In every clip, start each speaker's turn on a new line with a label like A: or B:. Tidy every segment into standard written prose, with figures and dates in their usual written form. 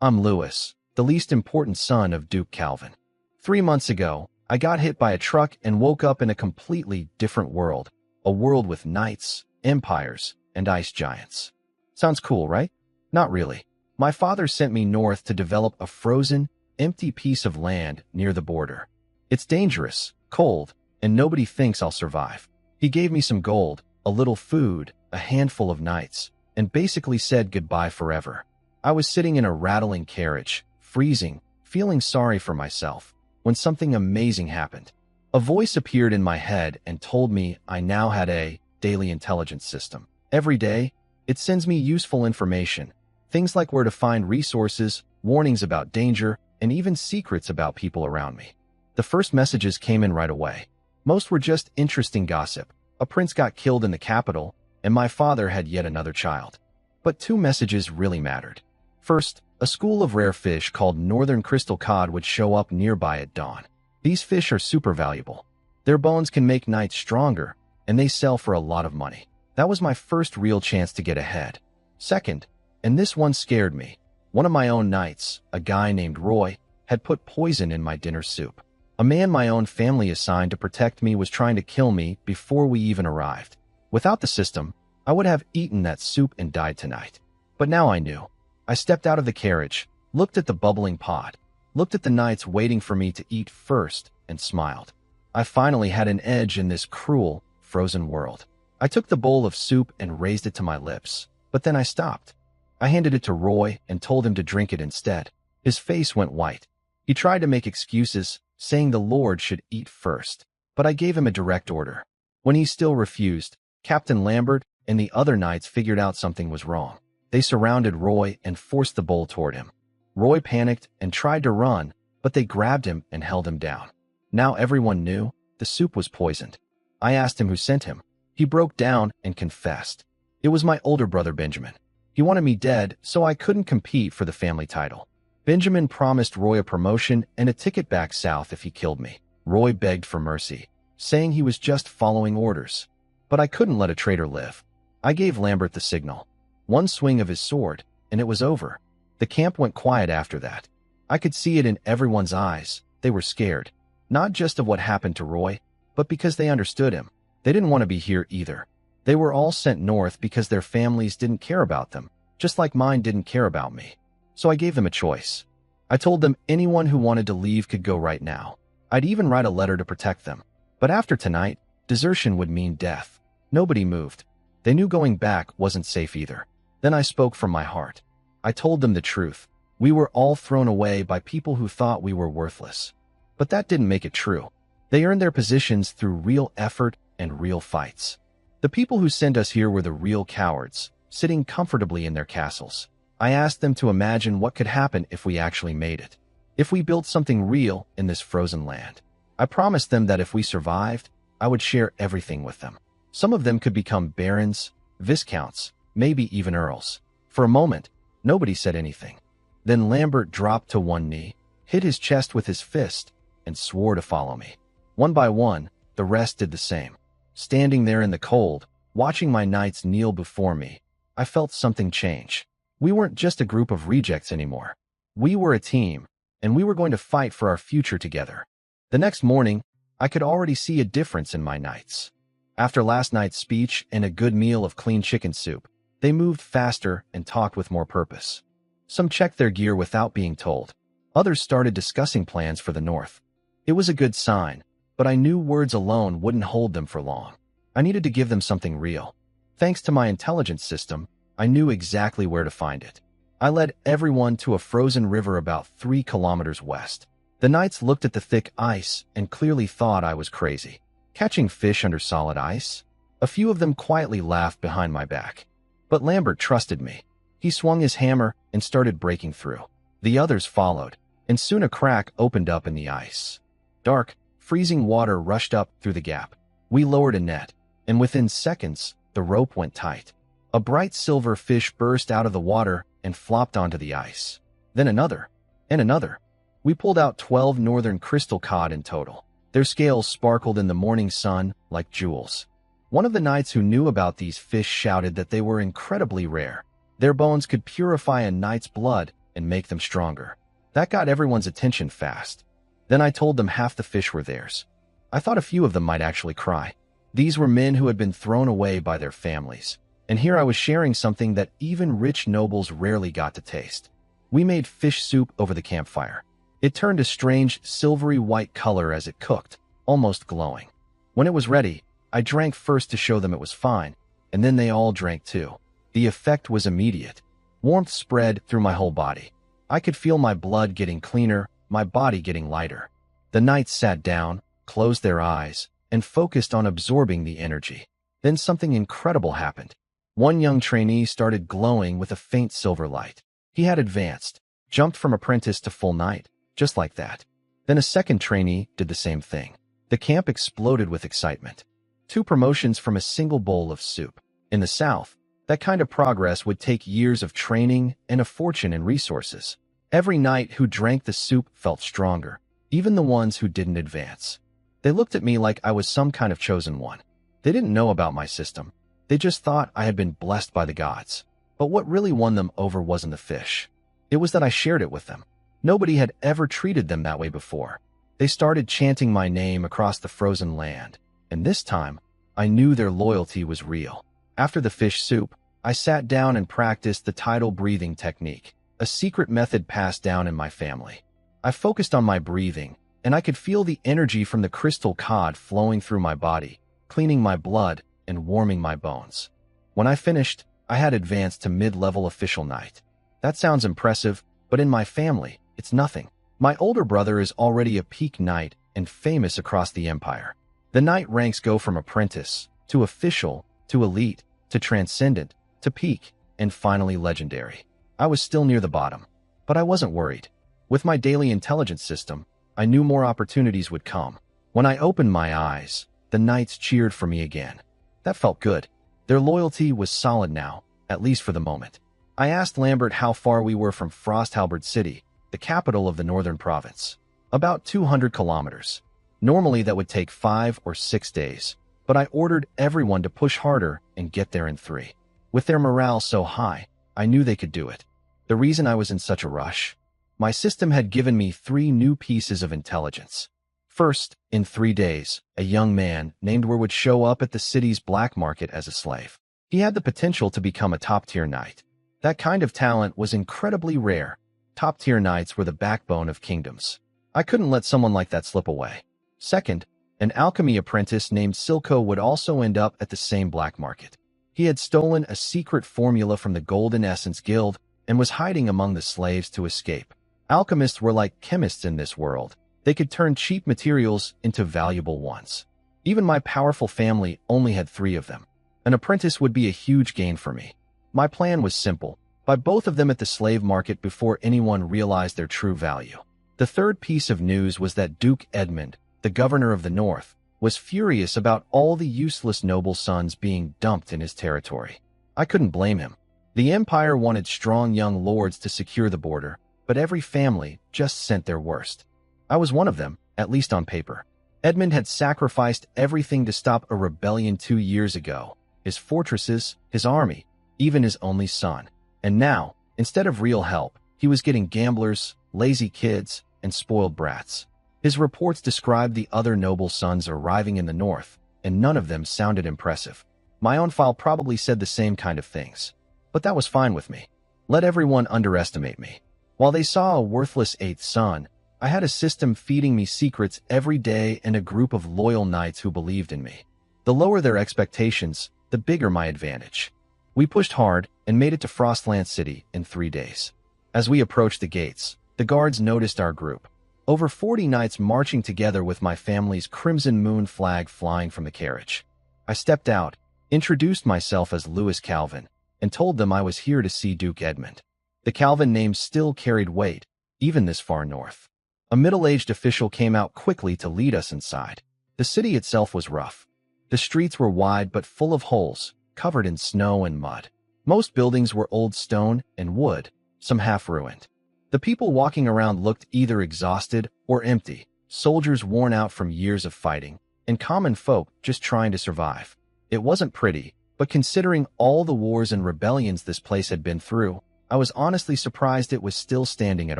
A: I'm Lewis, the least important son of Duke Calvin. 3 months ago, I got hit by a truck and woke up in a completely different world, a world with knights, empires, and ice giants. Sounds cool, right? Not really. My father sent me north to develop a frozen, empty piece of land near the border. It's dangerous, cold, and nobody thinks I'll survive. He gave me some gold, a little food, a handful of knights, and basically said goodbye forever. I was sitting in a rattling carriage, freezing, feeling sorry for myself, when something amazing happened. A voice appeared in my head and told me I now had a daily intelligence system. Every day, it sends me useful information, things like where to find resources, warnings about danger, and even secrets about people around me. The first messages came in right away. Most were just interesting gossip. A prince got killed in the capital, and my father had yet another child. But 2 messages really mattered. First, a school of rare fish called northern crystal cod would show up nearby at dawn. These fish are super valuable. Their bones can make knights stronger, and they sell for a lot of money. That was my first real chance to get ahead. Second, and this one scared me, one of my own knights, a guy named Roy, had put poison in my dinner soup. A man my own family assigned to protect me was trying to kill me before we even arrived. Without the system, I would have eaten that soup and died tonight. But now I knew. I stepped out of the carriage, looked at the bubbling pot, looked at the knights waiting for me to eat first, and smiled. I finally had an edge in this cruel, frozen world. I took the bowl of soup and raised it to my lips, but then I stopped. I handed it to Roy and told him to drink it instead. His face went white. He tried to make excuses, saying the Lord should eat first, but I gave him a direct order. When he still refused, Captain Lambert and the other knights figured out something was wrong. They surrounded Roy and forced the bowl toward him. Roy panicked and tried to run, but they grabbed him and held him down. Now everyone knew the soup was poisoned. I asked him who sent him. He broke down and confessed. It was my older brother Benjamin. He wanted me dead, so I couldn't compete for the family title. Benjamin promised Roy a promotion and a ticket back south if he killed me. Roy begged for mercy, saying he was just following orders. But I couldn't let a traitor live. I gave Lambert the signal. One swing of his sword, and it was over. The camp went quiet after that. I could see it in everyone's eyes. They were scared, not just of what happened to Roy, but because they understood him. They didn't want to be here either. They were all sent north because their families didn't care about them, just like mine didn't care about me. So I gave them a choice. I told them anyone who wanted to leave could go right now. I'd even write a letter to protect them. But after tonight, desertion would mean death. Nobody moved. They knew going back wasn't safe either. Then I spoke from my heart. I told them the truth. We were all thrown away by people who thought we were worthless. But that didn't make it true. They earned their positions through real effort and real fights. The people who sent us here were the real cowards, sitting comfortably in their castles. I asked them to imagine what could happen if we actually made it. If we built something real in this frozen land. I promised them that if we survived, I would share everything with them. Some of them could become barons, viscounts, maybe even earls. For a moment, nobody said anything. Then Lambert dropped to one knee, hit his chest with his fist, and swore to follow me. One by one, the rest did the same. Standing there in the cold, watching my knights kneel before me, I felt something change. We weren't just a group of rejects anymore. We were a team, and we were going to fight for our future together. The next morning, I could already see a difference in my knights. After last night's speech and a good meal of clean chicken soup, they moved faster and talked with more purpose. Some checked their gear without being told. Others started discussing plans for the north. It was a good sign, but I knew words alone wouldn't hold them for long. I needed to give them something real. Thanks to my intelligence system, I knew exactly where to find it. I led everyone to a frozen river about 3 kilometers west. The knights looked at the thick ice and clearly thought I was crazy. Catching fish under solid ice? A few of them quietly laughed behind my back. But Lambert trusted me. He swung his hammer and started breaking through. The others followed, and soon a crack opened up in the ice. Dark, freezing water rushed up through the gap. We lowered a net, and within seconds, the rope went tight. A bright silver fish burst out of the water and flopped onto the ice. Then another, and another. We pulled out 12 northern crystal cod in total. Their scales sparkled in the morning sun like jewels. One of the knights who knew about these fish shouted that they were incredibly rare. Their bones could purify a knight's blood and make them stronger. That got everyone's attention fast. Then I told them half the fish were theirs. I thought a few of them might actually cry. These were men who had been thrown away by their families. And here I was sharing something that even rich nobles rarely got to taste. We made fish soup over the campfire. It turned a strange, silvery white color as it cooked, almost glowing. When it was ready, I drank first to show them it was fine, and then they all drank too. The effect was immediate. Warmth spread through my whole body. I could feel my blood getting cleaner, my body getting lighter. The knights sat down, closed their eyes, and focused on absorbing the energy. Then something incredible happened. One young trainee started glowing with a faint silver light. He had advanced, jumped from apprentice to full knight, just like that. Then a second trainee did the same thing. The camp exploded with excitement. 2 promotions from a single bowl of soup. In the South, that kind of progress would take years of training and a fortune in resources. Every knight who drank the soup felt stronger, even the ones who didn't advance. They looked at me like I was some kind of chosen one. They didn't know about my system. They just thought I had been blessed by the gods. But what really won them over wasn't the fish. It was that I shared it with them. Nobody had ever treated them that way before. They started chanting my name across the frozen land, and this time, I knew their loyalty was real. After the fish soup, I sat down and practiced the tidal breathing technique, a secret method passed down in my family. I focused on my breathing, and I could feel the energy from the crystal cod flowing through my body, cleaning my blood and warming my bones. When I finished, I had advanced to mid-level official knight. That sounds impressive, but in my family, it's nothing. My older brother is already a peak knight and famous across the empire. The knight ranks go from apprentice, to official, to elite, to transcendent, to peak, and finally legendary. I was still near the bottom, but I wasn't worried. With my daily intelligence system, I knew more opportunities would come. When I opened my eyes, the knights cheered for me again. That felt good. Their loyalty was solid now, at least for the moment. I asked Lambert how far we were from Frosthalberd City, the capital of the northern province. About 200 kilometers. Normally that would take 5 or 6 days, but I ordered everyone to push harder and get there in 3. With their morale so high, I knew they could do it. The reason I was in such a rush? My system had given me 3 new pieces of intelligence. First, in 3 days, a young man named Wer would show up at the city's black market as a slave. He had the potential to become a top-tier knight. That kind of talent was incredibly rare. Top-tier knights were the backbone of kingdoms. I couldn't let someone like that slip away. Second, an alchemy apprentice named Silco would also end up at the same black market. He had stolen a secret formula from the Golden Essence Guild and was hiding among the slaves to escape. Alchemists were like chemists in this world. They could turn cheap materials into valuable ones. Even my powerful family only had 3 of them. An apprentice would be a huge gain for me. My plan was simple: buy both of them at the slave market before anyone realized their true value. The third piece of news was that Duke Edmund, the governor of the north, was furious about all the useless noble sons being dumped in his territory. I couldn't blame him. The empire wanted strong young lords to secure the border, but every family just sent their worst. I was one of them, at least on paper. Edmund had sacrificed everything to stop a rebellion 2 years ago: his fortresses, his army, even his only son. And now, instead of real help, he was getting gamblers, lazy kids, and spoiled brats. His reports described the other noble sons arriving in the north, and none of them sounded impressive. My own file probably said the same kind of things. But that was fine with me. Let everyone underestimate me. While they saw a worthless 8th son, I had a system feeding me secrets every day and a group of loyal knights who believed in me. The lower their expectations, the bigger my advantage. We pushed hard and made it to Frostland City in 3 days. As we approached the gates, the guards noticed our group. Over 40 knights marching together with my family's Crimson Moon flag flying from the carriage. I stepped out, introduced myself as Louis Calvin, and told them I was here to see Duke Edmund. The Calvin name still carried weight, even this far north. A middle-aged official came out quickly to lead us inside. The city itself was rough. The streets were wide but full of holes, covered in snow and mud. Most buildings were old stone and wood, some half-ruined. The people walking around looked either exhausted or empty, soldiers worn out from years of fighting, and common folk just trying to survive. It wasn't pretty, but considering all the wars and rebellions this place had been through, I was honestly surprised it was still standing at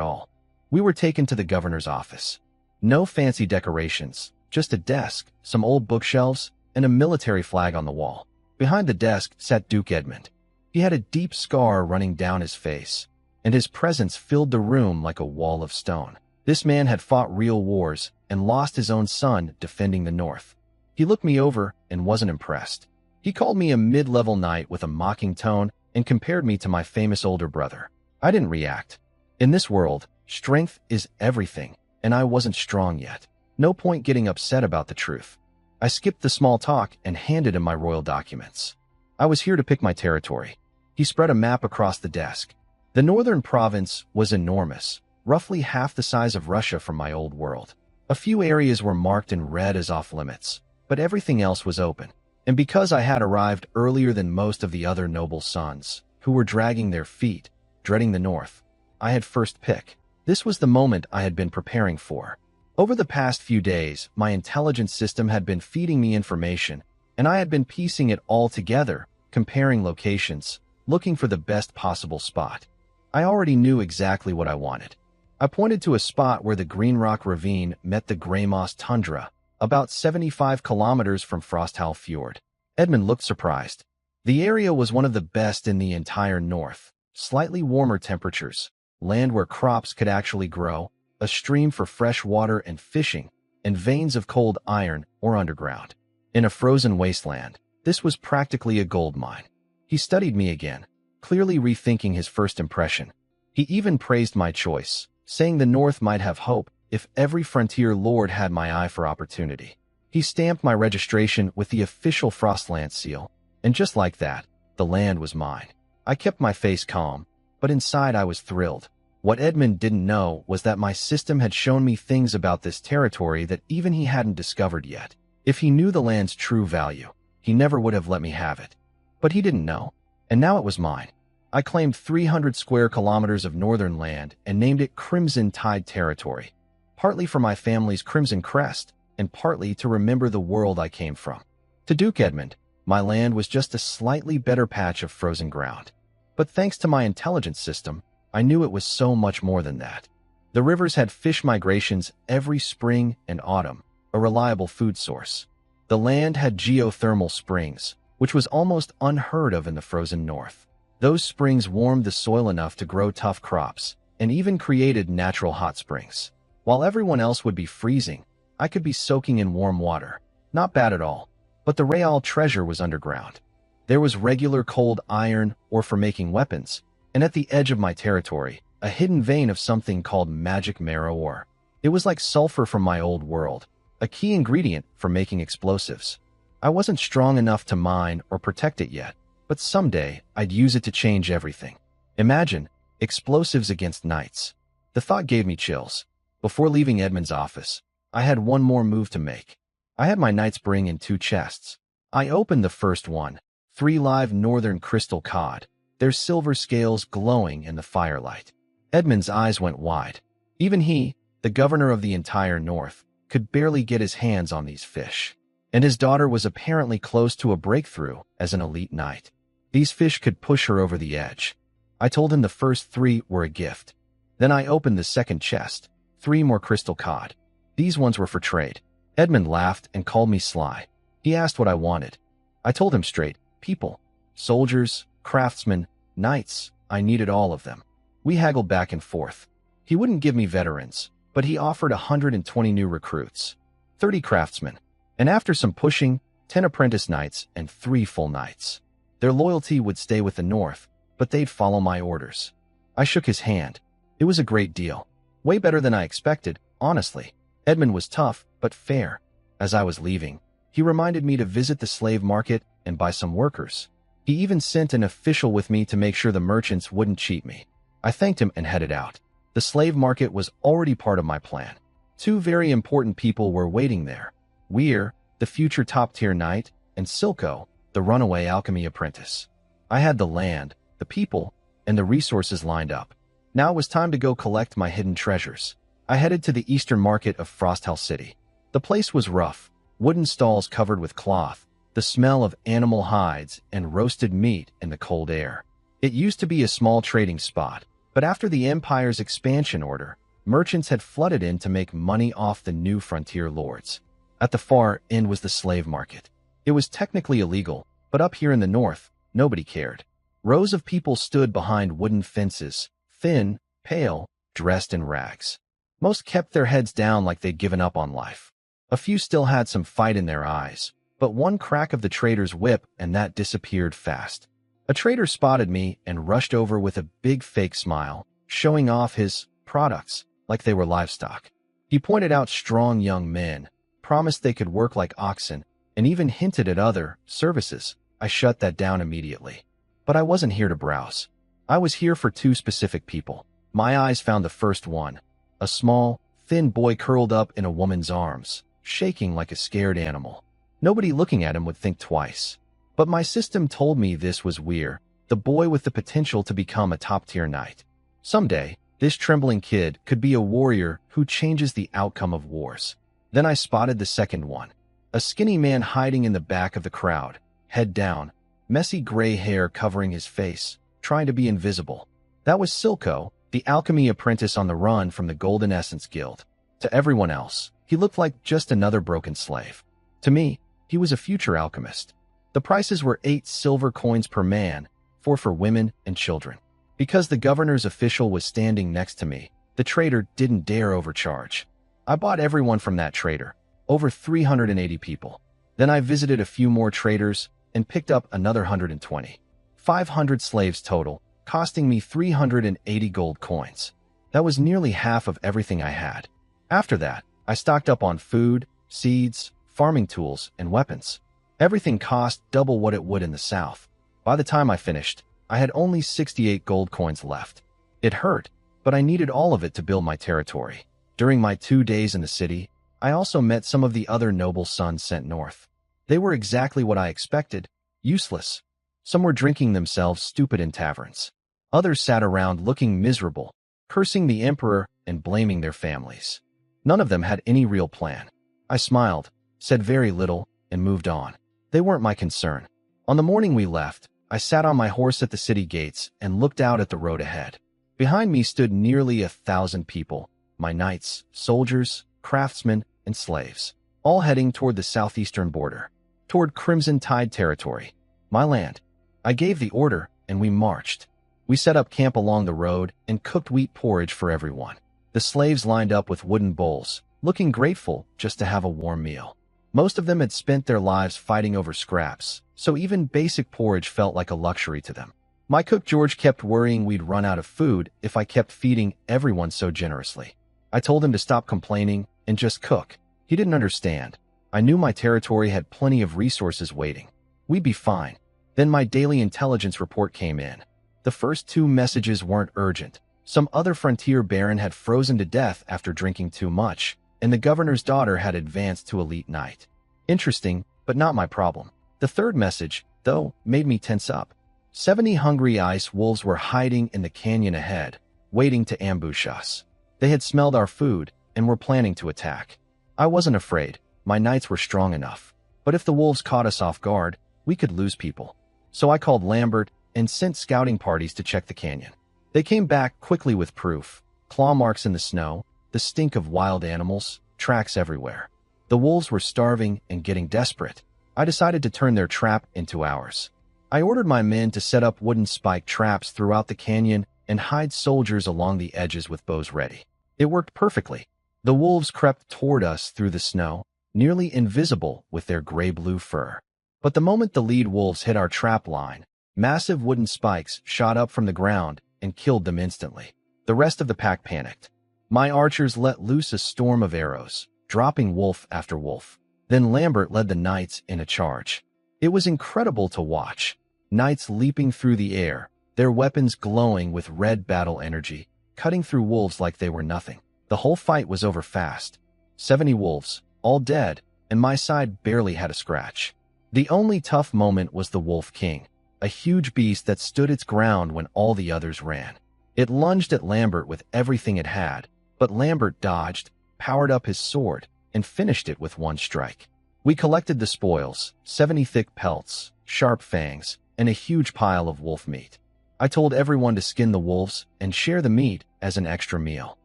A: all. We were taken to the governor's office. No fancy decorations, just a desk, some old bookshelves, and a military flag on the wall. Behind the desk sat Duke Edmund. He had a deep scar running down his face, and his presence filled the room like a wall of stone. This man had fought real wars and lost his own son defending the North. He looked me over and wasn't impressed. He called me a mid-level knight with a mocking tone and compared me to my famous older brother. I didn't react. In this world, strength is everything, and I wasn't strong yet. No point getting upset about the truth. I skipped the small talk and handed him my royal documents. I was here to pick my territory. He spread a map across the desk. The northern province was enormous, roughly half the size of Russia from my old world. A few areas were marked in red as off-limits, but everything else was open. And because I had arrived earlier than most of the other noble sons, who were dragging their feet, dreading the north, I had first pick. This was the moment I had been preparing for. Over the past few days, my intelligence system had been feeding me information, and I had been piecing it all together, comparing locations, looking for the best possible spot. I already knew exactly what I wanted. I pointed to a spot where the Green Rock Ravine met the Grey Moss Tundra, about 75 kilometers from Frosthowl Fjord. Edmund looked surprised. The area was one of the best in the entire north. Slightly warmer temperatures, land where crops could actually grow, a stream for fresh water and fishing, and veins of cold iron or underground. In a frozen wasteland, this was practically a gold mine. He studied me again, clearly rethinking his first impression. He even praised my choice, saying the North might have hope if every frontier lord had my eye for opportunity. He stamped my registration with the official Frostland seal, and just like that, the land was mine. I kept my face calm, but inside I was thrilled. What Edmund didn't know was that my system had shown me things about this territory that even he hadn't discovered yet. If he knew the land's true value, he never would have let me have it. But he didn't know, and now it was mine. I claimed 300 square kilometers of northern land and named it Crimson Tide Territory, partly for my family's crimson crest, and partly to remember the world I came from. To Duke Edmund, my land was just a slightly better patch of frozen ground. But thanks to my intelligence system, I knew it was so much more than that. The rivers had fish migrations every spring and autumn, a reliable food source. The land had geothermal springs, which was almost unheard of in the frozen north. Those springs warmed the soil enough to grow tough crops, and even created natural hot springs. While everyone else would be freezing, I could be soaking in warm water. Not bad at all. But the real treasure was underground. There was regular cold iron ore for making weapons, and at the edge of my territory, a hidden vein of something called magic marrow ore. It was like sulfur from my old world, a key ingredient for making explosives. I wasn't strong enough to mine or protect it yet, but someday I'd use it to change everything. Imagine, explosives against knights. The thought gave me chills. Before leaving Edmund's office, I had one more move to make. I had my knights bring in 2 chests. I opened the first one, 3 live northern crystal cod, their silver scales glowing in the firelight. Edmund's eyes went wide. Even he, the governor of the entire north, could barely get his hands on these fish. And his daughter was apparently close to a breakthrough as an elite knight. These fish could push her over the edge. I told him the first 3 were a gift. Then I opened the second chest, 3 more crystal cod. These ones were for trade. Edmund laughed and called me sly. He asked what I wanted. I told him straight, people, soldiers, craftsmen, knights, I needed all of them. We haggled back and forth. He wouldn't give me veterans, but he offered 120 new recruits, 30 craftsmen, and after some pushing, 10 apprentice knights and 3 full knights. Their loyalty would stay with the North, but they'd follow my orders. I shook his hand. It was a great deal. Way better than I expected, honestly. Edmund was tough, but fair. As I was leaving, he reminded me to visit the slave market and buy some workers. He even sent an official with me to make sure the merchants wouldn't cheat me. I thanked him and headed out. The slave market was already part of my plan. 2 very important people were waiting there. Weir, the future top-tier knight, and Silco, the runaway alchemy apprentice. I had the land, the people, and the resources lined up. Now it was time to go collect my hidden treasures. I headed to the eastern market of Frosthowl City. The place was rough, wooden stalls covered with cloth, the smell of animal hides and roasted meat in the cold air. It used to be a small trading spot, but after the Empire's expansion order, merchants had flooded in to make money off the new frontier lords. At the far end was the slave market. It was technically illegal, but up here in the north, nobody cared. Rows of people stood behind wooden fences, thin, pale, dressed in rags. Most kept their heads down like they'd given up on life. A few still had some fight in their eyes, but one crack of the trader's whip and that disappeared fast. A trader spotted me and rushed over with a big fake smile, showing off his products like they were livestock. He pointed out strong young men, promised they could work like oxen, and even hinted at other services. I shut that down immediately. But I wasn't here to browse. I was here for two specific people. My eyes found the first one, a small, thin boy curled up in a woman's arms, shaking like a scared animal. Nobody looking at him would think twice. But my system told me this was weird, the boy with the potential to become a top-tier knight. Someday, this trembling kid could be a warrior who changes the outcome of wars. Then I spotted the second one, a skinny man hiding in the back of the crowd, head down, messy gray hair covering his face, trying to be invisible. That was Silco, the alchemy apprentice on the run from the Golden Essence Guild. To everyone else, he looked like just another broken slave. To me, he was a future alchemist. The prices were 8 silver coins per man, 4 for women and children. Because the governor's official was standing next to me, the trader didn't dare overcharge. I bought everyone from that trader, over 380 people. Then I visited a few more traders and picked up another 120. 500 slaves total, costing me 380 gold coins. That was nearly half of everything I had. After that, I stocked up on food, seeds, farming tools, and weapons. Everything cost double what it would in the south. By the time I finished, I had only 68 gold coins left. It hurt, but I needed all of it to build my territory. During my 2 days in the city, I also met some of the other noble sons sent north. They were exactly what I expected, useless. Some were drinking themselves stupid in taverns. Others sat around looking miserable, cursing the emperor and blaming their families. None of them had any real plan. I smiled, said very little, and moved on. They weren't my concern. On the morning we left, I sat on my horse at the city gates and looked out at the road ahead. Behind me stood nearly 1,000 people, my knights, soldiers, craftsmen, and slaves, all heading toward the southeastern border, toward Crimson Tide territory, my land. I gave the order, and we marched. We set up camp along the road and cooked wheat porridge for everyone. The slaves lined up with wooden bowls, looking grateful just to have a warm meal. Most of them had spent their lives fighting over scraps, so even basic porridge felt like a luxury to them. My cook George kept worrying we'd run out of food if I kept feeding everyone so generously. I told him to stop complaining and just cook. He didn't understand. I knew my territory had plenty of resources waiting. We'd be fine. Then my daily intelligence report came in. The first 2 messages weren't urgent. Some other frontier baron had frozen to death after drinking too much, and the governor's daughter had advanced to elite knight. Interesting, but not my problem. The third message, though, made me tense up. 70 hungry ice wolves were hiding in the canyon ahead, waiting to ambush us. They had smelled our food and were planning to attack. I wasn't afraid. My knights were strong enough. But if the wolves caught us off guard, we could lose people. So I called Lambert and sent scouting parties to check the canyon. They came back quickly with proof. Claw marks in the snow, the stink of wild animals, tracks everywhere. The wolves were starving and getting desperate. I decided to turn their trap into ours. I ordered my men to set up wooden spike traps throughout the canyon and hide soldiers along the edges with bows ready. It worked perfectly. The wolves crept toward us through the snow, nearly invisible with their gray-blue fur. But the moment the lead wolves hit our trap line, massive wooden spikes shot up from the ground and killed them instantly. The rest of the pack panicked. My archers let loose a storm of arrows, dropping wolf after wolf. Then Lambert led the knights in a charge. It was incredible to watch. Knights leaping through the air, their weapons glowing with red battle energy, cutting through wolves like they were nothing. The whole fight was over fast. 70 wolves, all dead, and my side barely had a scratch. The only tough moment was the Wolf King, a huge beast that stood its ground when all the others ran. It lunged at Lambert with everything it had, but Lambert dodged, powered up his sword, and finished it with one strike. We collected the spoils, 70 thick pelts, sharp fangs, and a huge pile of wolf meat. I told everyone to skin the wolves and share the meat as an extra meal.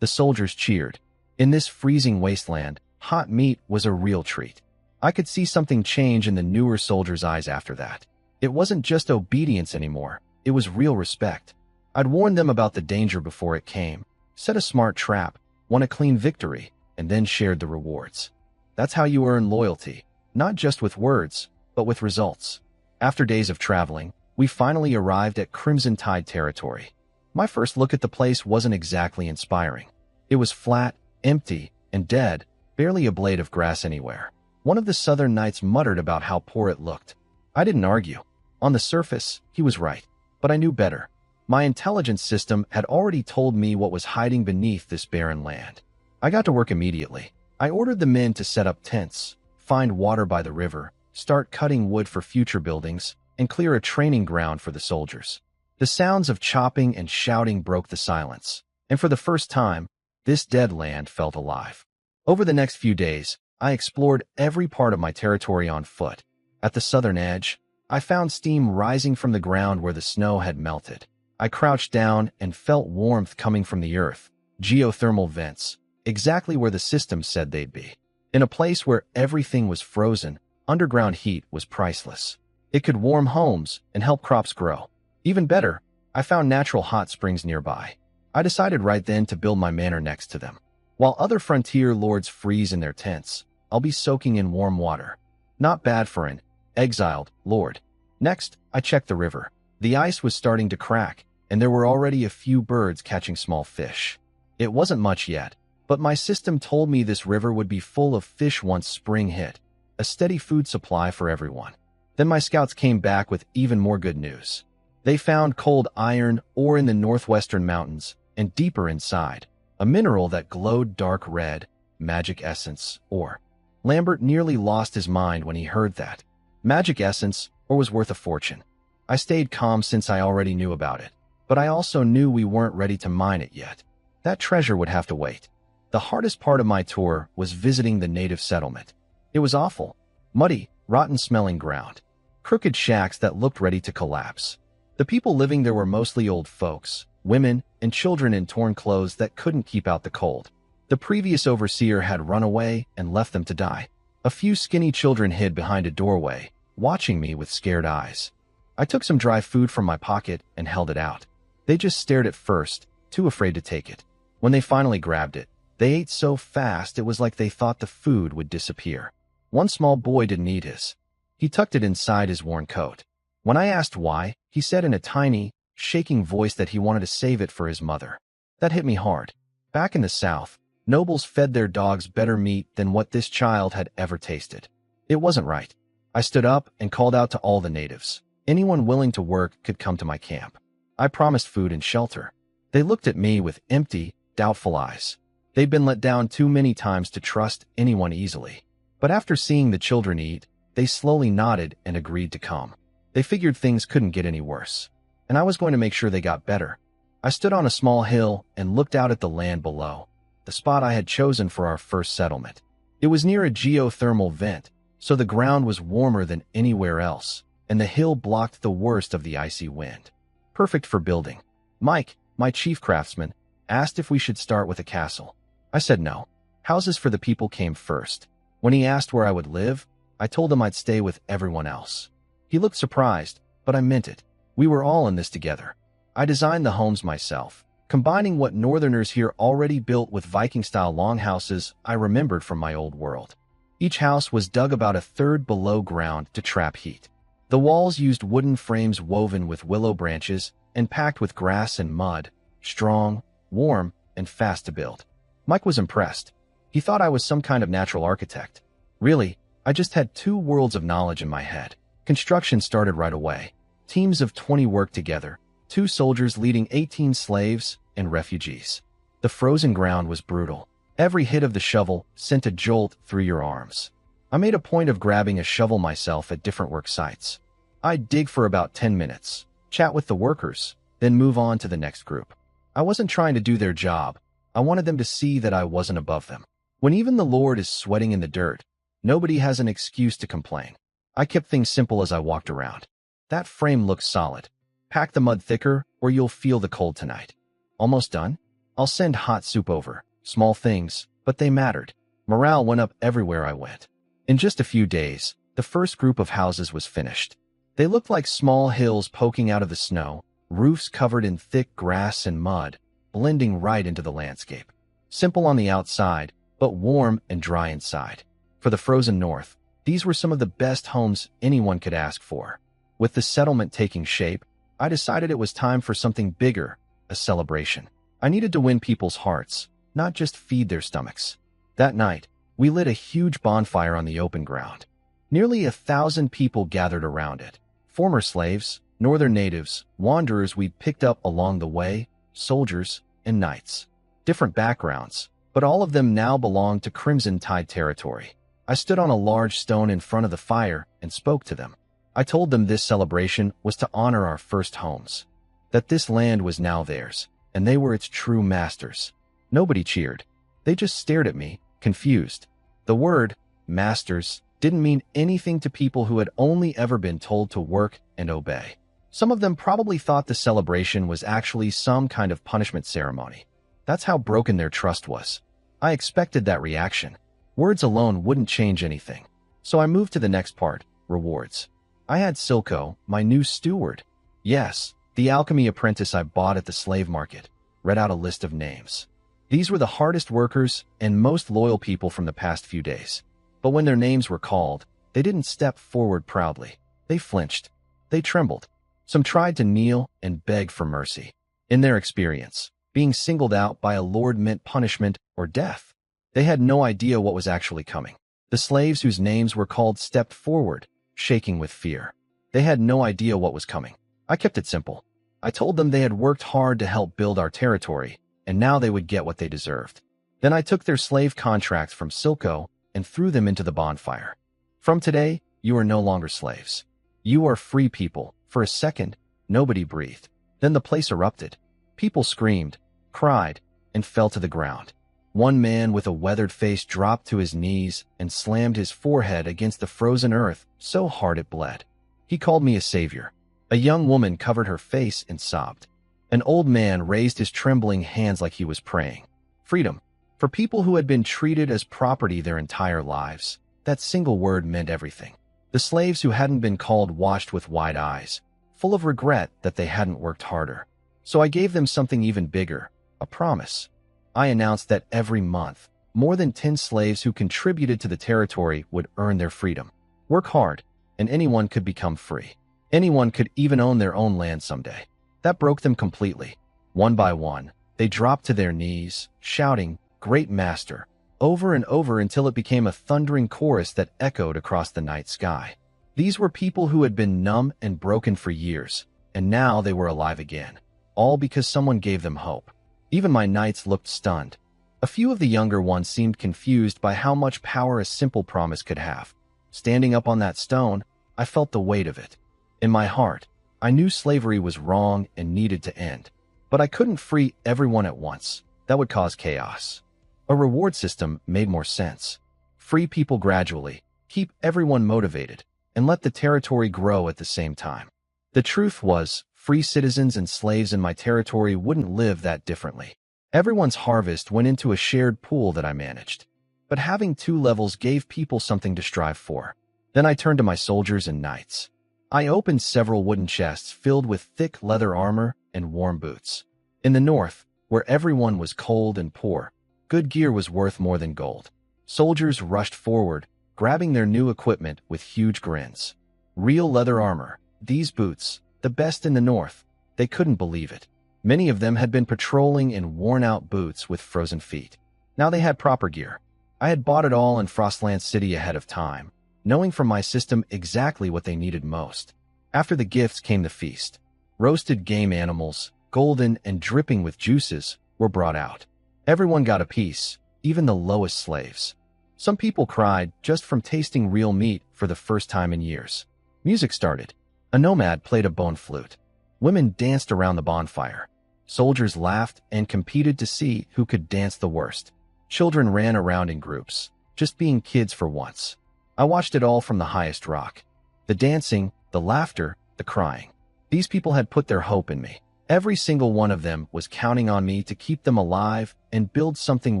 A: The soldiers cheered. In this freezing wasteland, hot meat was a real treat. I could see something change in the newer soldiers' eyes after that. It wasn't just obedience anymore, it was real respect. I'd warned them about the danger before it came, set a smart trap, won a clean victory, and then shared the rewards. That's how you earn loyalty, not just with words, but with results. After days of traveling, we finally arrived at Crimson Tide territory. My first look at the place wasn't exactly inspiring. It was flat, empty, and dead, barely a blade of grass anywhere. One of the southern knights muttered about how poor it looked. I didn't argue. On the surface, he was right. But I knew better. My intelligence system had already told me what was hiding beneath this barren land. I got to work immediately. I ordered the men to set up tents, find water by the river, start cutting wood for future buildings, and clear a training ground for the soldiers. The sounds of chopping and shouting broke the silence, and for the first time, this dead land felt alive. Over the next few days, I explored every part of my territory on foot. At the southern edge, I found steam rising from the ground where the snow had melted. I crouched down and felt warmth coming from the earth, geothermal vents, exactly where the system said they'd be. In a place where everything was frozen, underground heat was priceless. It could warm homes and help crops grow. Even better, I found natural hot springs nearby. I decided right then to build my manor next to them. While other frontier lords freeze in their tents, I'll be soaking in warm water. Not bad for an exiled lord. Next, I checked the river. The ice was starting to crack, and there were already a few birds catching small fish. It wasn't much yet, but my system told me this river would be full of fish once spring hit, a steady food supply for everyone. Then my scouts came back with even more good news. They found cold iron ore in the northwestern mountains, and deeper inside, a mineral that glowed dark red, magic essence ore. Lambert nearly lost his mind when he heard that. Magic essence ore was worth a fortune. I stayed calm since I already knew about it, but I also knew we weren't ready to mine it yet. That treasure would have to wait. The hardest part of my tour was visiting the native settlement. It was awful. Muddy, rotten-smelling ground. Crooked shacks that looked ready to collapse. The people living there were mostly old folks, women, and children in torn clothes that couldn't keep out the cold. The previous overseer had run away and left them to die. A few skinny children hid behind a doorway, watching me with scared eyes. I took some dry food from my pocket and held it out. They just stared at first, too afraid to take it. When they finally grabbed it, they ate so fast it was like they thought the food would disappear. One small boy didn't eat his. He tucked it inside his worn coat. When I asked why, he said in a tiny, shaking voice that he wanted to save it for his mother. That hit me hard. Back in the South, nobles fed their dogs better meat than what this child had ever tasted. It wasn't right. I stood up and called out to all the natives. Anyone willing to work could come to my camp. I promised food and shelter. They looked at me with empty, doubtful eyes. They'd been let down too many times to trust anyone easily. But after seeing the children eat, they slowly nodded and agreed to come. They figured things couldn't get any worse, and I was going to make sure they got better. I stood on a small hill and looked out at the land below, the spot I had chosen for our first settlement. It was near a geothermal vent, so the ground was warmer than anywhere else, and the hill blocked the worst of the icy wind. Perfect for building. Mike, my chief craftsman, asked if we should start with a castle. I said no. Houses for the people came first. When he asked where I would live, I told him I'd stay with everyone else. He looked surprised, but I meant it. We were all in this together. I designed the homes myself, combining what northerners here already built with Viking-style longhouses I remembered from my old world. Each house was dug about a third below ground to trap heat. The walls used wooden frames woven with willow branches and packed with grass and mud, strong, warm, and fast to build. Mike was impressed. He thought I was some kind of natural architect. Really, I just had 2 worlds of knowledge in my head. Construction started right away. Teams of 20 worked together, 2 soldiers leading 18 slaves and refugees. The frozen ground was brutal. Every hit of the shovel sent a jolt through your arms. I made a point of grabbing a shovel myself at different work sites. I'd dig for about 10 minutes, chat with the workers, then move on to the next group. I wasn't trying to do their job. I wanted them to see that I wasn't above them. When even the Lord is sweating in the dirt, nobody has an excuse to complain. I kept things simple as I walked around. That frame looked solid. Pack the mud thicker or you'll feel the cold tonight. Almost done? I'll send hot soup over. Small things, but they mattered. Morale went up everywhere I went. In just a few days, the first group of houses was finished. They looked like small hills poking out of the snow, roofs covered in thick grass and mud, blending right into the landscape. Simple on the outside, but warm and dry inside. For the frozen north, these were some of the best homes anyone could ask for. With the settlement taking shape, I decided it was time for something bigger, a celebration. I needed to win people's hearts, not just feed their stomachs. That night, we lit a huge bonfire on the open ground. Nearly 1,000 people gathered around it. Former slaves, northern natives, wanderers we'd picked up along the way, soldiers, and knights. Different backgrounds, but all of them now belonged to Crimson Tide territory. I stood on a large stone in front of the fire and spoke to them. I told them this celebration was to honor our first homes, that this land was now theirs, and they were its true masters. Nobody cheered. They just stared at me, confused. The word, masters, didn't mean anything to people who had only ever been told to work and obey. Some of them probably thought the celebration was actually some kind of punishment ceremony. That's how broken their trust was. I expected that reaction. Words alone wouldn't change anything. So I moved to the next part, rewards. I had Silco, my new steward. Yes, the alchemy apprentice I bought at the slave market, read out a list of names. These were the hardest workers and most loyal people from the past few days. But when their names were called, they didn't step forward proudly. They flinched. They trembled. Some tried to kneel and beg for mercy. In their experience, being singled out by a lord meant punishment or death. They had no idea what was actually coming. The slaves whose names were called stepped forward, shaking with fear. They had no idea what was coming. I kept it simple. I told them they had worked hard to help build our territory, and now they would get what they deserved. Then I took their slave contracts from Silco and threw them into the bonfire. From today, you are no longer slaves. You are free people. For a second, nobody breathed. Then the place erupted. People screamed, cried, and fell to the ground. One man with a weathered face dropped to his knees and slammed his forehead against the frozen earth so hard it bled. He called me a savior. A young woman covered her face and sobbed. An old man raised his trembling hands like he was praying. Freedom. For people who had been treated as property their entire lives, that single word meant everything. The slaves who hadn't been called watched with wide eyes, full of regret that they hadn't worked harder. So I gave them something even bigger, a promise. I announced that every month, more than 10 slaves who contributed to the territory would earn their freedom. Work hard, and anyone could become free. Anyone could even own their own land someday. That broke them completely. One by one, they dropped to their knees, shouting, "Great Master," over and over until it became a thundering chorus that echoed across the night sky. These were people who had been numb and broken for years, and now they were alive again, all because someone gave them hope. Even my knights looked stunned. A few of the younger ones seemed confused by how much power a simple promise could have. Standing up on that stone, I felt the weight of it. In my heart, I knew slavery was wrong and needed to end. But I couldn't free everyone at once. That would cause chaos. A reward system made more sense. Free people gradually, keep everyone motivated, and let the territory grow at the same time. The truth was, free citizens and slaves in my territory wouldn't live that differently. Everyone's harvest went into a shared pool that I managed. But having 2 levels gave people something to strive for. Then I turned to my soldiers and knights. I opened several wooden chests filled with thick leather armor and warm boots. In the north, where everyone was cold and poor, good gear was worth more than gold. Soldiers rushed forward, grabbing their new equipment with huge grins. Real leather armor, these boots, the best in the north. They couldn't believe it. Many of them had been patrolling in worn-out boots with frozen feet. Now they had proper gear. I had bought it all in Frostland City ahead of time, knowing from my system exactly what they needed most. After the gifts came the feast. Roasted game animals, golden and dripping with juices, were brought out. Everyone got a piece, even the lowest slaves. Some people cried just from tasting real meat for the first time in years. Music started. A nomad played a bone flute. Women danced around the bonfire. Soldiers laughed and competed to see who could dance the worst. Children ran around in groups, just being kids for once. I watched it all from the highest rock. The dancing, the laughter, the crying. These people had put their hope in me. Every single one of them was counting on me to keep them alive and build something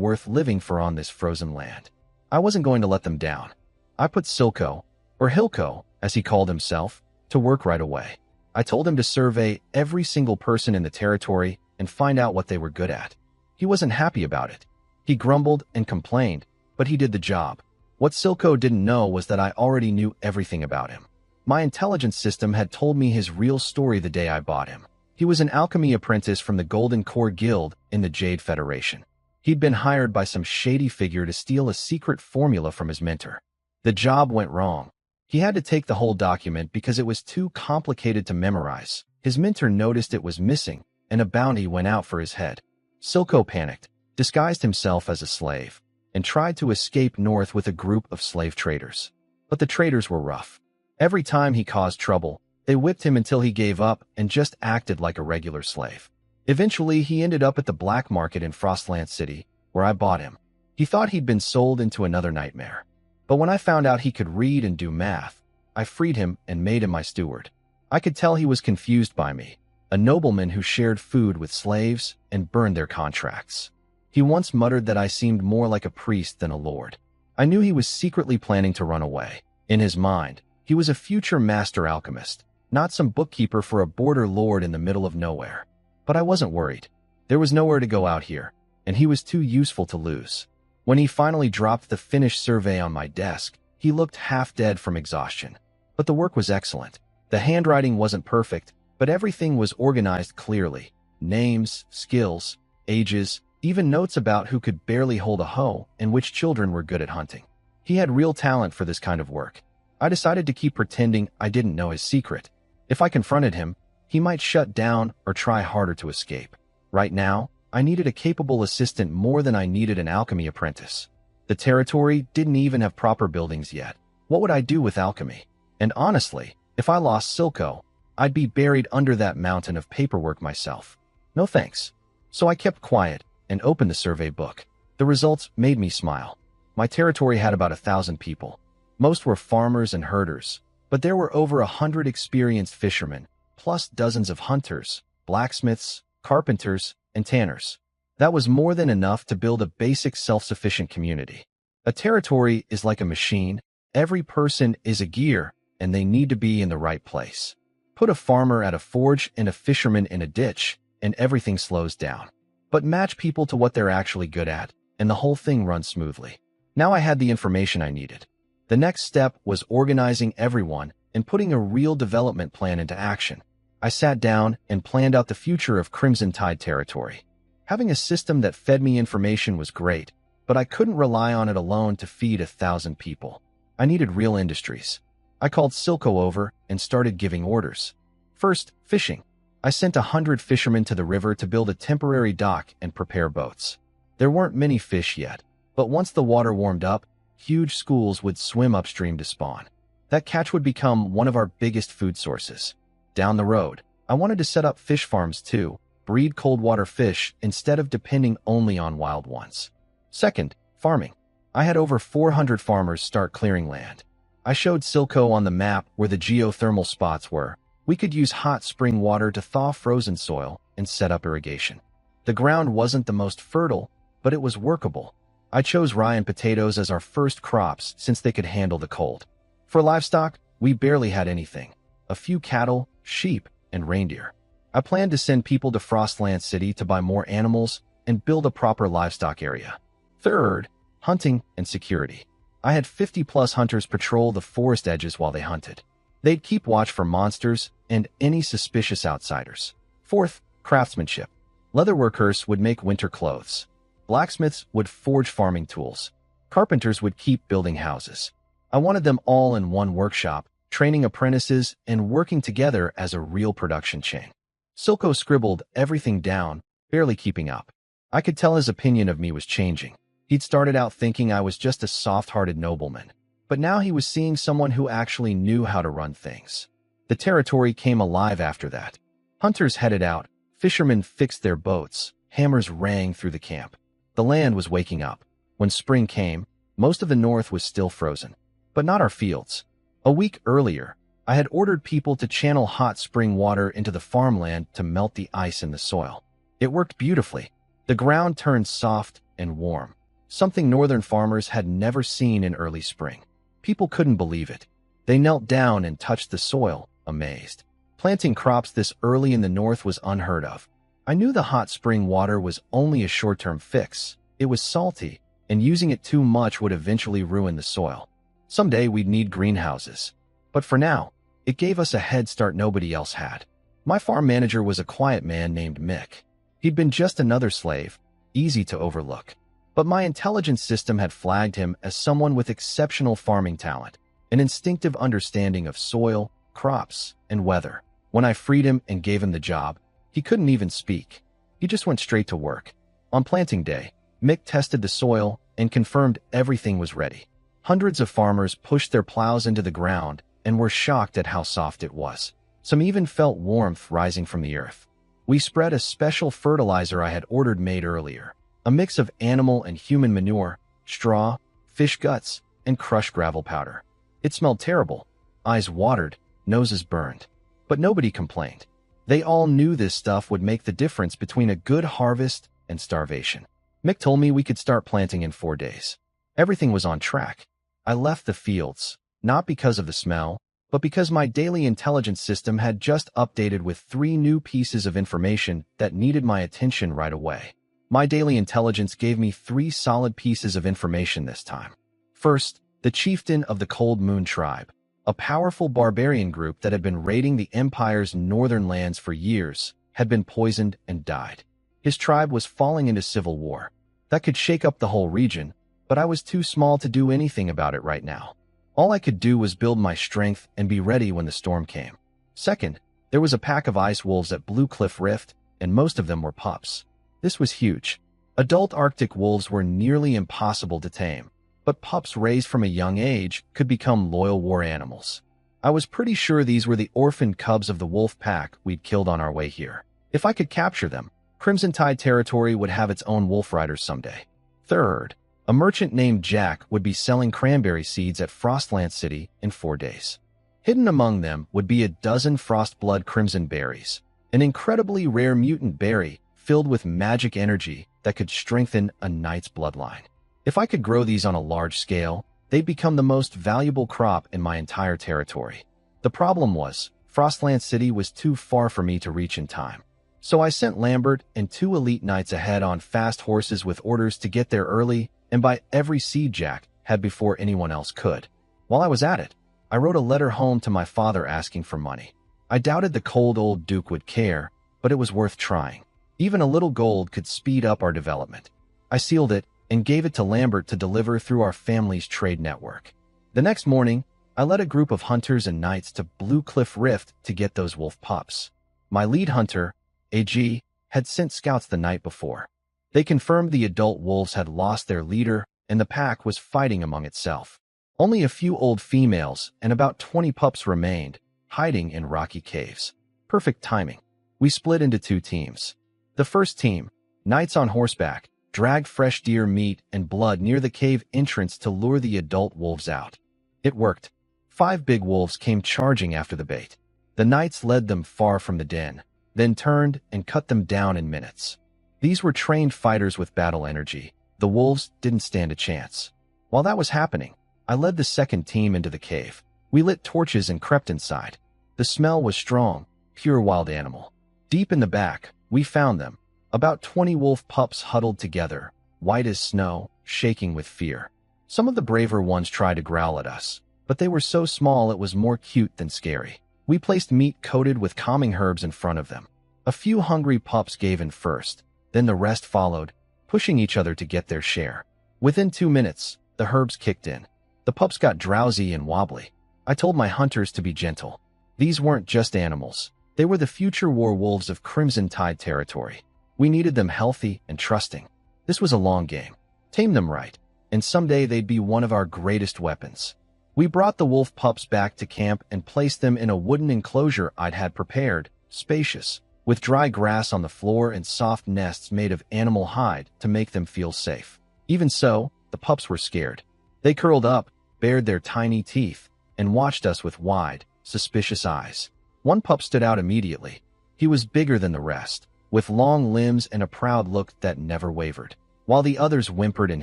A: worth living for on this frozen land. I wasn't going to let them down. I put Silco, or Hilco, as he called himself, to work right away. I told him to survey every single person in the territory and find out what they were good at. He wasn't happy about it. He grumbled and complained, but he did the job. What Silco didn't know was that I already knew everything about him. My intelligence system had told me his real story the day I bought him. He was an alchemy apprentice from the Golden Core Guild in the Jade Federation. He'd been hired by some shady figure to steal a secret formula from his mentor. The job went wrong. He had to take the whole document because it was too complicated to memorize. His mentor noticed it was missing, and a bounty went out for his head. Silco panicked, disguised himself as a slave, and tried to escape north with a group of slave traders. But the traders were rough. Every time he caused trouble, they whipped him until he gave up and just acted like a regular slave. Eventually, he ended up at the black market in Frostland City, where I bought him. He thought he'd been sold into another nightmare. But when I found out he could read and do math, I freed him and made him my steward. I could tell he was confused by me, a nobleman who shared food with slaves and burned their contracts. He once muttered that I seemed more like a priest than a lord. I knew he was secretly planning to run away. In his mind, he was a future master alchemist, not some bookkeeper for a border lord in the middle of nowhere. But I wasn't worried. There was nowhere to go out here, and he was too useful to lose. When he finally dropped the finished survey on my desk, he looked half dead from exhaustion. But the work was excellent. The handwriting wasn't perfect, but everything was organized clearly. Names, skills, ages, even notes about who could barely hold a hoe and which children were good at hunting. He had real talent for this kind of work. I decided to keep pretending I didn't know his secret. If I confronted him, he might shut down or try harder to escape. Right now, I needed a capable assistant more than I needed an alchemy apprentice. The territory didn't even have proper buildings yet. What would I do with alchemy? And honestly, if I lost Silco, I'd be buried under that mountain of paperwork myself. No thanks. So I kept quiet and opened the survey book. The results made me smile. My territory had about 1,000 people. Most were farmers and herders, but there were over 100 experienced fishermen, plus dozens of hunters, blacksmiths, carpenters, and tanners. That was more than enough to build a basic self-sufficient community. A territory is like a machine. Every person is a gear, and they need to be in the right place. Put a farmer at a forge and a fisherman in a ditch, and everything slows down. But match people to what they're actually good at, and the whole thing runs smoothly. Now I had the information I needed. The next step was organizing everyone and putting a real development plan into action. I sat down and planned out the future of Crimson Tide territory. Having a system that fed me information was great, but I couldn't rely on it alone to feed 1,000 people. I needed real industries. I called Silco over and started giving orders. First, fishing. I sent 100 fishermen to the river to build a temporary dock and prepare boats. There weren't many fish yet, but once the water warmed up, huge schools would swim upstream to spawn. That catch would become one of our biggest food sources. Down the road, I wanted to set up fish farms too, breed cold water fish instead of depending only on wild ones. Second, farming. I had over 400 farmers start clearing land. I showed Silco on the map where the geothermal spots were. We could use hot spring water to thaw frozen soil and set up irrigation. The ground wasn't the most fertile, but it was workable. I chose rye and potatoes as our first crops since they could handle the cold. For livestock, we barely had anything. A few cattle, sheep, and reindeer. I planned to send people to Frostland City to buy more animals and build a proper livestock area. Third, hunting and security. I had 50+ hunters patrol the forest edges while they hunted. They'd keep watch for monsters and any suspicious outsiders. Fourth, craftsmanship. Leatherworkers would make winter clothes. Blacksmiths would forge farming tools. Carpenters would keep building houses. I wanted them all in one workshop, training apprentices and working together as a real production chain. Silco scribbled everything down, barely keeping up. I could tell his opinion of me was changing. He'd started out thinking I was just a soft-hearted nobleman, but now he was seeing someone who actually knew how to run things. The territory came alive after that. Hunters headed out, fishermen fixed their boats, hammers rang through the camp. The land was waking up. When spring came, most of the north was still frozen. But not our fields. A week earlier, I had ordered people to channel hot spring water into the farmland to melt the ice in the soil. It worked beautifully. The ground turned soft and warm, something northern farmers had never seen in early spring. People couldn't believe it. They knelt down and touched the soil, amazed. Planting crops this early in the north was unheard of. I knew the hot spring water was only a short-term fix. It was salty, and using it too much would eventually ruin the soil. Someday we'd need greenhouses. But for now, it gave us a head start nobody else had. My farm manager was a quiet man named Mick. He'd been just another slave, easy to overlook. But my intelligence system had flagged him as someone with exceptional farming talent, an instinctive understanding of soil, crops, and weather. When I freed him and gave him the job, he couldn't even speak. He just went straight to work. On planting day, Mick tested the soil and confirmed everything was ready. Hundreds of farmers pushed their plows into the ground and were shocked at how soft it was. Some even felt warmth rising from the earth. We spread a special fertilizer I had ordered made earlier, a mix of animal and human manure, straw, fish guts, and crushed gravel powder. It smelled terrible. Eyes watered, noses burned. But nobody complained. They all knew this stuff would make the difference between a good harvest and starvation. Mick told me we could start planting in 4 days. Everything was on track. I left the fields, not because of the smell, but because my daily intelligence system had just updated with 3 new pieces of information that needed my attention right away. My daily intelligence gave me 3 solid pieces of information this time. First, the chieftain of the Cold Moon tribe, a powerful barbarian group that had been raiding the Empire's northern lands for years, had been poisoned and died. His tribe was falling into civil war. That could shake up the whole region, but I was too small to do anything about it right now. All I could do was build my strength and be ready when the storm came. Second, there was a pack of ice wolves at Blue Cliff Rift, and most of them were pups. This was huge. Adult Arctic wolves were nearly impossible to tame, but pups raised from a young age could become loyal war animals. I was pretty sure these were the orphaned cubs of the wolf pack we'd killed on our way here. If I could capture them, Crimson Tide territory would have its own wolf riders someday. Third, a merchant named Jack would be selling cranberry seeds at Frostland City in 4 days. Hidden among them would be a dozen Frostblood Crimson berries, an incredibly rare mutant berry filled with magic energy that could strengthen a knight's bloodline. If I could grow these on a large scale, they'd become the most valuable crop in my entire territory. The problem was, Frostland City was too far for me to reach in time. So I sent Lambert and 2 elite knights ahead on fast horses with orders to get there early and buy every seed Jack had before anyone else could. While I was at it, I wrote a letter home to my father asking for money. I doubted the cold old Duke would care, but it was worth trying. Even a little gold could speed up our development. I sealed it and gave it to Lambert to deliver through our family's trade network. The next morning, I led a group of hunters and knights to Blue Cliff Rift to get those wolf pups. My lead hunter, AG, had sent scouts the night before. They confirmed the adult wolves had lost their leader and the pack was fighting among itself. Only a few old females and about 20 pups remained, hiding in rocky caves. Perfect timing. We split into 2 teams. The first team, knights on horseback, dragged fresh deer meat and blood near the cave entrance to lure the adult wolves out. It worked. 5 big wolves came charging after the bait. The knights led them far from the den, then turned and cut them down in minutes. These were trained fighters with battle energy. The wolves didn't stand a chance. While that was happening, I led the second team into the cave. We lit torches and crept inside. The smell was strong, pure wild animal. Deep in the back, we found them. About 20 wolf pups huddled together, white as snow, shaking with fear. Some of the braver ones tried to growl at us, but they were so small it was more cute than scary. We placed meat coated with calming herbs in front of them. A few hungry pups gave in first, then the rest followed, pushing each other to get their share. Within 2 minutes, the herbs kicked in. The pups got drowsy and wobbly. I told my hunters to be gentle. These weren't just animals. They were the future war wolves of Crimson Tide territory. We needed them healthy and trusting. This was a long game. Tame them right, and someday they'd be one of our greatest weapons. We brought the wolf pups back to camp and placed them in a wooden enclosure I'd had prepared, spacious, with dry grass on the floor and soft nests made of animal hide to make them feel safe. Even so, the pups were scared. They curled up, bared their tiny teeth, and watched us with wide, suspicious eyes. One pup stood out immediately. He was bigger than the rest, with long limbs and a proud look that never wavered. While the others whimpered and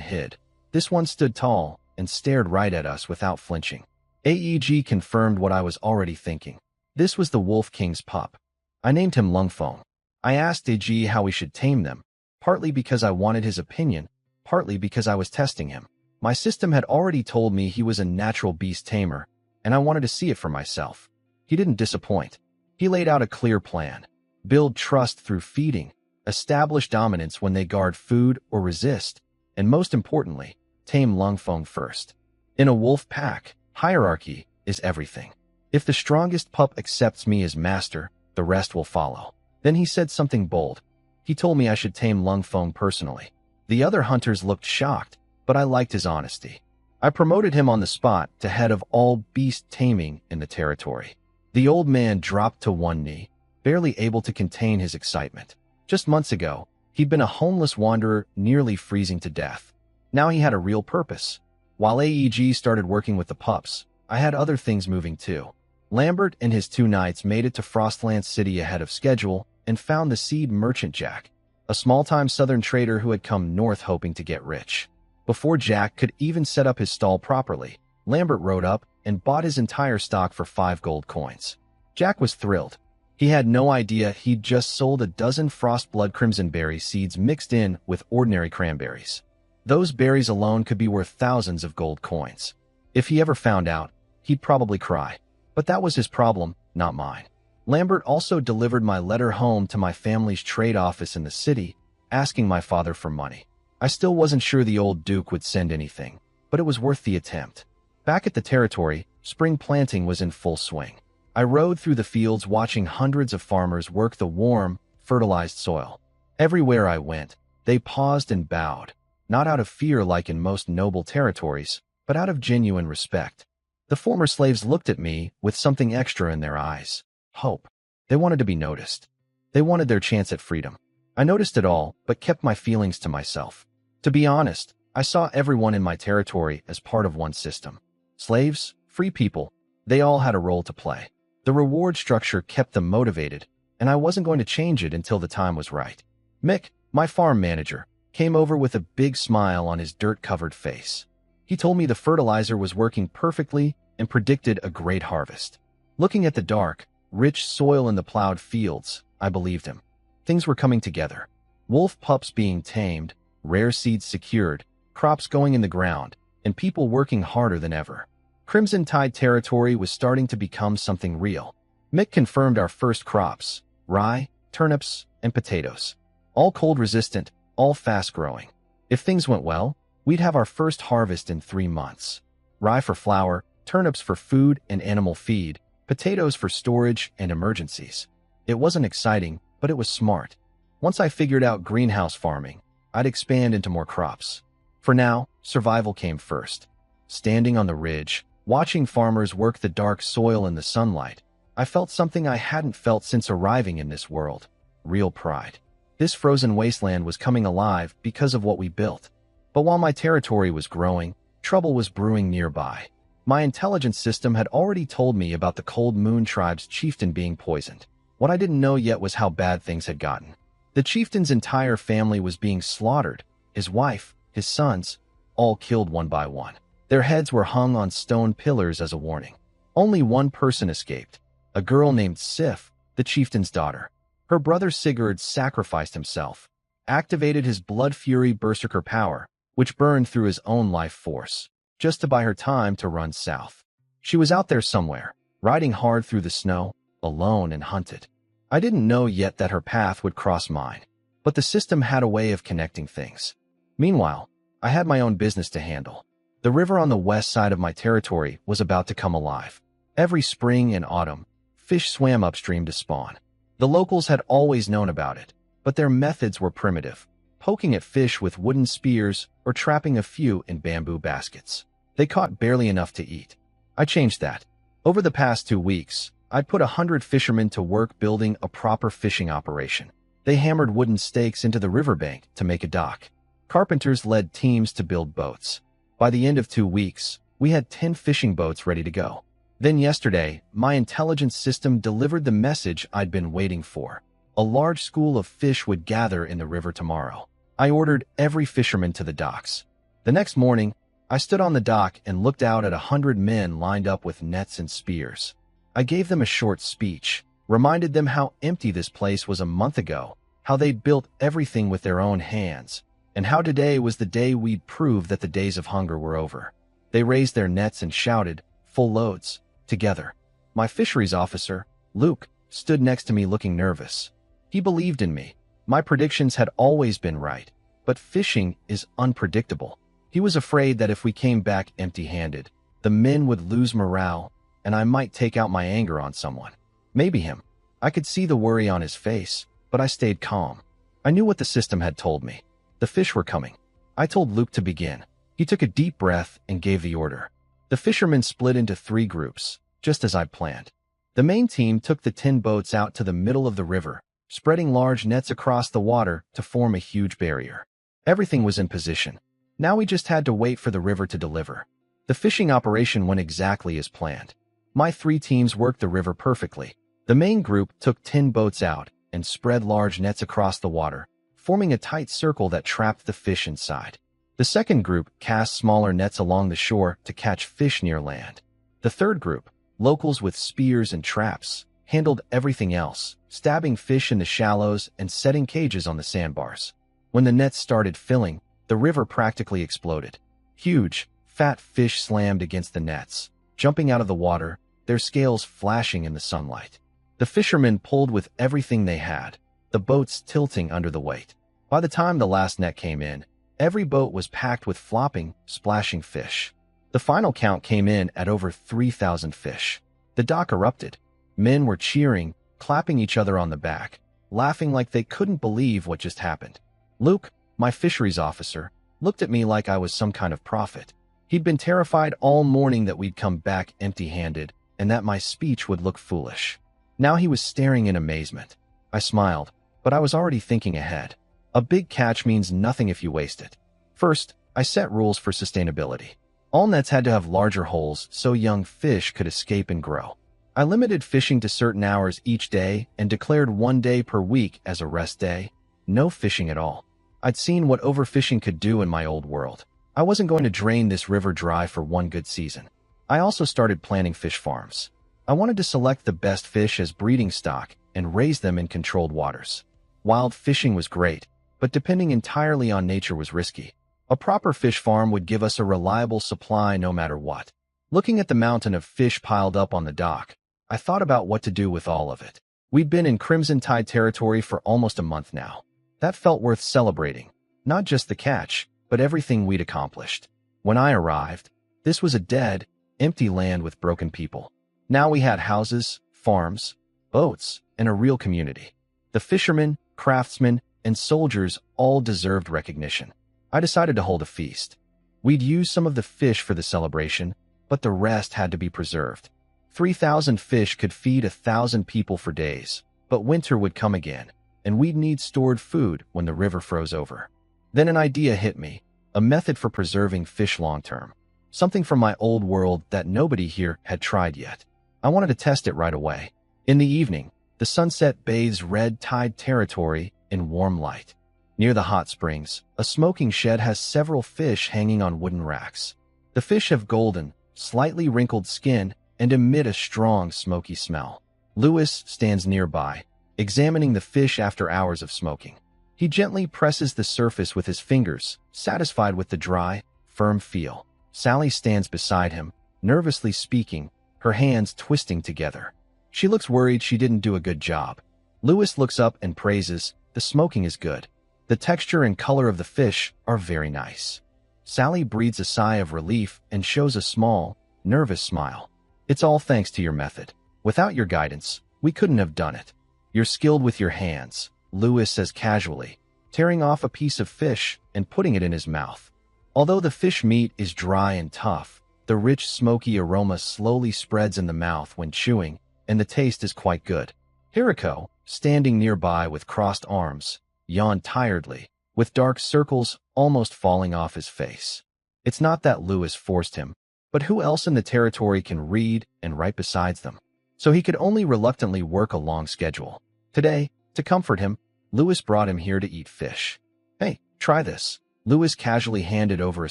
A: hid, this one stood tall and stared right at us without flinching. AEG confirmed what I was already thinking. This was the Wolf King's pup. I named him Lungfeng. I asked AG how we should tame them, partly because I wanted his opinion, partly because I was testing him. My system had already told me he was a natural beast tamer, and I wanted to see it for myself. He didn't disappoint. He laid out a clear plan. Build trust through feeding, establish dominance when they guard food or resist, and most importantly, tame Lungfeng first. In a wolf pack, hierarchy is everything. If the strongest pup accepts me as master, the rest will follow. Then he said something bold. He told me I should tame Lungfeng personally. The other hunters looked shocked, but I liked his honesty. I promoted him on the spot to head of all beast taming in the territory. The old man dropped to one knee, barely able to contain his excitement. Just months ago, he'd been a homeless wanderer nearly freezing to death. Now he had a real purpose. While AEG started working with the pups, I had other things moving too. Lambert and his 2 knights made it to Frostland City ahead of schedule and found the seed merchant Jack, a small-time southern trader who had come north hoping to get rich. Before Jack could even set up his stall properly, Lambert rode up and bought his entire stock for 5 gold coins. Jack was thrilled. He had no idea he'd just sold a dozen Frostblood Crimsonberry seeds mixed in with ordinary cranberries. Those berries alone could be worth thousands of gold coins. If he ever found out, he'd probably cry. But that was his problem, not mine. Lambert also delivered my letter home to my family's trade office in the city, asking my father for money. I still wasn't sure the old Duke would send anything, but it was worth the attempt. Back at the territory, spring planting was in full swing. I rode through the fields watching hundreds of farmers work the warm, fertilized soil. Everywhere I went, they paused and bowed, not out of fear like in most noble territories, but out of genuine respect. The former slaves looked at me with something extra in their eyes. Hope. They wanted to be noticed. They wanted their chance at freedom. I noticed it all, but kept my feelings to myself. To be honest, I saw everyone in my territory as part of one system. Slaves, free people, they all had a role to play. The reward structure kept them motivated, and I wasn't going to change it until the time was right. Mick, my farm manager, came over with a big smile on his dirt-covered face. He told me the fertilizer was working perfectly and predicted a great harvest. Looking at the dark, rich soil in the plowed fields, I believed him. Things were coming together. Wolf pups being tamed, rare seeds secured, crops going in the ground, and people working harder than ever. Crimson Tide territory was starting to become something real. Mick confirmed our first crops: rye, turnips, and potatoes. All cold-resistant, all fast-growing. If things went well, we'd have our first harvest in 3 months. Rye for flour, turnips for food and animal feed, potatoes for storage and emergencies. It wasn't exciting, but it was smart. Once I figured out greenhouse farming, I'd expand into more crops. For now, survival came first. Standing on the ridge, watching farmers work the dark soil in the sunlight, I felt something I hadn't felt since arriving in this world: real pride. This frozen wasteland was coming alive because of what we built. But while my territory was growing, trouble was brewing nearby. My intelligence system had already told me about the Cold Moon Tribe's chieftain being poisoned. What I didn't know yet was how bad things had gotten. The chieftain's entire family was being slaughtered, his wife, his sons, all killed one by one. Their heads were hung on stone pillars as a warning. Only one person escaped, a girl named Sif, the chieftain's daughter. Her brother Sigurd sacrificed himself, activated his blood fury berserker power, which burned through his own life force, just to buy her time to run south. She was out there somewhere, riding hard through the snow, alone and hunted. I didn't know yet that her path would cross mine, but the system had a way of connecting things. Meanwhile, I had my own business to handle. The river on the west side of my territory was about to come alive. Every spring and autumn, fish swam upstream to spawn. The locals had always known about it, but their methods were primitive, poking at fish with wooden spears or trapping a few in bamboo baskets. They caught barely enough to eat. I changed that. Over the past 2 weeks, I'd put 100 fishermen to work building a proper fishing operation. They hammered wooden stakes into the riverbank to make a dock. Carpenters led teams to build boats. By the end of 2 weeks, we had 10 fishing boats ready to go. Then yesterday, my intelligence system delivered the message I'd been waiting for. A large school of fish would gather in the river tomorrow. I ordered every fisherman to the docks. The next morning, I stood on the dock and looked out at 100 men lined up with nets and spears. I gave them a short speech, reminded them how empty this place was a month ago, how they'd built everything with their own hands, and how today was the day we'd prove that the days of hunger were over. They raised their nets and shouted, "Full loads, together." My fisheries officer, Luke, stood next to me looking nervous. He believed in me. My predictions had always been right, but fishing is unpredictable. He was afraid that if we came back empty-handed, the men would lose morale, and I might take out my anger on someone. Maybe him. I could see the worry on his face, but I stayed calm. I knew what the system had told me. The fish were coming. I told Luke to begin. He took a deep breath and gave the order. The fishermen split into 3 groups, just as I'd planned. The main team took the 10 boats out to the middle of the river, spreading large nets across the water to form a huge barrier. Everything was in position. Now we just had to wait for the river to deliver. The fishing operation went exactly as planned. My 3 teams worked the river perfectly. The main group took 10 boats out and spread large nets across the water, forming a tight circle that trapped the fish inside. The second group cast smaller nets along the shore to catch fish near land. The third group, locals with spears and traps, handled everything else, stabbing fish in the shallows and setting cages on the sandbars. When the nets started filling, the river practically exploded. Huge, fat fish slammed against the nets, jumping out of the water, their scales flashing in the sunlight. The fishermen pulled with everything they had, the boats tilting under the weight. By the time the last net came in, every boat was packed with flopping, splashing fish. The final count came in at over 3,000 fish. The dock erupted. Men were cheering, clapping each other on the back, laughing like they couldn't believe what just happened. Luke, my fisheries officer, looked at me like I was some kind of prophet. He'd been terrified all morning that we'd come back empty-handed and that my speech would look foolish. Now he was staring in amazement. I smiled, but I was already thinking ahead. A big catch means nothing if you waste it. First, I set rules for sustainability. All nets had to have larger holes so young fish could escape and grow. I limited fishing to certain hours each day and declared 1 day per week as a rest day. No fishing at all. I'd seen what overfishing could do in my old world. I wasn't going to drain this river dry for 1 good season. I also started planning fish farms. I wanted to select the best fish as breeding stock and raise them in controlled waters. Wild fishing was great, but depending entirely on nature was risky. A proper fish farm would give us a reliable supply no matter what. Looking at the mountain of fish piled up on the dock, I thought about what to do with all of it. We'd been in Crimson Tide territory for almost a month now. That felt worth celebrating, not just the catch, but everything we'd accomplished. When I arrived, this was a dead, empty land with broken people. Now we had houses, farms, boats, and a real community. The fishermen, craftsmen, and soldiers all deserved recognition. I decided to hold a feast. We'd use some of the fish for the celebration, but the rest had to be preserved. 3,000 fish could feed 1,000 people for days, but winter would come again, and we'd need stored food when the river froze over. Then an idea hit me, a method for preserving fish long-term. Something from my old world that nobody here had tried yet. I wanted to test it right away. In the evening, the sunset bathes red tide territory in warm light. Near the hot springs, a smoking shed has several fish hanging on wooden racks. The fish have golden, slightly wrinkled skin and emit a strong, smoky smell. Lewis stands nearby, examining the fish after hours of smoking. He gently presses the surface with his fingers, satisfied with the dry, firm feel. Sally stands beside him, nervously speaking, her hands twisting together. She looks worried she didn't do a good job. Lewis looks up and praises, "The smoking is good. The texture and color of the fish are very nice." Sally breathes a sigh of relief and shows a small, nervous smile. "It's all thanks to your method. Without your guidance, we couldn't have done it. You're skilled with your hands," Lewis says casually, tearing off a piece of fish and putting it in his mouth. Although the fish meat is dry and tough, the rich smoky aroma slowly spreads in the mouth when chewing, and the taste is quite good. Hiriko, standing nearby with crossed arms, yawned tiredly, with dark circles almost falling off his face. It's not that Lewis forced him, but who else in the territory can read and write besides them? So he could only reluctantly work a long schedule. Today, to comfort him, Lewis brought him here to eat fish. Hey, try this. Lewis casually handed over a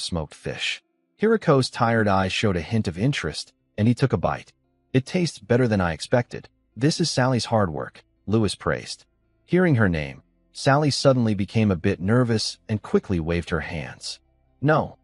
A: smoked fish. Hiriko's tired eyes showed a hint of interest, and he took a bite. It tastes better than I expected. This is Sally's hard work, Lewis praised. Hearing her name, Sally suddenly became a bit nervous and quickly waved her hands. No,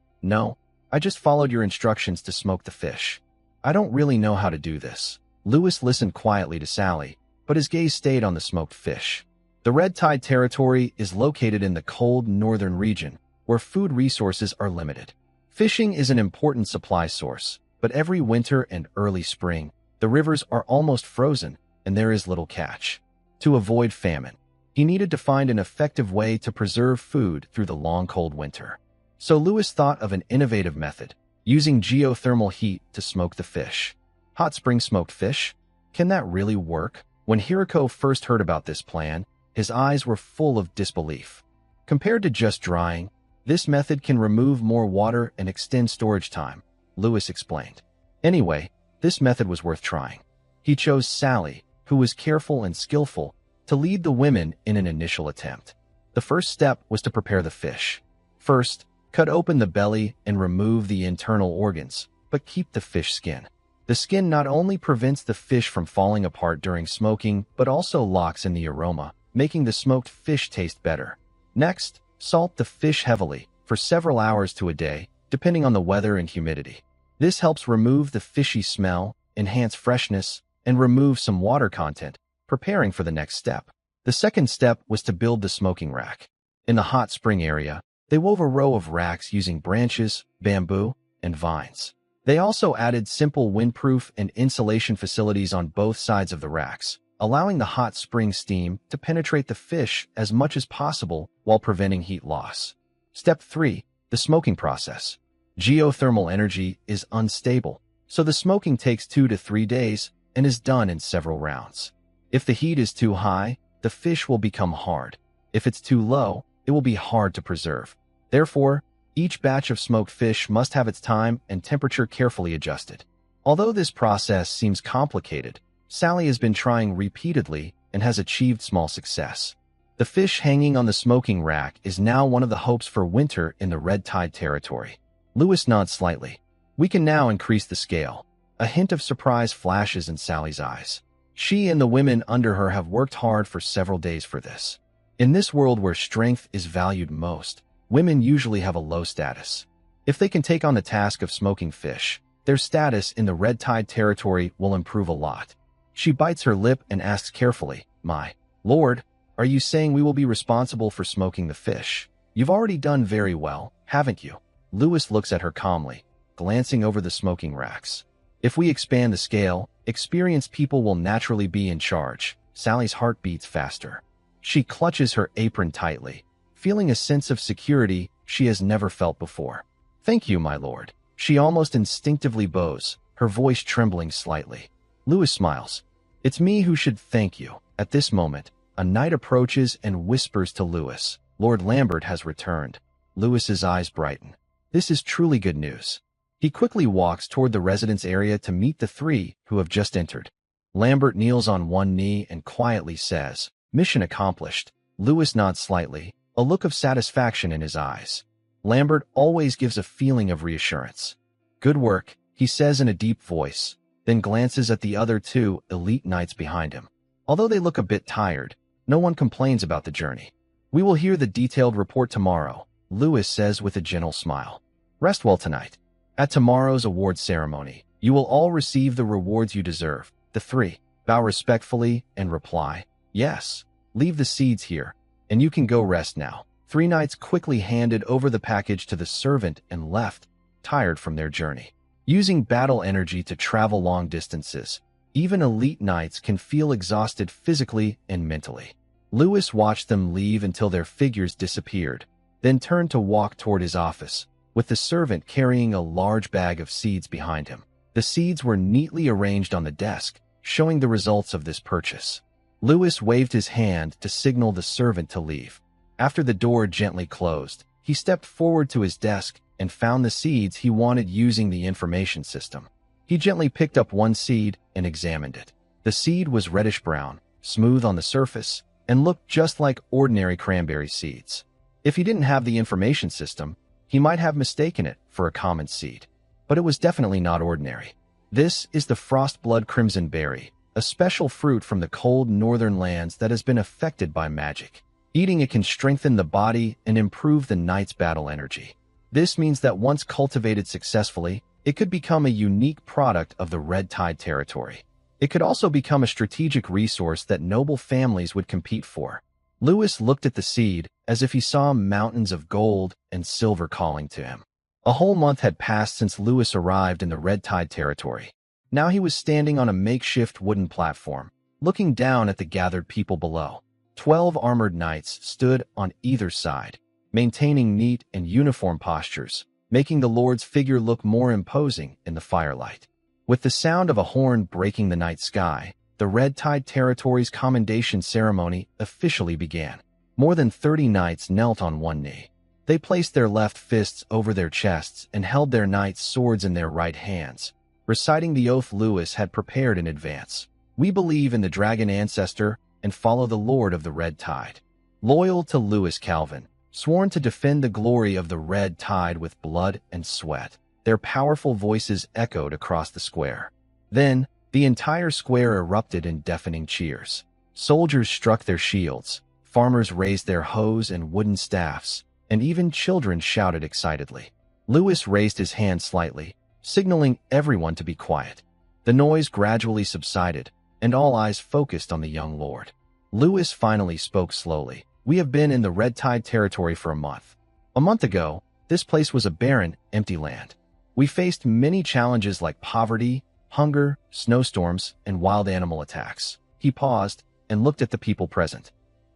A: I just followed your instructions to smoke the fish. I don't really know how to do this. Lewis listened quietly to Sally, but his gaze stayed on the smoked fish. The Red Tide territory is located in the cold northern region, where food resources are limited. Fishing is an important supply source, but every winter and early spring, the rivers are almost frozen and there is little catch. To avoid famine, he needed to find an effective way to preserve food through the long cold winter. So Lewis thought of an innovative method, using geothermal heat to smoke the fish. Hot spring smoked fish? Can that really work? When Hiriko first heard about this plan, his eyes were full of disbelief. Compared to just drying, this method can remove more water and extend storage time, Lewis explained. Anyway, this method was worth trying. He chose Sally, who was careful and skillful, to lead the women in an initial attempt. The first step was to prepare the fish. First, cut open the belly and remove the internal organs, but keep the fish skin. The skin not only prevents the fish from falling apart during smoking, but also locks in the aroma, making the smoked fish taste better. Next, salt the fish heavily for several hours to a day, depending on the weather and humidity. This helps remove the fishy smell, enhance freshness, and remove some water content, preparing for the next step. The second step was to build the smoking rack. In the hot spring area, they wove a row of racks using branches, bamboo, and vines. They also added simple windproof and insulation facilities on both sides of the racks, allowing the hot spring steam to penetrate the fish as much as possible while preventing heat loss. Step 3. The smoking process. Geothermal energy is unstable, so the smoking takes 2 to 3 days and is done in several rounds. If the heat is too high, the fish will become hard. If it's too low, it will be hard to preserve. Therefore, each batch of smoked fish must have its time and temperature carefully adjusted. Although this process seems complicated, Sally has been trying repeatedly and has achieved small success. The fish hanging on the smoking rack is now one of the hopes for winter in the Red Tide territory. Lewis nods slightly. We can now increase the scale. A hint of surprise flashes in Sally's eyes. She and the women under her have worked hard for several days for this. In this world where strength is valued most, women usually have a low status. If they can take on the task of smoking fish, their status in the Red Tide territory will improve a lot. She bites her lip and asks carefully, "My lord, are you saying we will be responsible for smoking the fish? You've already done very well, haven't you?" Lewis looks at her calmly, glancing over the smoking racks. If we expand the scale, experienced people will naturally be in charge. Sally's heart beats faster. She clutches her apron tightly, feeling a sense of security she has never felt before. "Thank you, my lord." She almost instinctively bows, her voice trembling slightly. Lewis smiles. "It's me who should thank you." At this moment, a knight approaches and whispers to Lewis, "Lord Lambert has returned." Lewis's eyes brighten. This is truly good news. He quickly walks toward the residence area to meet the three who have just entered. Lambert kneels on one knee and quietly says, "Mission accomplished." Lewis nods slightly, a look of satisfaction in his eyes. Lambert always gives a feeling of reassurance. "Good work," he says in a deep voice, then glances at the other two elite knights behind him. Although they look a bit tired, no one complains about the journey. "We will hear the detailed report tomorrow," Lewis says with a gentle smile. "Rest well tonight. At tomorrow's award ceremony, you will all receive the rewards you deserve." The three bow respectfully and reply, "Yes, leave the seeds here, and you can go rest now." Three knights quickly handed over the package to the servant and left, tired from their journey. Using battle energy to travel long distances, even elite knights can feel exhausted physically and mentally. Lewis watched them leave until their figures disappeared, then turned to walk toward his office, with the servant carrying a large bag of seeds behind him. The seeds were neatly arranged on the desk, showing the results of this purchase. Lewis waved his hand to signal the servant to leave. After the door gently closed, he stepped forward to his desk and found the seeds he wanted using the information system. He gently picked up one seed and examined it. The seed was reddish-brown, smooth on the surface, and looked just like ordinary cranberry seeds. If he didn't have the information system, he might have mistaken it for a common seed. But it was definitely not ordinary. This is the frostblood crimson berry, a special fruit from the cold northern lands that has been affected by magic. Eating it can strengthen the body and improve the knight's battle energy. This means that once cultivated successfully, it could become a unique product of the Red Tide territory. It could also become a strategic resource that noble families would compete for. Lewis looked at the seed as if he saw mountains of gold and silver calling to him. A whole month had passed since Lewis arrived in the Red Tide territory. Now he was standing on a makeshift wooden platform, looking down at the gathered people below. 12 armored knights stood on either side, maintaining neat and uniform postures, making the Lord's figure look more imposing in the firelight. With the sound of a horn breaking the night sky, the Red Tide territory's commendation ceremony officially began. More than 30 knights knelt on one knee. They placed their left fists over their chests and held their knight's swords in their right hands, reciting the oath Lewis had prepared in advance. "We believe in the dragon ancestor and follow the Lord of the Red Tide." Loyal to Lewis Calvin, sworn to defend the glory of the Red Tide with blood and sweat, their powerful voices echoed across the square. Then, the entire square erupted in deafening cheers. Soldiers struck their shields, farmers raised their hoes and wooden staffs, and even children shouted excitedly. Lewis raised his hand slightly, signaling everyone to be quiet. The noise gradually subsided, and all eyes focused on the young lord. Lewis finally spoke slowly. "We have been in the Red Tide territory for a month. A month ago, this place was a barren, empty land. We faced many challenges like poverty, hunger, snowstorms, and wild animal attacks." He paused and looked at the people present.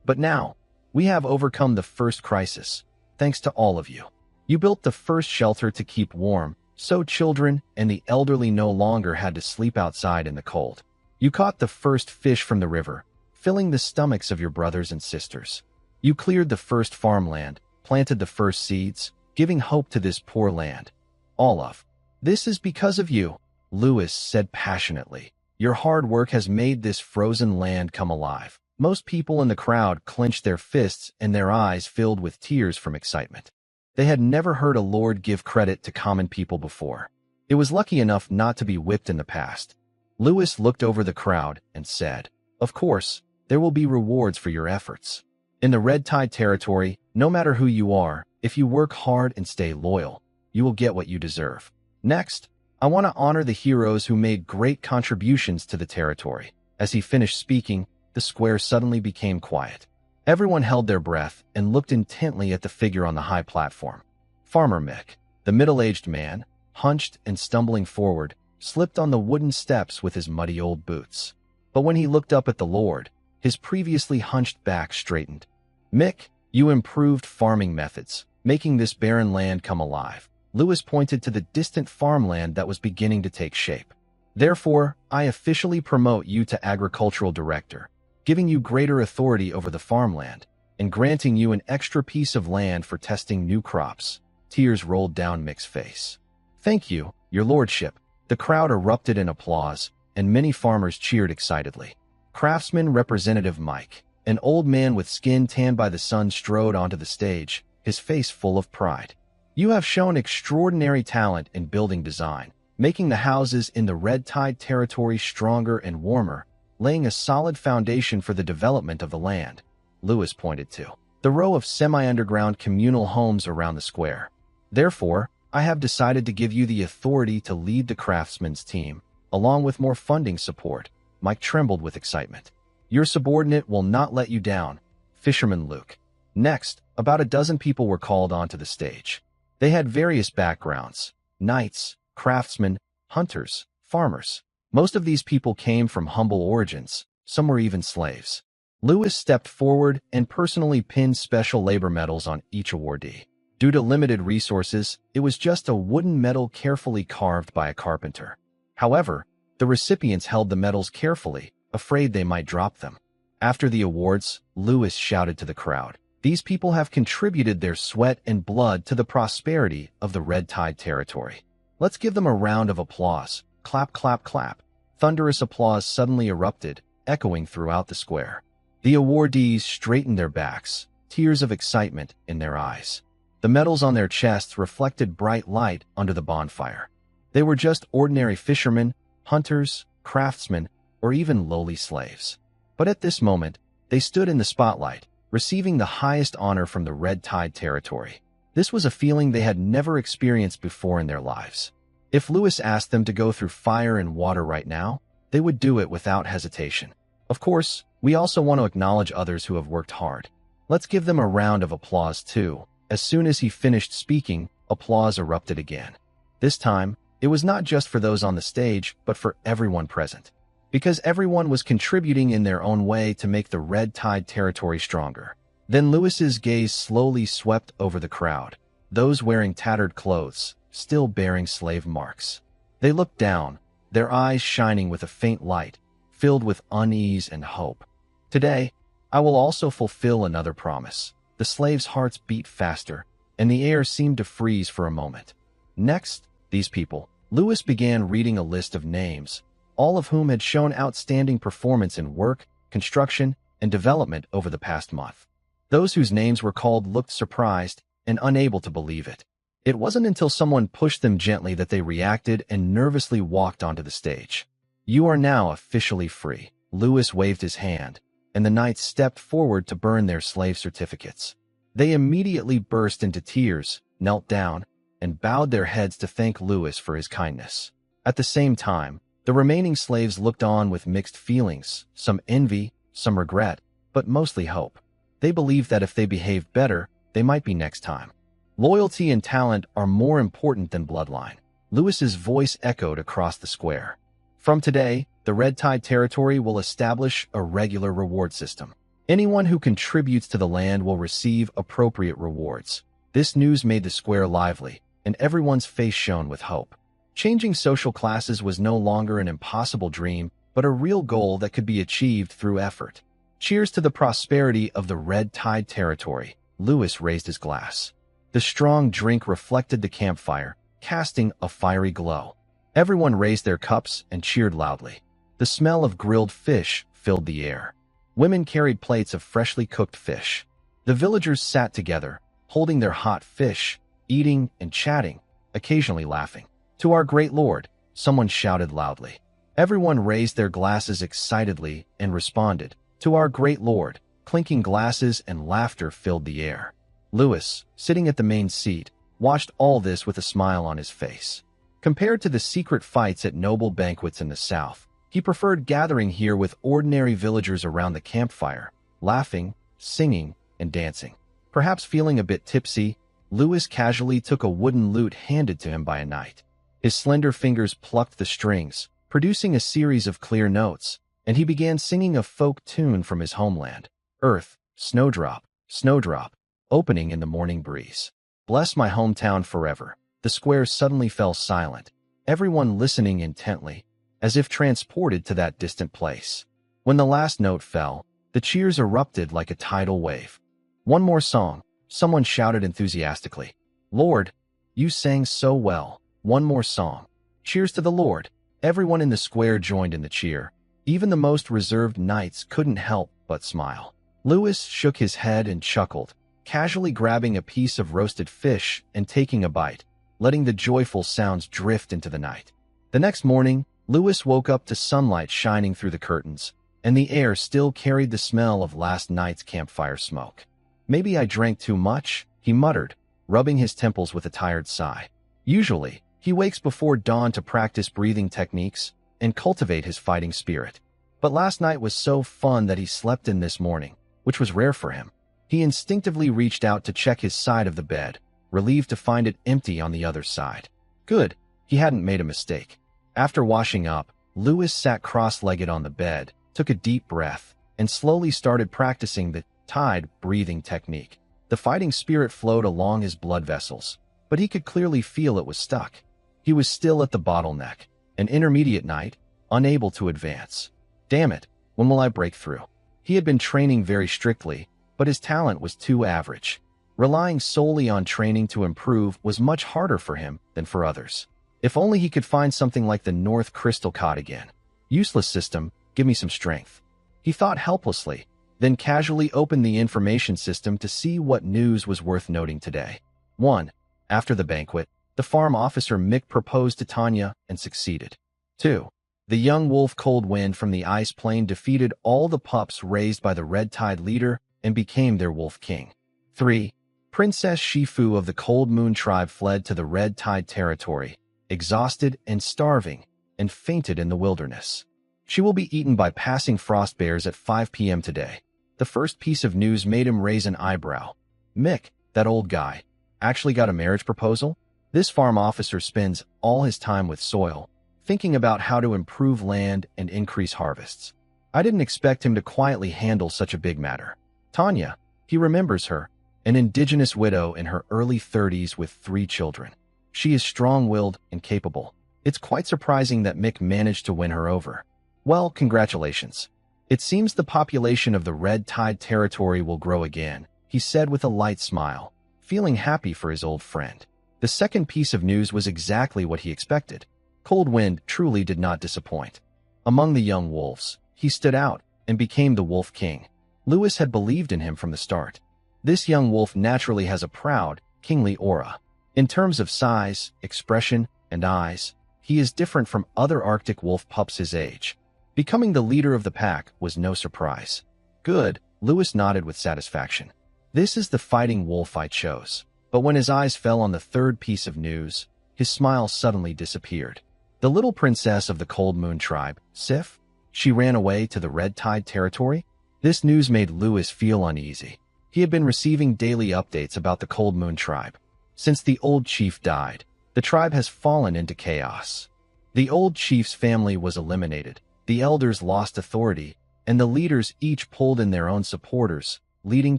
A: "But now, we have overcome the first crisis, thanks to all of you. You built the first shelter to keep warm, so children and the elderly no longer had to sleep outside in the cold. You caught the first fish from the river, filling the stomachs of your brothers and sisters. You cleared the first farmland, planted the first seeds, giving hope to this poor land. All of this is because of you," Lewis said passionately. "Your hard work has made this frozen land come alive." Most people in the crowd clenched their fists and their eyes filled with tears from excitement. They had never heard a lord give credit to common people before. It was lucky enough not to be whipped in the past. Lewis looked over the crowd and said, "Of course, there will be rewards for your efforts. In the Red Tide territory, no matter who you are, if you work hard and stay loyal, you will get what you deserve. Next, I want to honor the heroes who made great contributions to the territory." As he finished speaking, the square suddenly became quiet. Everyone held their breath and looked intently at the figure on the high platform. Farmer Mick, the middle-aged man, hunched and stumbling forward, slipped on the wooden steps with his muddy old boots. But when he looked up at the Lord, his previously hunched back straightened. "Mick, you improved farming methods, making this barren land come alive." Lewis pointed to the distant farmland that was beginning to take shape. "Therefore, I officially promote you to agricultural director, giving you greater authority over the farmland, and granting you an extra piece of land for testing new crops." Tears rolled down Mick's face. "Thank you, your lordship." The crowd erupted in applause, and many farmers cheered excitedly. Craftsman Representative Mike, an old man with skin tanned by the sun, strode onto the stage, his face full of pride. "You have shown extraordinary talent in building design, making the houses in the Red Tide territory stronger and warmer, laying a solid foundation for the development of the land." Lewis pointed to the row of semi-underground communal homes around the square. "Therefore, I have decided to give you the authority to lead the craftsmen's team, along with more funding support." Mike trembled with excitement. "Your subordinate will not let you down." Fisherman Luke. Next, about a dozen people were called onto the stage. They had various backgrounds: knights, craftsmen, hunters, farmers. Most of these people came from humble origins, some were even slaves. Lewis stepped forward and personally pinned special labor medals on each awardee. Due to limited resources, it was just a wooden medal carefully carved by a carpenter. However, the recipients held the medals carefully, afraid they might drop them. After the awards, Lewis shouted to the crowd, These people have contributed their sweat and blood to the prosperity of the Red Tide territory. Let's give them a round of applause. Clap, clap, clap. Thunderous applause suddenly erupted, echoing throughout the square. The awardees straightened their backs, tears of excitement in their eyes. The medals on their chests reflected bright light under the bonfire. They were just ordinary fishermen, hunters, craftsmen, or even lowly slaves. But at this moment, they stood in the spotlight, receiving the highest honor from the Red Tide territory. This was a feeling they had never experienced before in their lives. If Lewis asked them to go through fire and water right now, they would do it without hesitation. Of course, we also want to acknowledge others who have worked hard. Let's give them a round of applause too. As soon as he finished speaking, applause erupted again. This time, it was not just for those on the stage, but for everyone present. Because everyone was contributing in their own way to make the Red Tide territory stronger. Then Lewis's gaze slowly swept over the crowd, those wearing tattered clothes, still bearing slave marks. They looked down, their eyes shining with a faint light, filled with unease and hope. Today, I will also fulfill another promise. The slaves' hearts beat faster, and the air seemed to freeze for a moment. Next, these people. Lewis began reading a list of names, all of whom had shown outstanding performance in work, construction, and development over the past month. Those whose names were called looked surprised and unable to believe it. It wasn't until someone pushed them gently that they reacted and nervously walked onto the stage. You are now officially free. Lewis waved his hand, and the knights stepped forward to burn their slave certificates. They immediately burst into tears, knelt down, and bowed their heads to thank Lewis for his kindness. At the same time, the remaining slaves looked on with mixed feelings, some envy, some regret, but mostly hope. They believed that if they behaved better, they might be next time. Loyalty and talent are more important than bloodline. Lewis's voice echoed across the square. From today, the Red Tide territory will establish a regular reward system. Anyone who contributes to the land will receive appropriate rewards. This news made the square lively, and everyone's face shone with hope. Changing social classes was no longer an impossible dream, but a real goal that could be achieved through effort. Cheers to the prosperity of the Red Tide territory. Lewis raised his glass. The strong drink reflected the campfire, casting a fiery glow. Everyone raised their cups and cheered loudly. The smell of grilled fish filled the air. Women carried plates of freshly cooked fish. The villagers sat together, holding their hot fish, eating and chatting, occasionally laughing. To our great lord, someone shouted loudly. Everyone raised their glasses excitedly and responded, to our great lord. Clinking glasses and laughter filled the air. Lewis, sitting at the main seat, watched all this with a smile on his face. Compared to the secret fights at noble banquets in the south, he preferred gathering here with ordinary villagers around the campfire, laughing, singing, and dancing. Perhaps feeling a bit tipsy, Lewis casually took a wooden lute handed to him by a knight. His slender fingers plucked the strings, producing a series of clear notes, and he began singing a folk tune from his homeland. Earth, snowdrop, snowdrop, opening in the morning breeze. Bless my hometown forever. The square suddenly fell silent, everyone listening intently, as if transported to that distant place. When the last note fell, the cheers erupted like a tidal wave. One more song, someone shouted enthusiastically. Lord, you sang so well. One more song. Cheers to the Lord. Everyone in the square joined in the cheer. Even the most reserved knights couldn't help but smile. Lewis shook his head and chuckled, casually grabbing a piece of roasted fish and taking a bite, letting the joyful sounds drift into the night. The next morning, Lewis woke up to sunlight shining through the curtains, and the air still carried the smell of last night's campfire smoke. Maybe I drank too much, he muttered, rubbing his temples with a tired sigh. Usually, he wakes before dawn to practice breathing techniques and cultivate his fighting spirit. But last night was so fun that he slept in this morning, which was rare for him. He instinctively reached out to check his side of the bed, relieved to find it empty on the other side. Good, he hadn't made a mistake. After washing up, Lewis sat cross-legged on the bed, took a deep breath, and slowly started practicing the tide breathing technique. The fighting spirit flowed along his blood vessels, but he could clearly feel it was stuck. He was still at the bottleneck, an intermediate knight, unable to advance. Damn it, when will I break through? He had been training very strictly, but his talent was too average. Relying solely on training to improve was much harder for him than for others. If only he could find something like the North Crystal Cod again. Useless system, give me some strength. He thought helplessly, then casually opened the information system to see what news was worth noting today. 1. After the banquet, the farm officer Mick proposed to Tanya and succeeded. 2. The young wolf Cold Wind from the ice plain defeated all the pups raised by the Red Tide leader and became their wolf king. 3. Princess Shifu of the Cold Moon tribe fled to the Red Tide territory, exhausted and starving, and fainted in the wilderness. She will be eaten by passing frost bears at 5 p.m. today. The first piece of news made him raise an eyebrow. Mick, that old guy, actually got a marriage proposal? This farm officer spends all his time with soil, thinking about how to improve land and increase harvests. I didn't expect him to quietly handle such a big matter. Tanya, he remembers her, an indigenous widow in her early 30s with 3 children. She is strong-willed and capable. It's quite surprising that Mick managed to win her over. Well, congratulations. It seems the population of the Red Tide territory will grow again, he said with a light smile, feeling happy for his old friend. The second piece of news was exactly what he expected. Cold Wind truly did not disappoint. Among the young wolves, he stood out and became the Wolf King. Lewis had believed in him from the start. This young wolf naturally has a proud, kingly aura. In terms of size, expression, and eyes, he is different from other Arctic wolf pups his age. Becoming the leader of the pack was no surprise. Good, Lewis nodded with satisfaction. This is the fighting wolf I chose. But when his eyes fell on the third piece of news, his smile suddenly disappeared. The little princess of the Cold Moon tribe, Sif? She ran away to the Red Tide territory? This news made Lewis feel uneasy. He had been receiving daily updates about the Cold Moon tribe. Since the old chief died, the tribe has fallen into chaos. The old chief's family was eliminated, the elders lost authority, and the leaders each pulled in their own supporters, leading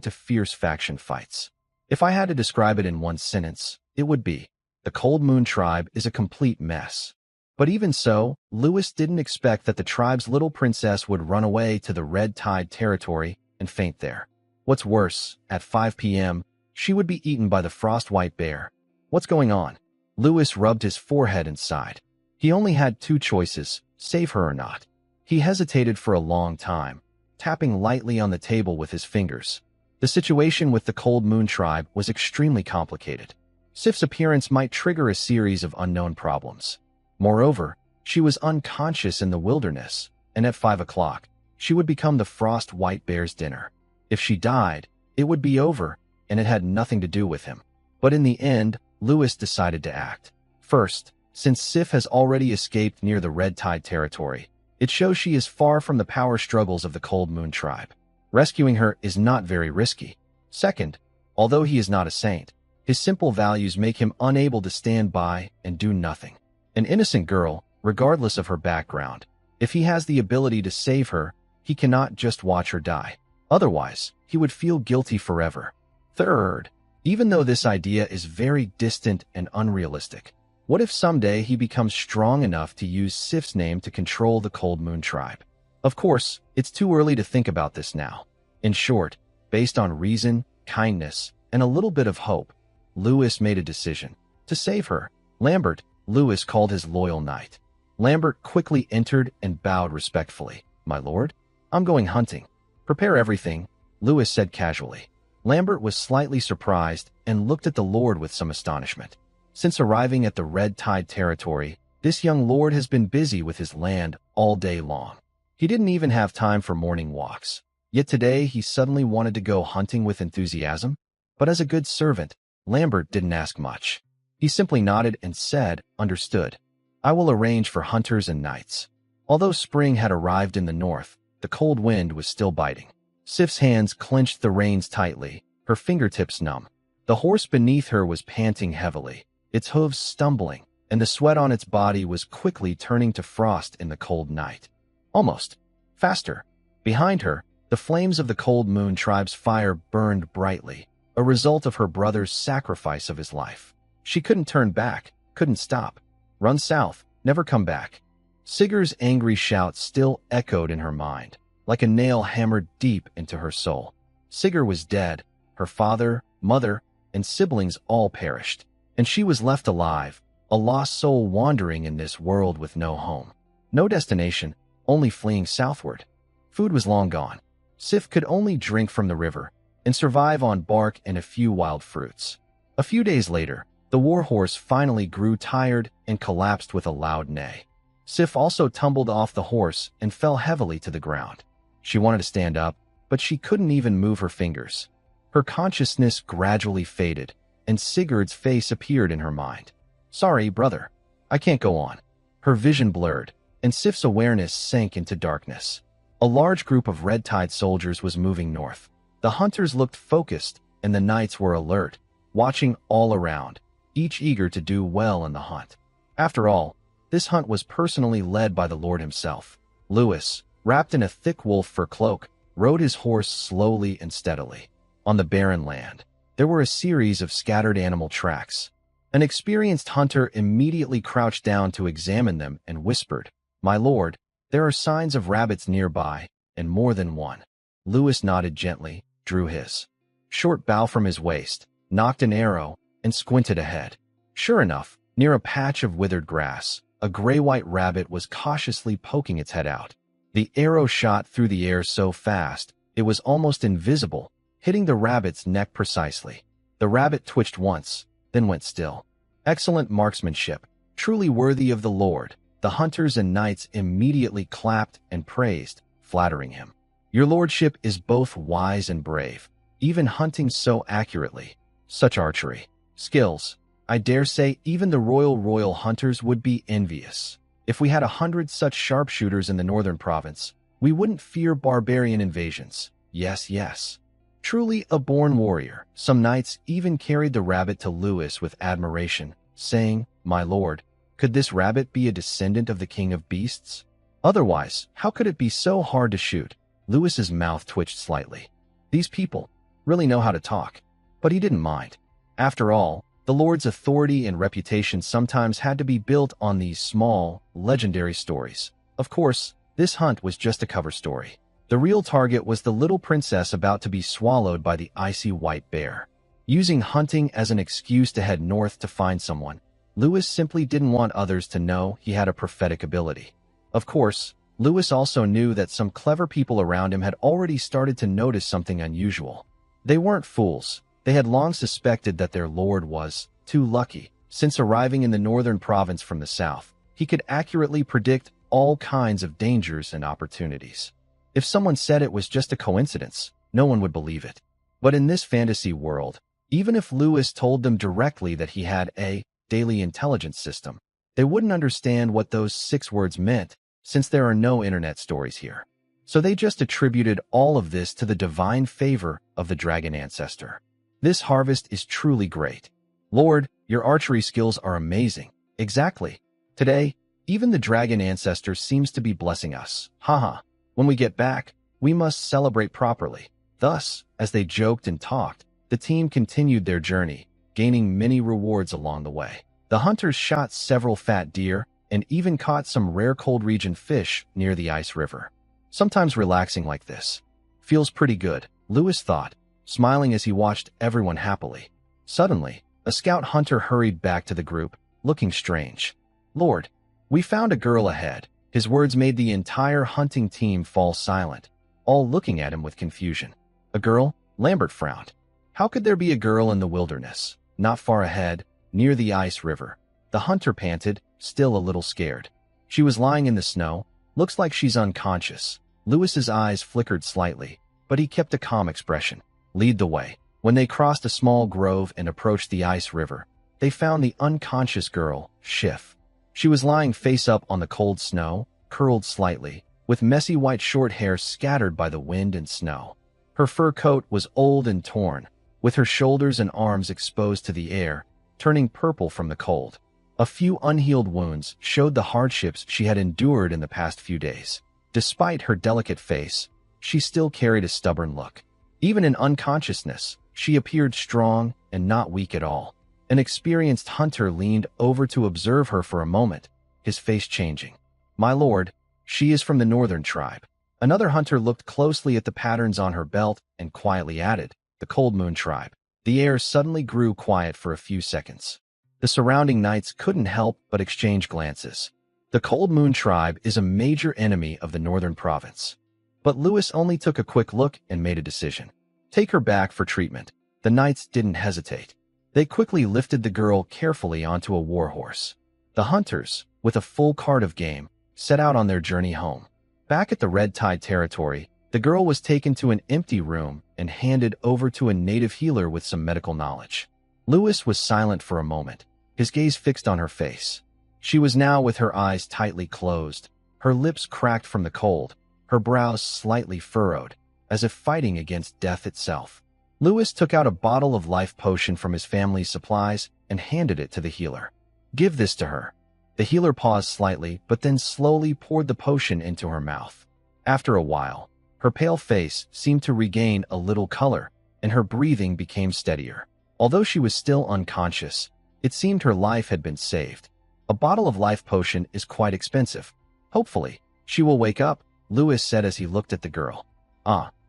A: to fierce faction fights. If I had to describe it in one sentence, it would be, the Cold Moon tribe is a complete mess. But even so, Lewis didn't expect that the tribe's little princess would run away to the Red Tide territory and faint there. What's worse, at 5 p.m., she would be eaten by the frost-white bear. What's going on? Lewis rubbed his forehead and sighed. He only had 2 choices, save her or not. He hesitated for a long time, tapping lightly on the table with his fingers. The situation with the Cold Moon tribe was extremely complicated. Sif's appearance might trigger a series of unknown problems. Moreover, she was unconscious in the wilderness, and at 5 o'clock, she would become the frost-white bear's dinner. If she died, it would be over, and it had nothing to do with him. But in the end, Lewis decided to act. First, since Sif has already escaped near the Red Tide territory, it shows she is far from the power struggles of the Cold Moon tribe. Rescuing her is not very risky. Second, although he is not a saint, his simple values make him unable to stand by and do nothing. An innocent girl, regardless of her background, if he has the ability to save her, he cannot just watch her die. Otherwise, he would feel guilty forever. Third, even though this idea is very distant and unrealistic, what if someday he becomes strong enough to use Sif's name to control the Cold Moon tribe? Of course, it's too early to think about this now. In short, based on reason, kindness, and a little bit of hope, Lewis made a decision. To save her, Lambert, Lewis called his loyal knight. Lambert quickly entered and bowed respectfully. "My lord, I'm going hunting." "Prepare everything," Lewis said casually. Lambert was slightly surprised and looked at the lord with some astonishment. Since arriving at the Red Tide territory, this young lord has been busy with his land all day long. He didn't even have time for morning walks. Yet today he suddenly wanted to go hunting with enthusiasm. But as a good servant, Lambert didn't ask much. He simply nodded and said, "Understood. I will arrange for hunters and knights." Although spring had arrived in the north, the cold wind was still biting. Sif's hands clenched the reins tightly, her fingertips numb. The horse beneath her was panting heavily, its hooves stumbling, and the sweat on its body was quickly turning to frost in the cold night. Almost. Faster. Behind her, the flames of the Cold Moon tribe's fire burned brightly, a result of her brother's sacrifice of his life. She couldn't turn back, couldn't stop. Run south, never come back. Sigur's angry shout still echoed in her mind, like a nail hammered deep into her soul. Sigurd was dead, her father, mother, and siblings all perished, and she was left alive, a lost soul wandering in this world with no home. No destination, only fleeing southward. Food was long gone. Sif could only drink from the river and survive on bark and a few wild fruits. A few days later, the warhorse finally grew tired and collapsed with a loud neigh. Sif also tumbled off the horse and fell heavily to the ground. She wanted to stand up, but she couldn't even move her fingers. Her consciousness gradually faded, and Sigurd's face appeared in her mind. "Sorry, brother. I can't go on." Her vision blurred, and Sif's awareness sank into darkness. A large group of Red Tide soldiers was moving north. The hunters looked focused, and the knights were alert, watching all around, each eager to do well in the hunt. After all, this hunt was personally led by the Lord himself. Lewis, wrapped in a thick wolf fur cloak, rode his horse slowly and steadily. On the barren land, there were a series of scattered animal tracks. An experienced hunter immediately crouched down to examine them and whispered, "My lord, there are signs of rabbits nearby, and more than one." Lewis nodded gently, drew his short bow from his waist, nocked an arrow, and squinted ahead. Sure enough, near a patch of withered grass, a gray-white rabbit was cautiously poking its head out. The arrow shot through the air so fast, it was almost invisible, hitting the rabbit's neck precisely. The rabbit twitched once, then went still. Excellent marksmanship, truly worthy of the Lord. The hunters and knights immediately clapped and praised, flattering him. "Your lordship is both wise and brave, even hunting so accurately. Such archery skills. I dare say even the royal hunters would be envious. If we had 100 such sharpshooters in the northern province, we wouldn't fear barbarian invasions. Yes, yes. Truly a born warrior." Some knights even carried the rabbit to Lewis with admiration, saying, "My lord, could this rabbit be a descendant of the king of beasts? Otherwise, how could it be so hard to shoot?" Lewis's mouth twitched slightly. These people really know how to talk. But he didn't mind. After all, the Lord's authority and reputation sometimes had to be built on these small, legendary stories. Of course, this hunt was just a cover story. The real target was the little princess about to be swallowed by the icy white bear. Using hunting as an excuse to head north to find someone, Lewis simply didn't want others to know he had a prophetic ability. Of course, Lewis also knew that some clever people around him had already started to notice something unusual. They weren't fools. They had long suspected that their lord was too lucky. Since arriving in the northern province from the south, he could accurately predict all kinds of dangers and opportunities. If someone said it was just a coincidence, no one would believe it. But in this fantasy world, even if Lewis told them directly that he had a daily intelligence system, they wouldn't understand what those 6 words meant, since there are no internet stories here. So they just attributed all of this to the divine favor of the dragon ancestor. "This harvest is truly great. Lord, your archery skills are amazing." "Exactly. Today, even the dragon ancestor seems to be blessing us. Haha. When we get back, we must celebrate properly." Thus, as they joked and talked, the team continued their journey, gaining many rewards along the way. The hunters shot several fat deer and even caught some rare cold region fish near the ice river. Sometimes relaxing like this feels pretty good, Lewis thought, smiling as he watched everyone happily. Suddenly, a scout hunter hurried back to the group, looking strange. "Lord, we found a girl ahead." His words made the entire hunting team fall silent, all looking at him with confusion. "A girl?" Lambert frowned. How could there be a girl in the wilderness, not far ahead, near the ice river? The hunter panted, still a little scared. "She was lying in the snow. Looks like she's unconscious." Lewis's eyes flickered slightly, but he kept a calm expression. "Lead the way." When they crossed a small grove and approached the ice river, they found the unconscious girl, Schiff. She was lying face up on the cold snow, curled slightly, with messy white short hair scattered by the wind and snow. Her fur coat was old and torn, with her shoulders and arms exposed to the air, turning purple from the cold. A few unhealed wounds showed the hardships she had endured in the past few days. Despite her delicate face, she still carried a stubborn look. Even in unconsciousness, she appeared strong and not weak at all. An experienced hunter leaned over to observe her for a moment, his face changing. "My lord, she is from the northern tribe. Another hunter looked closely at the patterns on her belt and quietly added, "The Cold Moon Tribe." The air suddenly grew quiet for a few seconds. The surrounding knights couldn't help but exchange glances. The Cold Moon Tribe is a major enemy of the northern province. But Lewis only took a quick look and made a decision. Take her back for treatment. The knights didn't hesitate. They quickly lifted the girl carefully onto a warhorse. The hunters, with a full cart of game, set out on their journey home. Back at the Red Tide territory, the girl was taken to an empty room and handed over to a native healer with some medical knowledge. Lewis was silent for a moment, his gaze fixed on her face. She was now with her eyes tightly closed, her lips cracked from the cold, her brows slightly furrowed, as if fighting against death itself. Lewis took out a bottle of life potion from his family's supplies and handed it to the healer. "Give this to her." The healer paused slightly, but then slowly poured the potion into her mouth. After a while, her pale face seemed to regain a little color, and her breathing became steadier. Although she was still unconscious, it seemed her life had been saved. A bottle of life potion is quite expensive. Hopefully, she will wake up, Lewis said as he looked at the girl.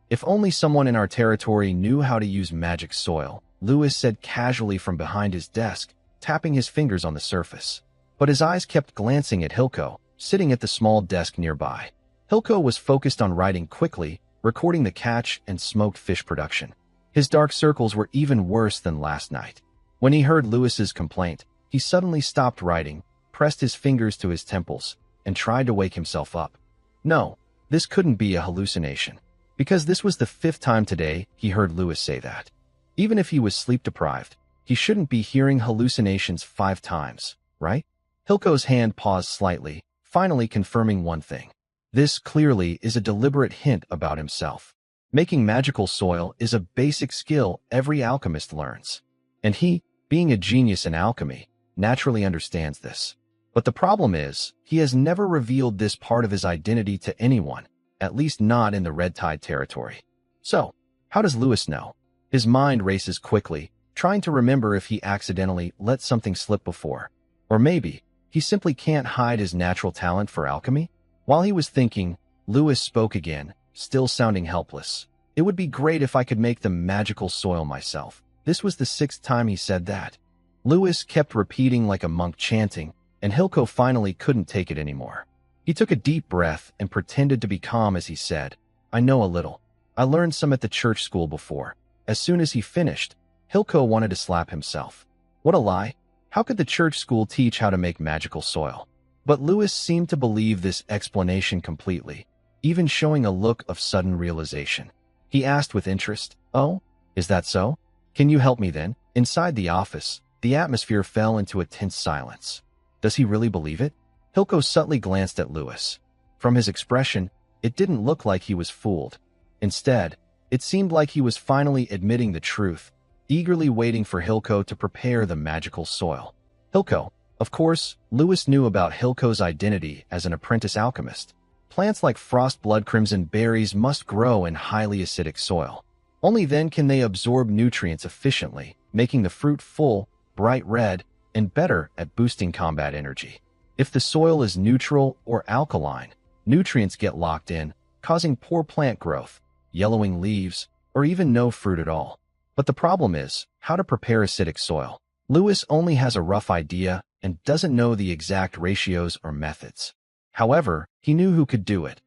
A: If only someone in our territory knew how to use magic soil, Lewis said casually from behind his desk, tapping his fingers on the surface. But his eyes kept glancing at Hilko, sitting at the small desk nearby. Hilko was focused on writing quickly, recording the catch and smoked fish production. His dark circles were even worse than last night. When he heard Lewis's complaint, he suddenly stopped writing, pressed his fingers to his temples, and tried to wake himself up. No, this couldn't be a hallucination. Because this was the 5th time today he heard Lewis say that. Even if he was sleep-deprived, he shouldn't be hearing hallucinations 5 times, right? Hilko's hand paused slightly, finally confirming one thing. This clearly is a deliberate hint about himself. Making magical soil is a basic skill every alchemist learns. And he, being a genius in alchemy, naturally understands this. But the problem is, he has never revealed this part of his identity to anyone, at least not in the Red Tide territory. So, how does Lewis know? His mind races quickly, trying to remember if he accidentally let something slip before. Or maybe, he simply can't hide his natural talent for alchemy? While he was thinking, Lewis spoke again, still sounding helpless. "It would be great if I could make the magical soil myself." This was the 6th time he said that. Lewis kept repeating like a monk chanting, and Hilko finally couldn't take it anymore. He took a deep breath and pretended to be calm as he said, "I know a little. I learned some at the church school before." As soon as he finished, Hilko wanted to slap himself. What a lie! How could the church school teach how to make magical soil? But Lewis seemed to believe this explanation completely, even showing a look of sudden realization. He asked with interest, "Oh, is that so? Can you help me then?" Inside the office, the atmosphere fell into a tense silence. Does he really believe it? Hilko subtly glanced at Lewis. From his expression, it didn't look like he was fooled. Instead, it seemed like he was finally admitting the truth, eagerly waiting for Hilko to prepare the magical soil. Hilko. Of course, Lewis knew about Hilko's identity as an apprentice alchemist. Plants like frost blood crimson berries must grow in highly acidic soil. Only then can they absorb nutrients efficiently, making the fruit full, bright red, and better at boosting combat energy. If the soil is neutral or alkaline, nutrients get locked in, causing poor plant growth, yellowing leaves, or even no fruit at all. But the problem is, how to prepare acidic soil. Lewis only has a rough idea and doesn't know the exact ratios or methods. However, he knew who could do it.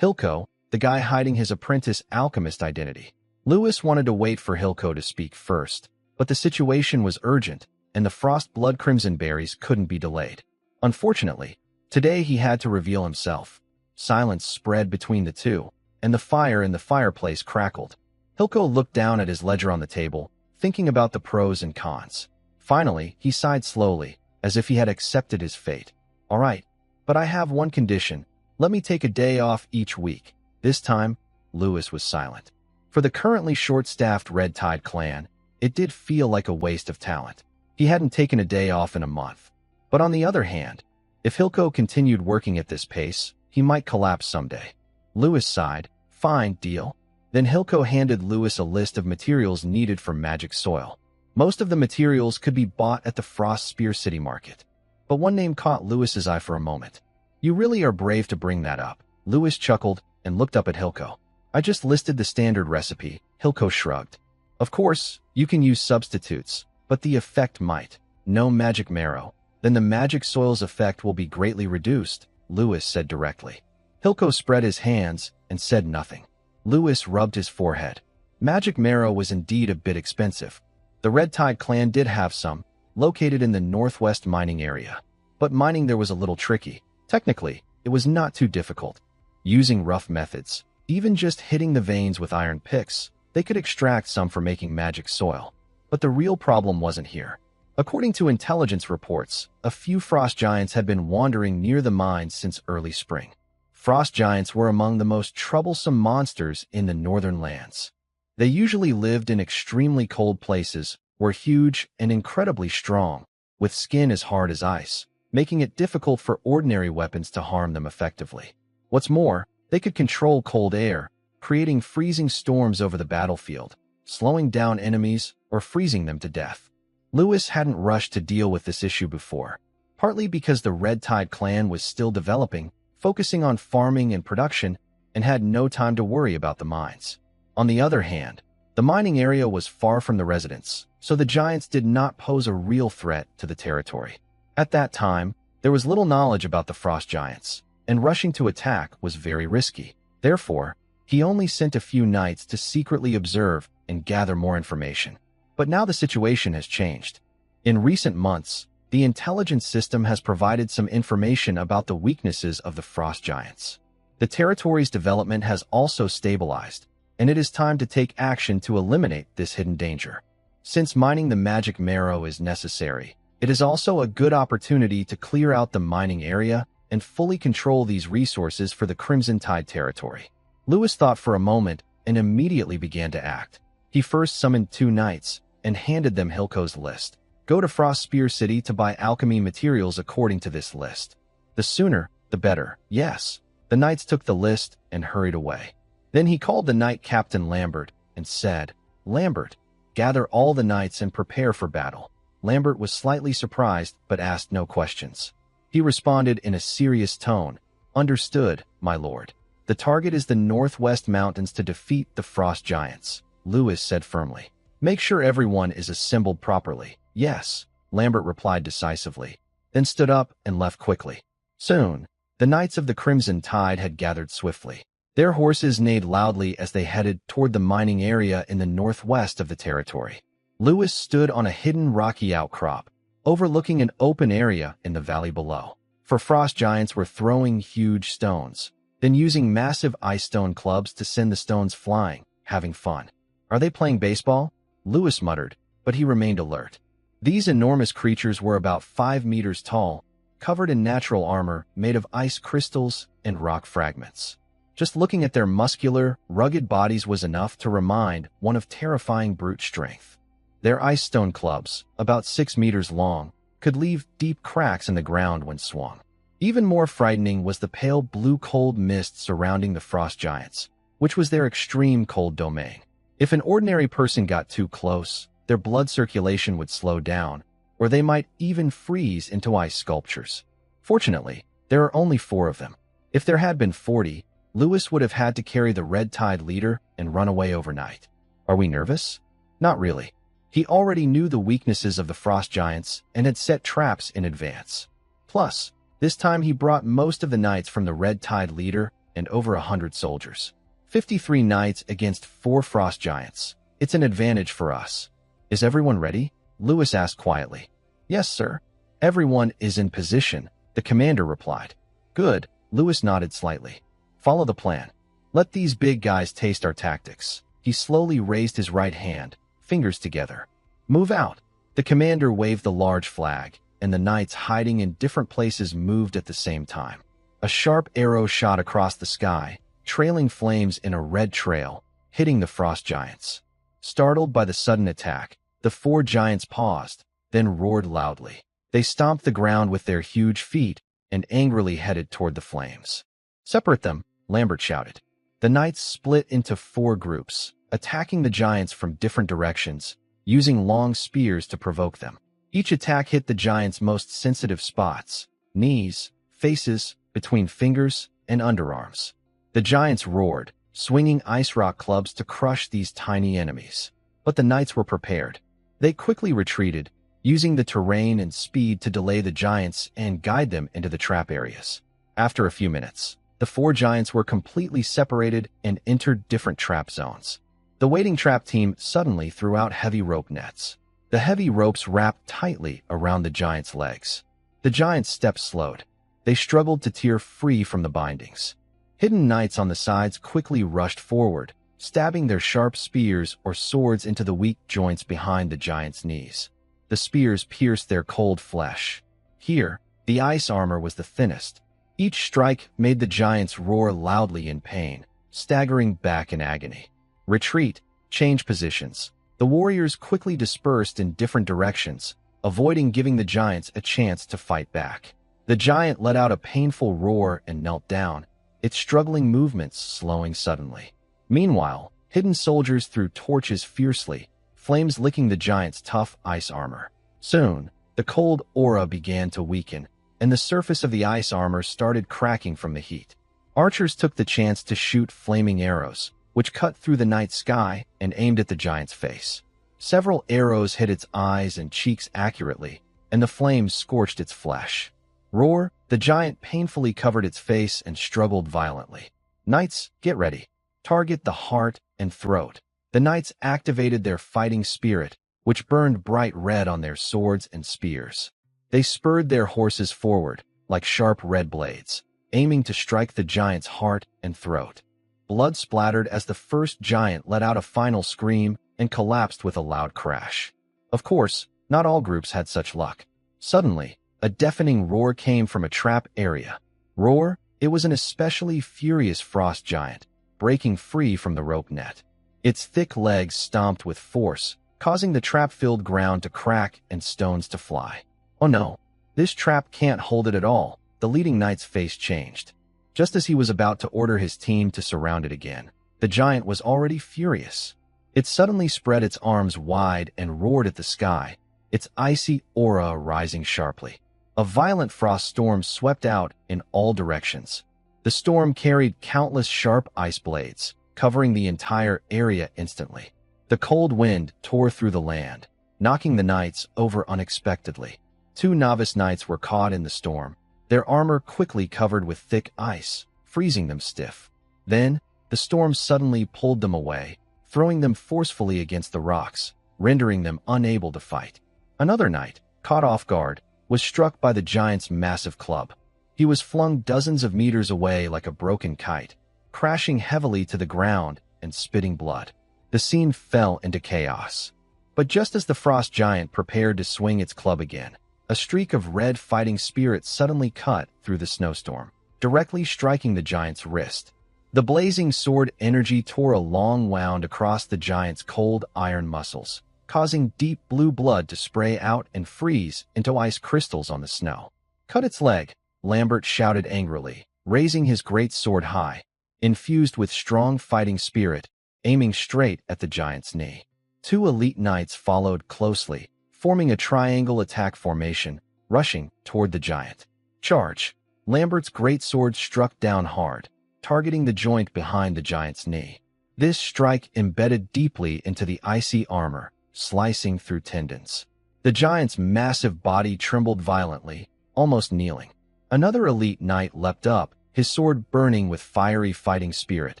A: Hilko, the guy hiding his apprentice alchemist identity. Lewis wanted to wait for Hilko to speak first, but the situation was urgent, and the frost blood crimson berries couldn't be delayed. Unfortunately, today he had to reveal himself. Silence spread between the two, and the fire in the fireplace crackled. Hilko looked down at his ledger on the table, thinking about the pros and cons. Finally, he sighed slowly, as if he had accepted his fate. "All right, but I have one condition. Let me take a day off each week." This time, Lewis was silent. For the currently short-staffed Red Tide clan, it did feel like a waste of talent. He hadn't taken a day off in a month. But on the other hand, if Hilko continued working at this pace, he might collapse someday. Lewis sighed. "Fine, deal." Then Hilko handed Lewis a list of materials needed for magic soil. Most of the materials could be bought at the Frost Spear City Market. But one name caught Lewis's eye for a moment. "You really are brave to bring that up." Lewis chuckled, and looked up at Hilko. I just listed the standard recipe, Hilko shrugged. Of course, you can use substitutes, but the effect might. No magic marrow. Then the magic soil's effect will be greatly reduced, Lewis said directly. Hilko spread his hands and said nothing. Lewis rubbed his forehead. Magic marrow was indeed a bit expensive. The Red Tide clan did have some, located in the northwest mining area. But mining there was a little tricky. Technically, it was not too difficult. Using rough methods, even just hitting the veins with iron picks, they could extract some for making magic soil. But the real problem wasn't here. According to intelligence reports, a few frost giants had been wandering near the mines since early spring. Frost giants were among the most troublesome monsters in the northern lands. They usually lived in extremely cold places, were huge and incredibly strong, with skin as hard as ice, making it difficult for ordinary weapons to harm them effectively. What's more, they could control cold air, creating freezing storms over the battlefield, slowing down enemies or freezing them to death. Lewis hadn't rushed to deal with this issue before, partly because the Red Tide clan was still developing, focusing on farming and production, and had no time to worry about the mines. On the other hand, the mining area was far from the residents, so the giants did not pose a real threat to the territory. At that time, there was little knowledge about the frost giants, and rushing to attack was very risky. Therefore, he only sent a few knights to secretly observe and gather more information. But now the situation has changed. In recent months, the intelligence system has provided some information about the weaknesses of the frost giants. The territory's development has also stabilized, and it is time to take action to eliminate this hidden danger. Since mining the magic marrow is necessary, it is also a good opportunity to clear out the mining area and fully control these resources for the Crimson Tide territory. Lewis thought for a moment and immediately began to act. He first summoned 2 knights and handed them Hilko's list. Go to Frost Spear City to buy alchemy materials according to this list. The sooner, the better. Yes. The knights took the list and hurried away. Then he called the knight Captain Lambert and said, Lambert, gather all the knights and prepare for battle. Lambert was slightly surprised but asked no questions. He responded in a serious tone, Understood, my lord. The target is the Northwest Mountains to defeat the frost giants, Lewis said firmly. Make sure everyone is assembled properly. Yes, Lambert replied decisively, then stood up and left quickly. Soon, the Knights of the Crimson Tide had gathered swiftly. Their horses neighed loudly as they headed toward the mining area in the northwest of the territory. Lewis stood on a hidden rocky outcrop, overlooking an open area in the valley below. For frost giants were throwing huge stones, then using massive ice stone clubs to send the stones flying, having fun. Are they playing baseball? Lewis muttered, but he remained alert. These enormous creatures were about 5 meters tall, covered in natural armor made of ice crystals and rock fragments. Just looking at their muscular, rugged bodies was enough to remind one of terrifying brute strength. Their ice stone clubs, about 6 meters long, could leave deep cracks in the ground when swung. Even more frightening was the pale blue cold mist surrounding the frost giants, which was their extreme cold domain. If an ordinary person got too close, their blood circulation would slow down, or they might even freeze into ice sculptures. Fortunately, there are only 4 of them. If there had been 40, Lewis would have had to carry the Red Tide leader and run away overnight. Are we nervous? Not really. He already knew the weaknesses of the frost giants and had set traps in advance. Plus, this time he brought most of the knights from the Red Tide leader and over 100 soldiers. 53 knights against 4 frost giants. It's an advantage for us. Is everyone ready? Lewis asked quietly. Yes, sir. Everyone is in position, the commander replied. Good, Lewis nodded slightly. Follow the plan. Let these big guys taste our tactics. He slowly raised his right hand, fingers together. Move out. The commander waved the large flag, and the knights hiding in different places moved at the same time. A sharp arrow shot across the sky, trailing flames in a red trail, hitting the frost giants. Startled by the sudden attack, the 4 giants paused, then roared loudly. They stomped the ground with their huge feet and angrily headed toward the flames. Separate them, Lambert shouted. The knights split into 4 groups, attacking the giants from different directions, using long spears to provoke them. Each attack hit the giants' most sensitive spots, knees, faces, between fingers, and underarms. The giants roared, swinging ice rock clubs to crush these tiny enemies. But the knights were prepared. They quickly retreated, using the terrain and speed to delay the giants and guide them into the trap areas. After a few minutes, the four giants were completely separated and entered different trap zones. The waiting trap team suddenly threw out heavy rope nets. The heavy ropes wrapped tightly around the giants' legs. The giants' steps slowed. They struggled to tear free from the bindings. Hidden knights on the sides quickly rushed forward, stabbing their sharp spears or swords into the weak joints behind the giants' knees. The spears pierced their cold flesh. Here, the ice armor was the thinnest. Each strike made the giants roar loudly in pain, staggering back in agony. Retreat, change positions. The warriors quickly dispersed in different directions, avoiding giving the giants a chance to fight back. The giant let out a painful roar and knelt down, its struggling movements slowing suddenly. Meanwhile, hidden soldiers threw torches fiercely, flames licking the giant's tough ice armor. Soon, the cold aura began to weaken, and the surface of the ice armor started cracking from the heat. Archers took the chance to shoot flaming arrows, which cut through the night sky and aimed at the giant's face. Several arrows hit its eyes and cheeks accurately, and the flames scorched its flesh. Roar, the giant painfully covered its face and struggled violently. Knights, get ready. Target the heart and throat. The knights activated their fighting spirit, which burned bright red on their swords and spears. They spurred their horses forward, like sharp red blades, aiming to strike the giant's heart and throat. Blood splattered as the first giant let out a final scream and collapsed with a loud crash. Of course, not all groups had such luck. Suddenly, a deafening roar came from a trap area. Roar, it was an especially furious frost giant, breaking free from the rope net. Its thick legs stomped with force, causing the trap-filled ground to crack and stones to fly. Oh no, this trap can't hold it at all. The leading knight's face changed. Just as he was about to order his team to surround it again, the giant was already furious. It suddenly spread its arms wide and roared at the sky, its icy aura rising sharply. A violent frost storm swept out in all directions. The storm carried countless sharp ice blades, covering the entire area instantly. The cold wind tore through the land, knocking the knights over unexpectedly. Two novice knights were caught in the storm, their armor quickly covered with thick ice, freezing them stiff. Then, the storm suddenly pulled them away, throwing them forcefully against the rocks, rendering them unable to fight. Another knight, caught off guard, was struck by the giant's massive club. He was flung dozens of meters away like a broken kite, crashing heavily to the ground and spitting blood. The scene fell into chaos. But just as the frost giant prepared to swing its club again, a streak of red fighting spirit suddenly cut through the snowstorm, directly striking the giant's wrist. The blazing sword energy tore a long wound across the giant's cold iron muscles, causing deep blue blood to spray out and freeze into ice crystals on the snow. Cut its leg, Lambert shouted angrily, raising his great sword high, infused with strong fighting spirit, aiming straight at the giant's knee. Two elite knights followed closely, forming a triangle attack formation, rushing toward the giant. Charge! Lambert's great sword struck down hard, targeting the joint behind the giant's knee. This strike embedded deeply into the icy armor, slicing through tendons. The giant's massive body trembled violently, almost kneeling. Another elite knight leapt up, his sword burning with fiery fighting spirit,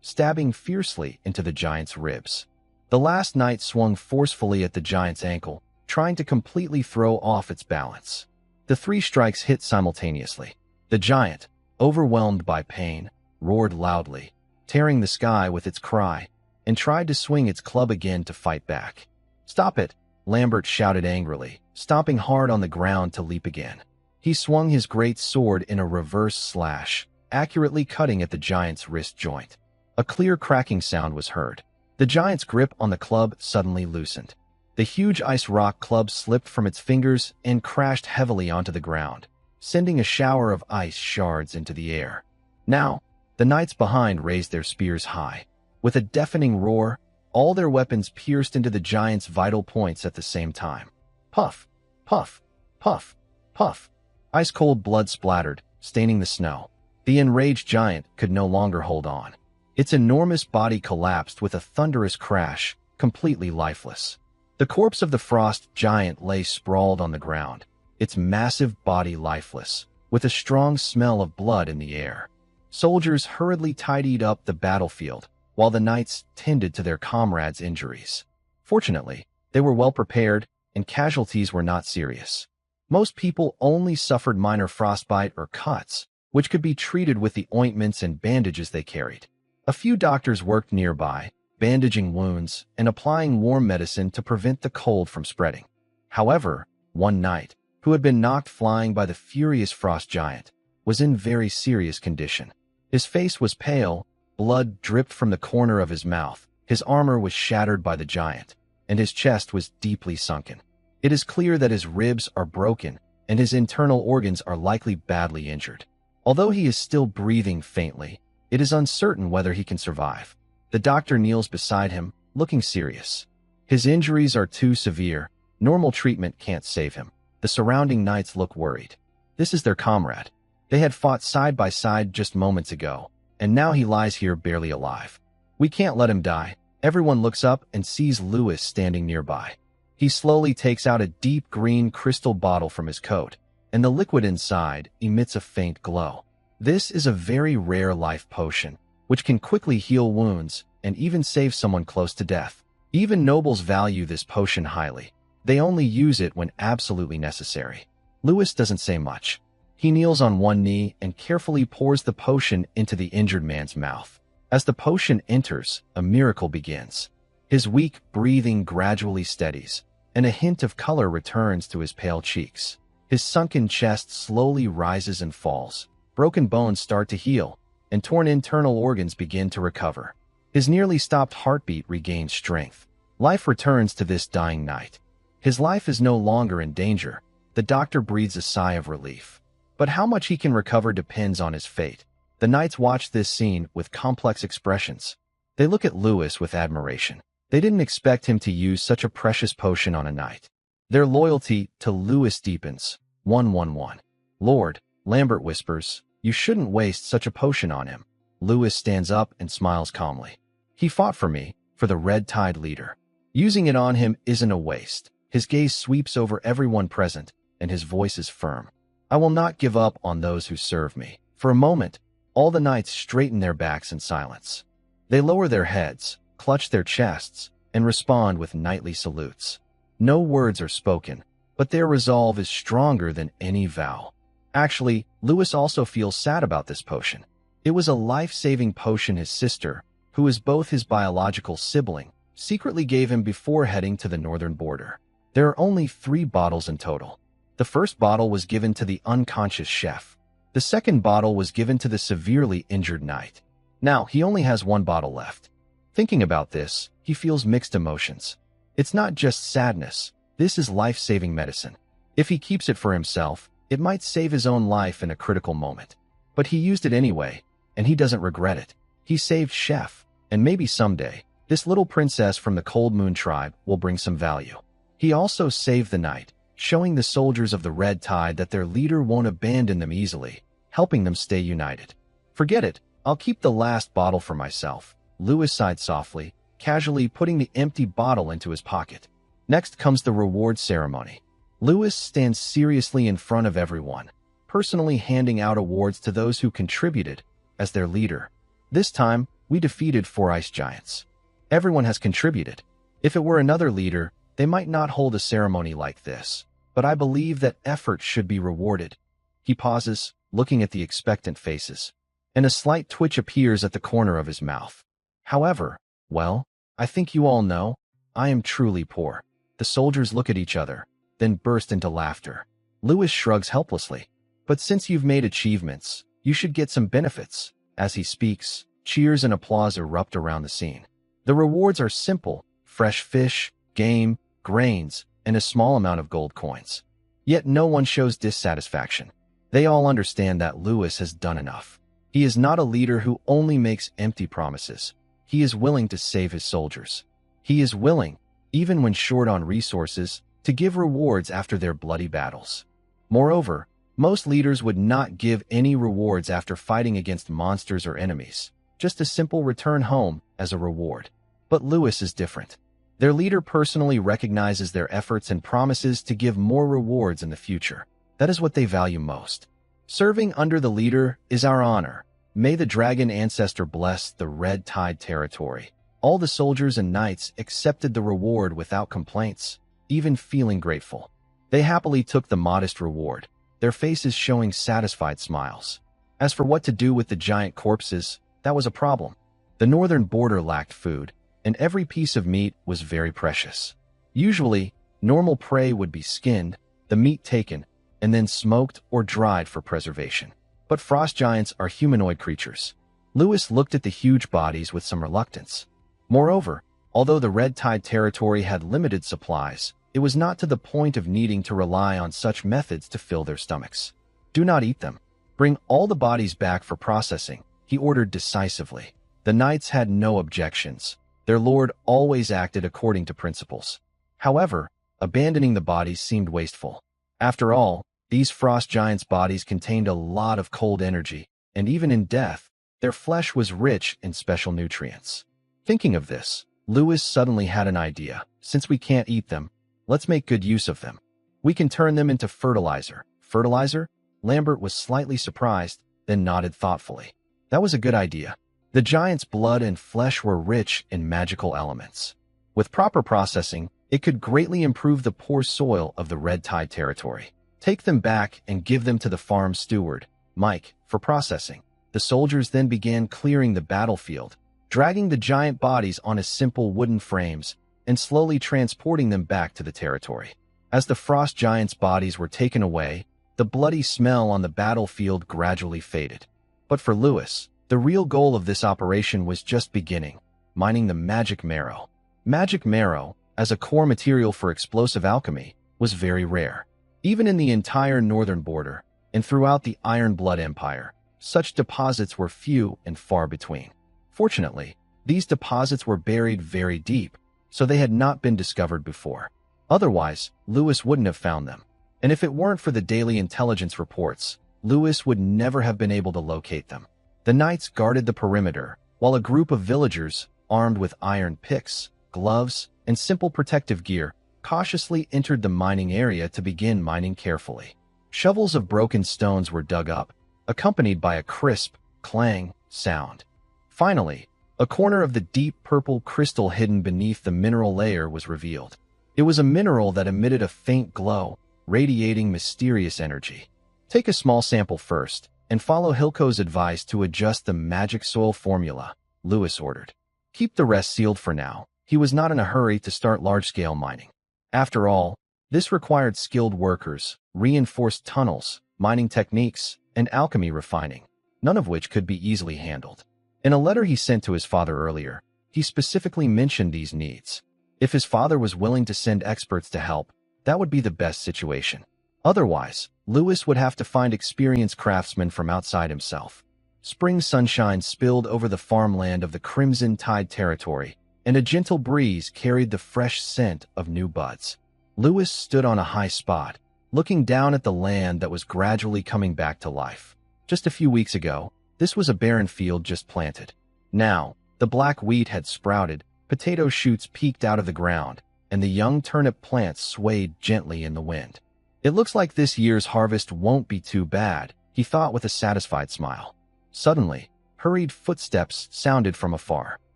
A: stabbing fiercely into the giant's ribs. The last knight swung forcefully at the giant's ankle, trying to completely throw off its balance. The three strikes hit simultaneously. The giant, overwhelmed by pain, roared loudly, tearing the sky with its cry, and tried to swing its club again to fight back. "Stop it!" Lambert shouted angrily, stomping hard on the ground to leap again. He swung his great sword in a reverse slash, accurately cutting at the giant's wrist joint. A clear cracking sound was heard. The giant's grip on the club suddenly loosened. The huge ice rock club slipped from its fingers and crashed heavily onto the ground, sending a shower of ice shards into the air. Now, the knights behind raised their spears high. With a deafening roar, all their weapons pierced into the giant's vital points at the same time. Puff, puff, puff, puff. Ice-cold blood splattered, staining the snow. The enraged giant could no longer hold on. Its enormous body collapsed with a thunderous crash, completely lifeless. The corpse of the frost giant lay sprawled on the ground, its massive body lifeless, with a strong smell of blood in the air. Soldiers hurriedly tidied up the battlefield, while the knights tended to their comrades' injuries. Fortunately, they were well prepared, and casualties were not serious. Most people only suffered minor frostbite or cuts, which could be treated with the ointments and bandages they carried. A few doctors worked nearby, bandaging wounds and applying warm medicine to prevent the cold from spreading. However, one knight, who had been knocked flying by the furious frost giant, was in very serious condition. His face was pale, blood dripped from the corner of his mouth, his armor was shattered by the giant, and his chest was deeply sunken. It is clear that his ribs are broken, and his internal organs are likely badly injured. Although he is still breathing faintly, it is uncertain whether he can survive. The doctor kneels beside him, looking serious. His injuries are too severe. Normal treatment can't save him. The surrounding knights look worried. This is their comrade. They had fought side by side just moments ago, and now he lies here barely alive. We can't let him die. Everyone looks up and sees Lewis standing nearby. He slowly takes out a deep green crystal bottle from his coat, and the liquid inside emits a faint glow. This is a very rare life potion, which can quickly heal wounds and even save someone close to death. Even nobles value this potion highly. They only use it when absolutely necessary. Lewis doesn't say much. He kneels on one knee and carefully pours the potion into the injured man's mouth. As the potion enters, a miracle begins. His weak breathing gradually steadies, and a hint of color returns to his pale cheeks. His sunken chest slowly rises and falls. Broken bones start to heal, and torn internal organs begin to recover. His nearly stopped heartbeat regains strength. Life returns to this dying knight. His life is no longer in danger. The doctor breathes a sigh of relief. But how much he can recover depends on his fate. The knights watch this scene with complex expressions. They look at Lewis with admiration. They didn't expect him to use such a precious potion on a knight. Their loyalty to Lewis deepens. 111. Lord, Lambert whispers, you shouldn't waste such a potion on him. Lewis stands up and smiles calmly. He fought for me, for the Red Tide leader. Using it on him isn't a waste. His gaze sweeps over everyone present, and his voice is firm. I will not give up on those who serve me. For a moment, all the knights straighten their backs in silence. They lower their heads, clutch their chests, and respond with knightly salutes. No words are spoken, but their resolve is stronger than any vow. Actually, Lewis also feels sad about this potion. It was a life-saving potion his sister, who is both his biological sibling, secretly gave him before heading to the northern border. There are only 3 bottles in total. The first bottle was given to the unconscious chef. The second bottle was given to the severely injured knight. Now, he only has 1 bottle left. Thinking about this, he feels mixed emotions. It's not just sadness. This is life-saving medicine. If he keeps it for himself, it might save his own life in a critical moment. But he used it anyway, and he doesn't regret it. He saved Chef, and maybe someday, this little princess from the Cold Moon tribe will bring some value. He also saved the knight, showing the soldiers of the Red Tide that their leader won't abandon them easily, helping them stay united. Forget it, I'll keep the last bottle for myself. Lewis sighed softly, casually putting the empty bottle into his pocket. Next comes the reward ceremony. Lewis stands seriously in front of everyone, personally handing out awards to those who contributed as their leader. This time, we defeated 4 ice giants. Everyone has contributed. If it were another leader, they might not hold a ceremony like this, but I believe that effort should be rewarded. He pauses, looking at the expectant faces, and a slight twitch appears at the corner of his mouth. However, well, I think you all know, I am truly poor. The soldiers look at each other, then burst into laughter. Lewis shrugs helplessly. But since you've made achievements, you should get some benefits. As he speaks, cheers and applause erupt around the scene. The rewards are simple: fresh fish, game, grains, and a small amount of gold coins. Yet no one shows dissatisfaction. They all understand that Lewis has done enough. He is not a leader who only makes empty promises. He is willing to save his soldiers. He is willing, even when short on resources, to give rewards after their bloody battles. Moreover, Most leaders would not give any rewards after fighting against monsters or enemies, just a simple return home as a reward. But Lewis is different. Their leader personally recognizes their efforts and promises to give more rewards in the future. That is what they value most. Serving under the leader is our honor. May the dragon ancestor bless the Red Tide territory. All the soldiers and knights accepted the reward without complaints, even feeling grateful. They happily took the modest reward, their faces showing satisfied smiles. As for what to do with the giant corpses, that was a problem. The northern border lacked food, and every piece of meat was very precious. Usually, normal prey would be skinned, the meat taken, and then smoked or dried for preservation. But frost giants are humanoid creatures. Lewis looked at the huge bodies with some reluctance. Moreover, although the Red Tide territory had limited supplies, it was not to the point of needing to rely on such methods to fill their stomachs. Do not eat them. Bring all the bodies back for processing, he ordered decisively. The knights had no objections. Their lord always acted according to principles. However, abandoning the bodies seemed wasteful. After all, these frost giants' bodies contained a lot of cold energy, and even in death, their flesh was rich in special nutrients. Thinking of this, Lewis suddenly had an idea. Since we can't eat them, let's make good use of them. We can turn them into fertilizer. Fertilizer? Lambert was slightly surprised, then nodded thoughtfully. That was a good idea. The giants' blood and flesh were rich in magical elements. With proper processing, it could greatly improve the poor soil of the Red Tide territory. Take them back and give them to the farm steward, Mike, for processing. The soldiers then began clearing the battlefield, dragging the giant bodies on his simple wooden frames and slowly transporting them back to the territory. As the frost giants' bodies were taken away, the bloody smell on the battlefield gradually faded. But for Lewis, the real goal of this operation was just beginning, mining the magic marrow. Magic marrow, as a core material for explosive alchemy, was very rare. Even in the entire northern border, and throughout the Iron Blood Empire, such deposits were few and far between. Fortunately, these deposits were buried very deep, so they had not been discovered before. Otherwise, Lewis wouldn't have found them. And if it weren't for the daily intelligence reports, Lewis would never have been able to locate them. The knights guarded the perimeter, while a group of villagers, armed with iron picks, gloves, and simple protective gear, cautiously entered the mining area to begin mining carefully. Shovels of broken stones were dug up, accompanied by a crisp, clang sound. Finally, a corner of the deep purple crystal hidden beneath the mineral layer was revealed. It was a mineral that emitted a faint glow, radiating mysterious energy. Take a small sample first, and follow Hilco's advice to adjust the magic soil formula, Lewis ordered. Keep the rest sealed for now. He was not in a hurry to start large-scale mining. After all, this required skilled workers, reinforced tunnels, mining techniques, and alchemy refining, none of which could be easily handled. In a letter he sent to his father earlier, he specifically mentioned these needs. If his father was willing to send experts to help, that would be the best situation. Otherwise, Lewis would have to find experienced craftsmen from outside himself. Spring sunshine spilled over the farmland of the Crimson Tide territory, and a gentle breeze carried the fresh scent of new buds. Lewis stood on a high spot, looking down at the land that was gradually coming back to life. Just a few weeks ago, this was a barren field just planted. Now, the black wheat had sprouted, potato shoots peeked out of the ground, and the young turnip plants swayed gently in the wind. It looks like this year's harvest won't be too bad, he thought with a satisfied smile. Suddenly, hurried footsteps sounded from afar.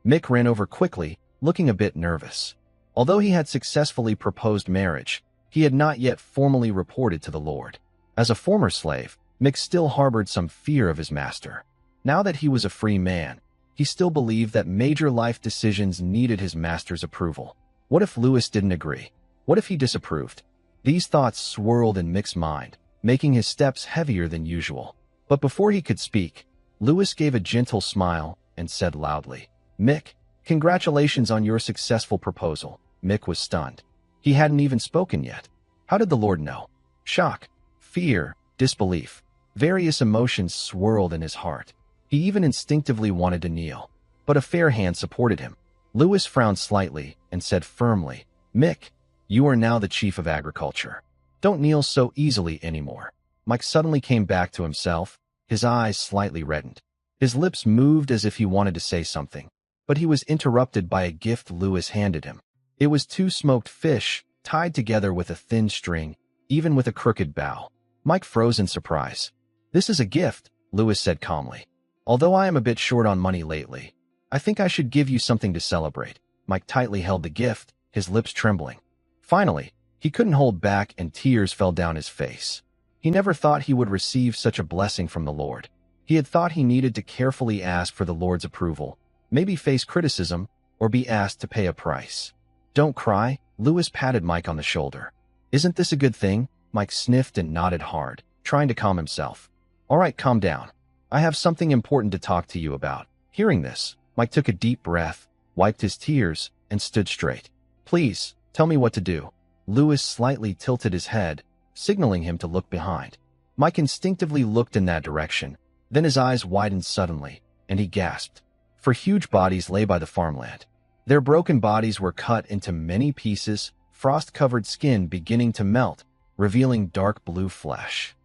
A: Mick ran over quickly, looking a bit nervous. Although he had successfully proposed marriage, he had not yet formally reported to the Lord. As a former slave, Mick still harbored some fear of his master. Now that he was a free man, he still believed that major life decisions needed his master's approval. What if Lewis didn't agree? What if he disapproved? These thoughts swirled in Mick's mind, making his steps heavier than usual. But before he could speak, Lewis gave a gentle smile and said loudly, "Mick, congratulations on your successful proposal." Mick was stunned. He hadn't even spoken yet. How did the Lord know? Shock, fear, disbelief. Various emotions swirled in his heart. He even instinctively wanted to kneel. But a fair hand supported him. Lewis frowned slightly and said firmly, "Mick, you are now the chief of agriculture. Don't kneel so easily anymore." Mike suddenly came back to himself, his eyes slightly reddened. His lips moved as if he wanted to say something, but he was interrupted by a gift Lewis handed him. It was 2 smoked fish, tied together with a thin string, even with a crooked bow. Mike froze in surprise. "This is a gift," Lewis said calmly. "Although I am a bit short on money lately, I think I should give you something to celebrate." Mike tightly held the gift, his lips trembling. Finally, he couldn't hold back and tears fell down his face. He never thought he would receive such a blessing from the Lord. He had thought he needed to carefully ask for the Lord's approval, maybe face criticism, or be asked to pay a price. "Don't cry," Lewis patted Mike on the shoulder. "Isn't this a good thing?" Mike sniffed and nodded hard, trying to calm himself. "All right, calm down. I have something important to talk to you about." Hearing this, Mike took a deep breath, wiped his tears, and stood straight. "Please, tell me what to do." Lewis slightly tilted his head, signaling him to look behind. Mike instinctively looked in that direction, then his eyes widened suddenly, and he gasped. For huge bodies lay by the farmland. Their broken bodies were cut into many pieces, frost-covered skin beginning to melt, revealing dark blue flesh.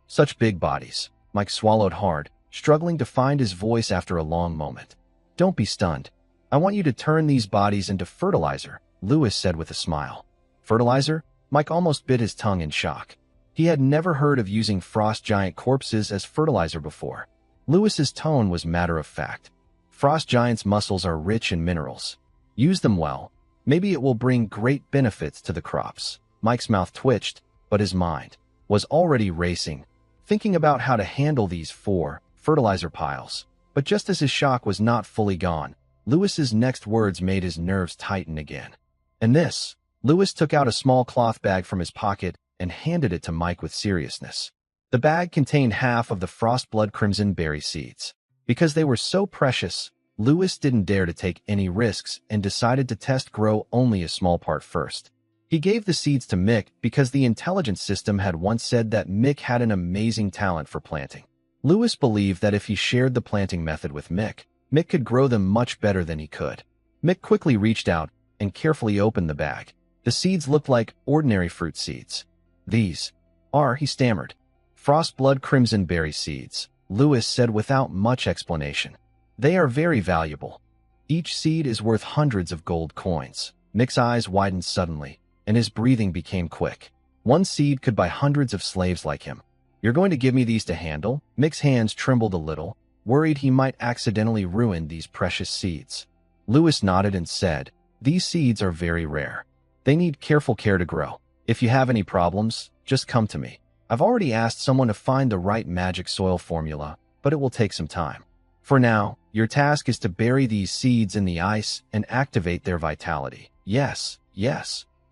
A: Such big bodies. Mike swallowed hard, struggling to find his voice after a long moment. "Don't be stunned. I want you to turn these bodies into fertilizer," Lewis said with a smile. "Fertilizer?" Mike almost bit his tongue in shock. He had never heard of using frost giant corpses as fertilizer before. Lewis's tone was matter-of-fact. "Frost giants' muscles are rich in minerals. Use them well. Maybe it will bring great benefits to the crops." Mike's mouth twitched, but his mind was already racing, thinking about how to handle these 4 fertilizer piles. But just as his shock was not fully gone, Lewis's next words made his nerves tighten again. "And this?" Lewis took out a small cloth bag from his pocket and handed it to Mike with seriousness. The bag contained half of the frostblood crimson berry seeds. Because they were so precious, Lewis didn't dare to take any risks and decided to test grow only a small part first. He gave the seeds to Mick because the intelligence system had once said that Mick had an amazing talent for planting. Lewis believed that if he shared the planting method with Mick, Mick could grow them much better than he could. Mick quickly reached out and carefully opened the bag. The seeds looked like ordinary fruit seeds. "These are," he stammered, "frostblood crimson berry seeds," Lewis said without much explanation. "They are very valuable. Each seed is worth hundreds of gold coins." Mick's eyes widened suddenly, and his breathing became quick. One seed could buy hundreds of slaves like him. "You're going to give me these to handle?" Mick's hands trembled a little, worried he might accidentally ruin these precious seeds. Lewis nodded and said, "These seeds are very rare. They need careful care to grow. If you have any problems, just come to me. I've already asked someone to find the right magic soil formula, but it will take some time. For now, your task is to bury these seeds in the ice and activate their vitality." Yes.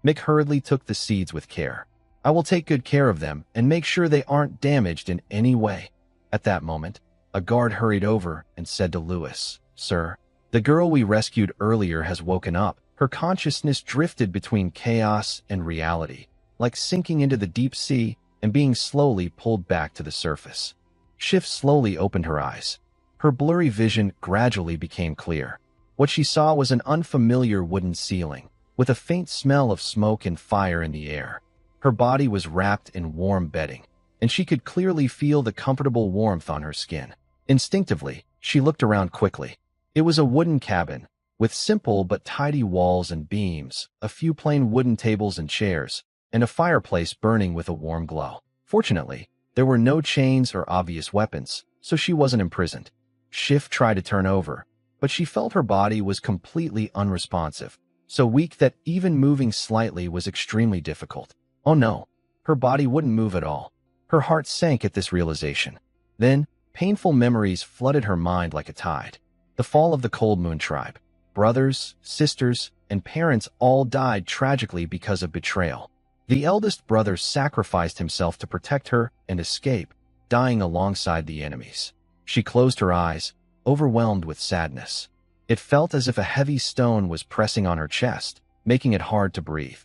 A: Mick hurriedly took the seeds with care. "I will take good care of them and make sure they aren't damaged in any way." At that moment, a guard hurried over and said to Lewis, "Sir, the girl we rescued earlier has woken up." Her consciousness drifted between chaos and reality, like sinking into the deep sea and being slowly pulled back to the surface. Shiv slowly opened her eyes. Her blurry vision gradually became clear. What she saw was an unfamiliar wooden ceiling, with a faint smell of smoke and fire in the air. Her body was wrapped in warm bedding, and she could clearly feel the comfortable warmth on her skin. Instinctively, she looked around quickly. It was a wooden cabin, with simple but tidy walls and beams, a few plain wooden tables and chairs, and a fireplace burning with a warm glow. Fortunately, there were no chains or obvious weapons, so she wasn't imprisoned. Shiv tried to turn over, but she felt her body was completely unresponsive, so weak that even moving slightly was extremely difficult. Oh no, her body wouldn't move at all. Her heart sank at this realization. Then, painful memories flooded her mind like a tide. The fall of the Cold Moon tribe. Brothers, sisters, and parents all died tragically because of betrayal. The eldest brother sacrificed himself to protect her and escape, dying alongside the enemies. She closed her eyes, overwhelmed with sadness. It felt as if a heavy stone was pressing on her chest, making it hard to breathe.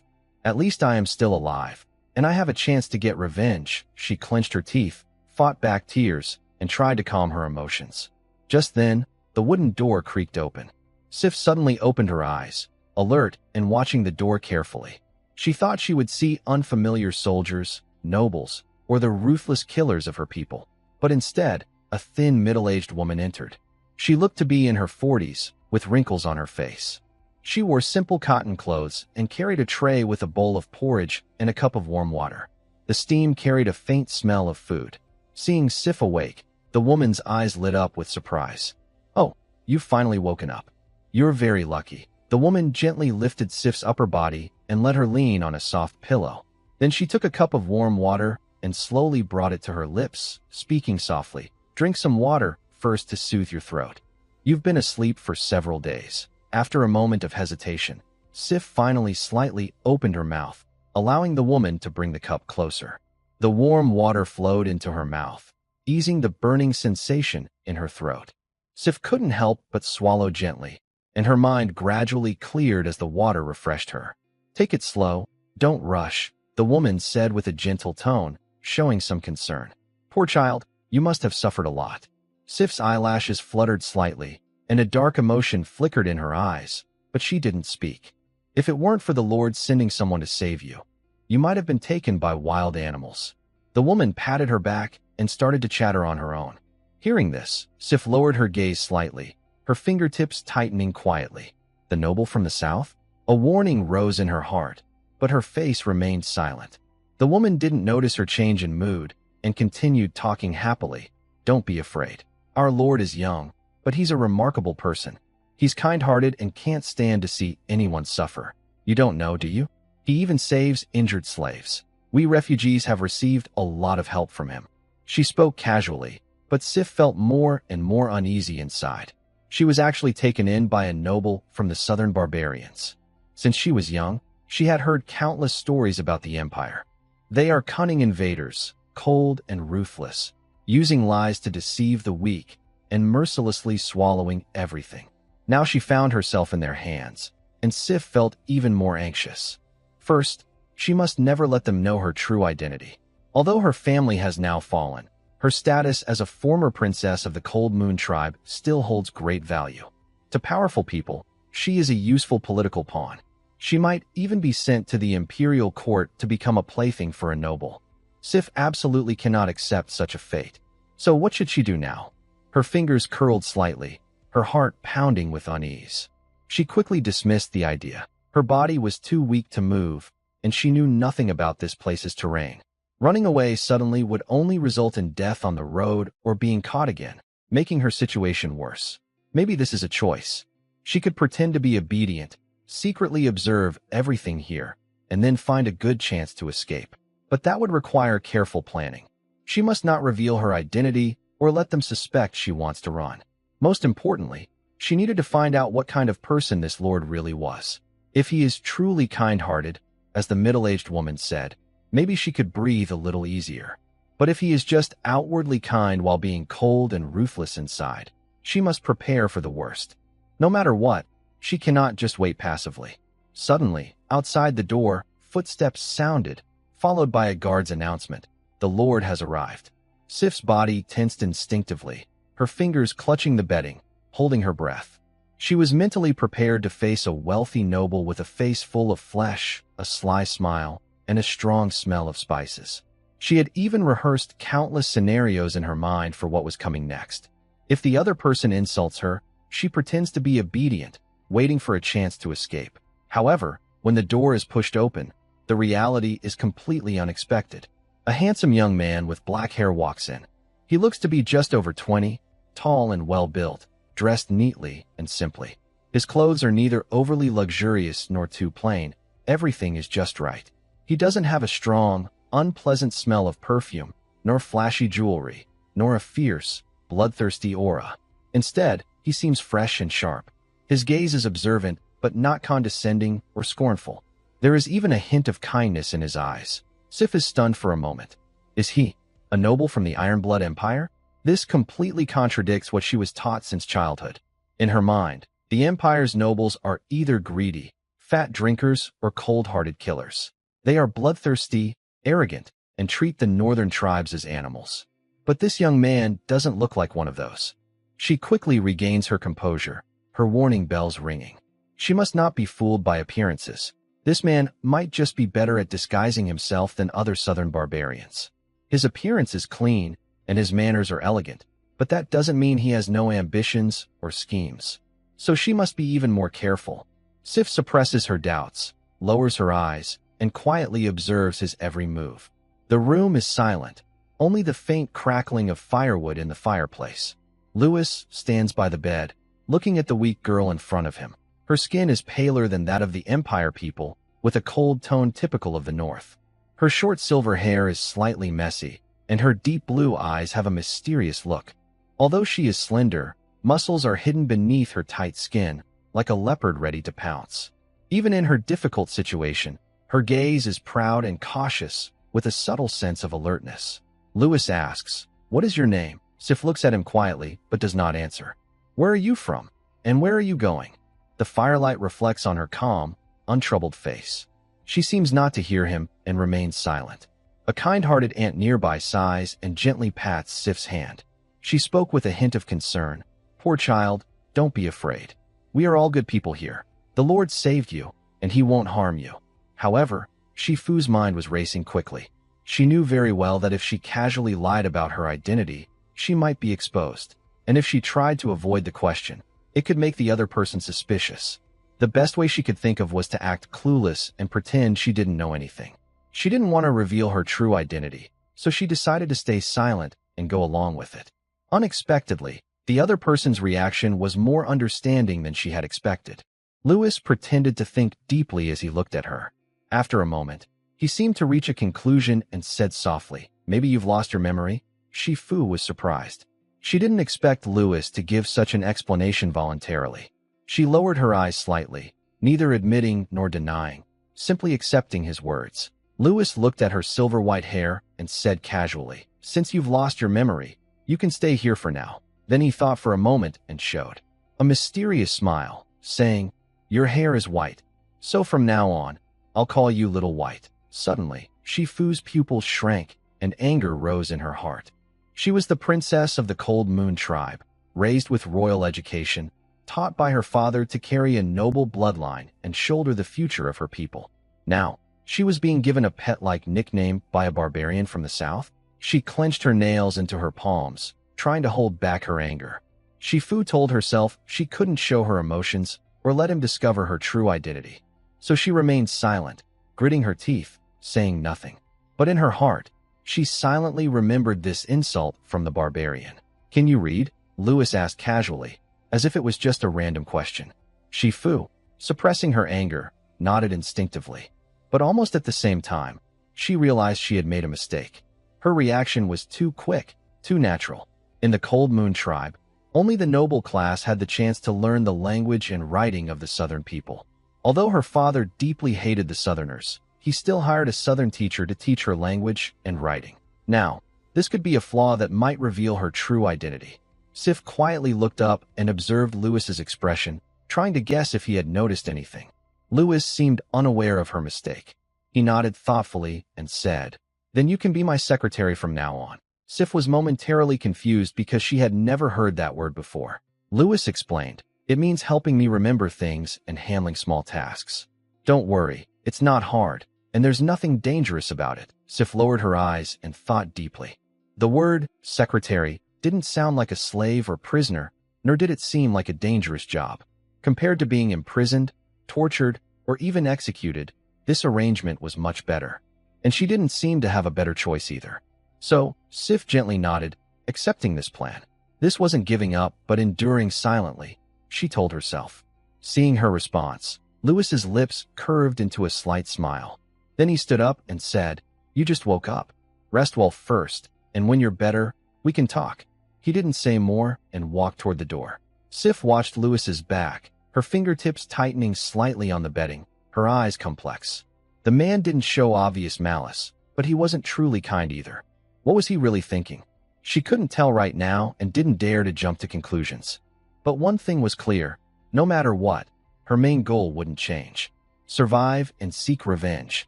A: "At least I am still alive, and I have a chance to get revenge." She clenched her teeth, fought back tears, and tried to calm her emotions. Just then, the wooden door creaked open. Sif suddenly opened her eyes, alert and watching the door carefully. She thought she would see unfamiliar soldiers, nobles, or the ruthless killers of her people. But instead, a thin, middle-aged woman entered. She looked to be in her 40s, with wrinkles on her face. She wore simple cotton clothes and carried a tray with a bowl of porridge and a cup of warm water. The steam carried a faint smell of food. Seeing Sif awake, the woman's eyes lit up with surprise. "Oh, you've finally woken up. You're very lucky." The woman gently lifted Sif's upper body and let her lean on a soft pillow. Then she took a cup of warm water and slowly brought it to her lips, speaking softly. "Drink some water first to soothe your throat. You've been asleep for several days." After a moment of hesitation, Sif finally slightly opened her mouth, allowing the woman to bring the cup closer. The warm water flowed into her mouth, easing the burning sensation in her throat. Sif couldn't help but swallow gently, and her mind gradually cleared as the water refreshed her. "Take it slow, don't rush," the woman said with a gentle tone, showing some concern. "Poor child, you must have suffered a lot." Sif's eyelashes fluttered slightly, and a dark emotion flickered in her eyes, but she didn't speak. "If it weren't for the Lord sending someone to save you, you might have been taken by wild animals." The woman patted her back and started to chatter on her own. Hearing this, Sif lowered her gaze slightly, her fingertips tightening quietly. The noble from the south? A warning rose in her heart, but her face remained silent. The woman didn't notice her change in mood and continued talking happily. "Don't be afraid. Our Lord is young, but he's a remarkable person. He's kind-hearted and can't stand to see anyone suffer. You don't know, do you? He even saves injured slaves. We refugees have received a lot of help from him." She spoke casually, but Sif felt more and more uneasy inside. She was actually taken in by a noble from the southern barbarians. Since she was young, she had heard countless stories about the empire. They are cunning invaders, cold and ruthless, using lies to deceive the weak and mercilessly swallowing everything. Now she found herself in their hands, and Sif felt even more anxious. First, she must never let them know her true identity. Although her family has now fallen, her status as a former princess of the Cold Moon tribe still holds great value. To powerful people, she is a useful political pawn. She might even be sent to the imperial court to become a plaything for a noble. Sif absolutely cannot accept such a fate. So what should she do now? Her fingers curled slightly, her heart pounding with unease. She quickly dismissed the idea. Her body was too weak to move, and she knew nothing about this place's terrain. Running away suddenly would only result in death on the road or being caught again, making her situation worse. Maybe this is a choice. She could pretend to be obedient, secretly observe everything here, and then find a good chance to escape. But that would require careful planning. She must not reveal her identity or let them suspect she wants to run. Most importantly, she needed to find out what kind of person this Lord really was. If he is truly kind-hearted, as the middle-aged woman said, maybe she could breathe a little easier. But if he is just outwardly kind while being cold and ruthless inside, she must prepare for the worst. No matter what, she cannot just wait passively. Suddenly, outside the door, footsteps sounded, followed by a guard's announcement. "The Lord has arrived." Sif's body tensed instinctively, her fingers clutching the bedding, holding her breath. She was mentally prepared to face a wealthy noble with a face full of flesh, a sly smile, and a strong smell of spices. She had even rehearsed countless scenarios in her mind for what was coming next. If the other person insults her, she pretends to be obedient, waiting for a chance to escape. However, when the door is pushed open, the reality is completely unexpected. A handsome young man with black hair walks in. He looks to be just over 20, tall and well-built, dressed neatly and simply. His clothes are neither overly luxurious nor too plain. Everything is just right. He doesn't have a strong, unpleasant smell of perfume, nor flashy jewelry, nor a fierce, bloodthirsty aura. Instead, he seems fresh and sharp. His gaze is observant, but not condescending or scornful. There is even a hint of kindness in his eyes. Sif is stunned for a moment. Is he a noble from the Ironblood Empire? This completely contradicts what she was taught since childhood. In her mind, the Empire's nobles are either greedy, fat drinkers, or cold-hearted killers. They are bloodthirsty, arrogant, and treat the northern tribes as animals. But this young man doesn't look like one of those. She quickly regains her composure, her warning bells ringing. She must not be fooled by appearances. This man might just be better at disguising himself than other southern barbarians. His appearance is clean, and his manners are elegant, but that doesn't mean he has no ambitions or schemes. So she must be even more careful. Sif suppresses her doubts, lowers her eyes, and quietly observes his every move. The room is silent, only the faint crackling of firewood in the fireplace. Louis stands by the bed, looking at the weak girl in front of him. Her skin is paler than that of the Empire people, with a cold tone typical of the North. Her short silver hair is slightly messy, and her deep blue eyes have a mysterious look. Although she is slender, muscles are hidden beneath her tight skin, like a leopard ready to pounce. Even in her difficult situation, her gaze is proud and cautious, with a subtle sense of alertness. Louis asks, "What is your name?" Sif looks at him quietly, but does not answer. "Where are you from? And where are you going?" The firelight reflects on her calm, untroubled face. She seems not to hear him and remains silent. A kind-hearted aunt nearby sighs and gently pats Sif's hand. She spoke with a hint of concern. "Poor child, don't be afraid. We are all good people here. The Lord saved you, and he won't harm you." However, Shifu's mind was racing quickly. She knew very well that if she casually lied about her identity, she might be exposed. And if she tried to avoid the question, it could make the other person suspicious. The best way she could think of was to act clueless and pretend she didn't know anything. She didn't want to reveal her true identity, so she decided to stay silent and go along with it. Unexpectedly, the other person's reaction was more understanding than she had expected. Louis pretended to think deeply as he looked at her. After a moment, he seemed to reach a conclusion and said softly, "Maybe you've lost your memory?" Shifu was surprised. She didn't expect Louis to give such an explanation voluntarily. She lowered her eyes slightly, neither admitting nor denying, simply accepting his words. Louis looked at her silver-white hair and said casually, "Since you've lost your memory, you can stay here for now." Then he thought for a moment and showed a mysterious smile, saying, "Your hair is white, so from now on, I'll call you Little White." Suddenly, Shifu's pupils shrank and anger rose in her heart. She was the princess of the Cold Moon tribe, raised with royal education, taught by her father to carry a noble bloodline and shoulder the future of her people. Now, she was being given a pet-like nickname by a barbarian from the south. She clenched her nails into her palms, trying to hold back her anger. Shifu told herself she couldn't show her emotions or let him discover her true identity. So she remained silent, gritting her teeth, saying nothing. But in her heart, she silently remembered this insult from the barbarian. "Can you read?" Louis asked casually, as if it was just a random question. Shifu, suppressing her anger, nodded instinctively. But almost at the same time, she realized she had made a mistake. Her reaction was too quick, too natural. In the Cold Moon tribe, only the noble class had the chance to learn the language and writing of the Southern people. Although her father deeply hated the Southerners, he still hired a Southern teacher to teach her language and writing. Now, this could be a flaw that might reveal her true identity. Sif quietly looked up and observed Louis's expression, trying to guess if he had noticed anything. Louis seemed unaware of her mistake. He nodded thoughtfully and said, "Then you can be my secretary from now on." Sif was momentarily confused because she had never heard that word before. Louis explained, "It means helping me remember things and handling small tasks. Don't worry, it's not hard, and there's nothing dangerous about it." Sif lowered her eyes and thought deeply. The word secretary didn't sound like a slave or prisoner, nor did it seem like a dangerous job. Compared to being imprisoned, tortured, or even executed, this arrangement was much better. And she didn't seem to have a better choice either. So, Sif gently nodded, accepting this plan. This wasn't giving up, but enduring silently, she told herself. Seeing her response, Louis's lips curved into a slight smile. Then he stood up and said, "You just woke up. Rest well first, and when you're better, we can talk." He didn't say more and walked toward the door. Sif watched Louis's back, her fingertips tightening slightly on the bedding, her eyes complex. The man didn't show obvious malice, but he wasn't truly kind either. What was he really thinking? She couldn't tell right now and didn't dare to jump to conclusions. But one thing was clear, no matter what, her main goal wouldn't change. Survive and seek revenge.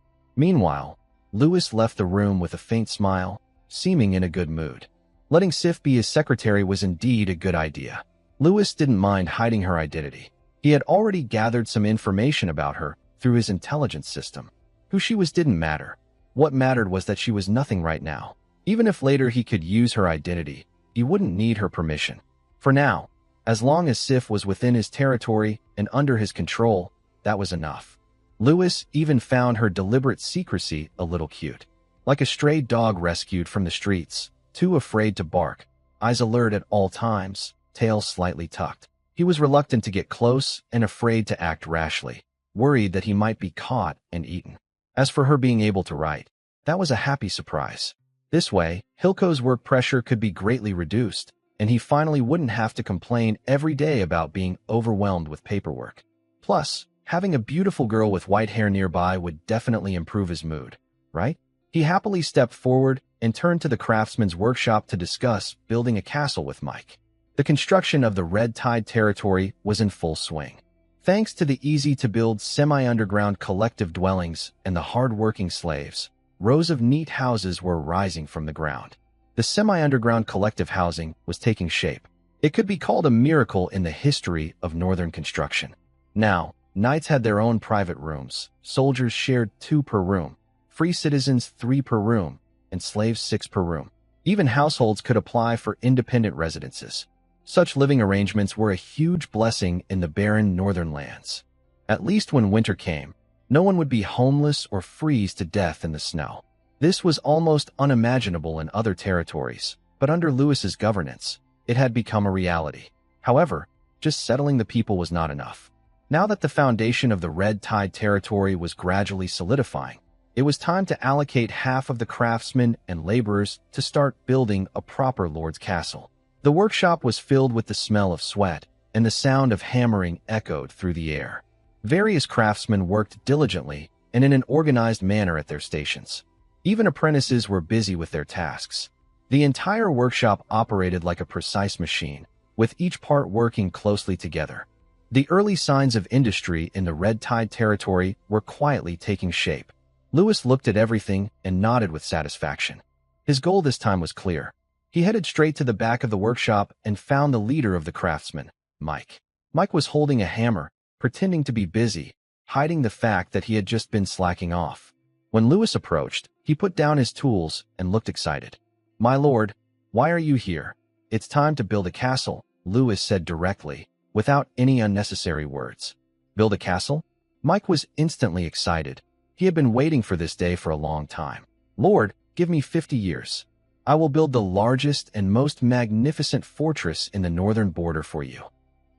A: Meanwhile, Louis left the room with a faint smile, seeming in a good mood. Letting Sif be his secretary was indeed a good idea. Louis didn't mind hiding her identity. He had already gathered some information about her through his intelligence system. Who she was didn't matter. What mattered was that she was nothing right now. Even if later he could use her identity, he wouldn't need her permission. For now, as long as Sif was within his territory and under his control, that was enough. Lewis even found her deliberate secrecy a little cute. Like a stray dog rescued from the streets, too afraid to bark, eyes alert at all times, tail slightly tucked. He was reluctant to get close and afraid to act rashly, worried that he might be caught and eaten. As for her being able to write, that was a happy surprise. This way, Hilco's work pressure could be greatly reduced, and he finally wouldn't have to complain every day about being overwhelmed with paperwork. Plus, having a beautiful girl with white hair nearby would definitely improve his mood, right? He happily stepped forward and turned to the craftsman's workshop to discuss building a castle with Mike. The construction of the Red Tide territory was in full swing. Thanks to the easy-to-build semi-underground collective dwellings and the hard-working slaves, rows of neat houses were rising from the ground. The semi-underground collective housing was taking shape. It could be called a miracle in the history of northern construction. Now, knights had their own private rooms, soldiers shared 2 per room, free citizens 3 per room, and slaves 6 per room. Even households could apply for independent residences. Such living arrangements were a huge blessing in the barren northern lands. At least when winter came, no one would be homeless or freeze to death in the snow. This was almost unimaginable in other territories, but under Lewis's governance, it had become a reality. However, just settling the people was not enough. Now that the foundation of the Red Tide territory was gradually solidifying, it was time to allocate half of the craftsmen and laborers to start building a proper lord's castle. The workshop was filled with the smell of sweat, and the sound of hammering echoed through the air. Various craftsmen worked diligently and in an organized manner at their stations. Even apprentices were busy with their tasks. The entire workshop operated like a precise machine, with each part working closely together. The early signs of industry in the Red Tide territory were quietly taking shape. Lewis looked at everything and nodded with satisfaction. His goal this time was clear. He headed straight to the back of the workshop and found the leader of the craftsmen, Mike. Mike was holding a hammer, pretending to be busy, hiding the fact that he had just been slacking off. When Lewis approached, he put down his tools and looked excited. "My lord, why are you here? It's time to build a castle," Lewis said directly, without any unnecessary words. Build a castle? Mike was instantly excited. He had been waiting for this day for a long time. "Lord, give me 50 years. I will build the largest and most magnificent fortress in the northern border for you."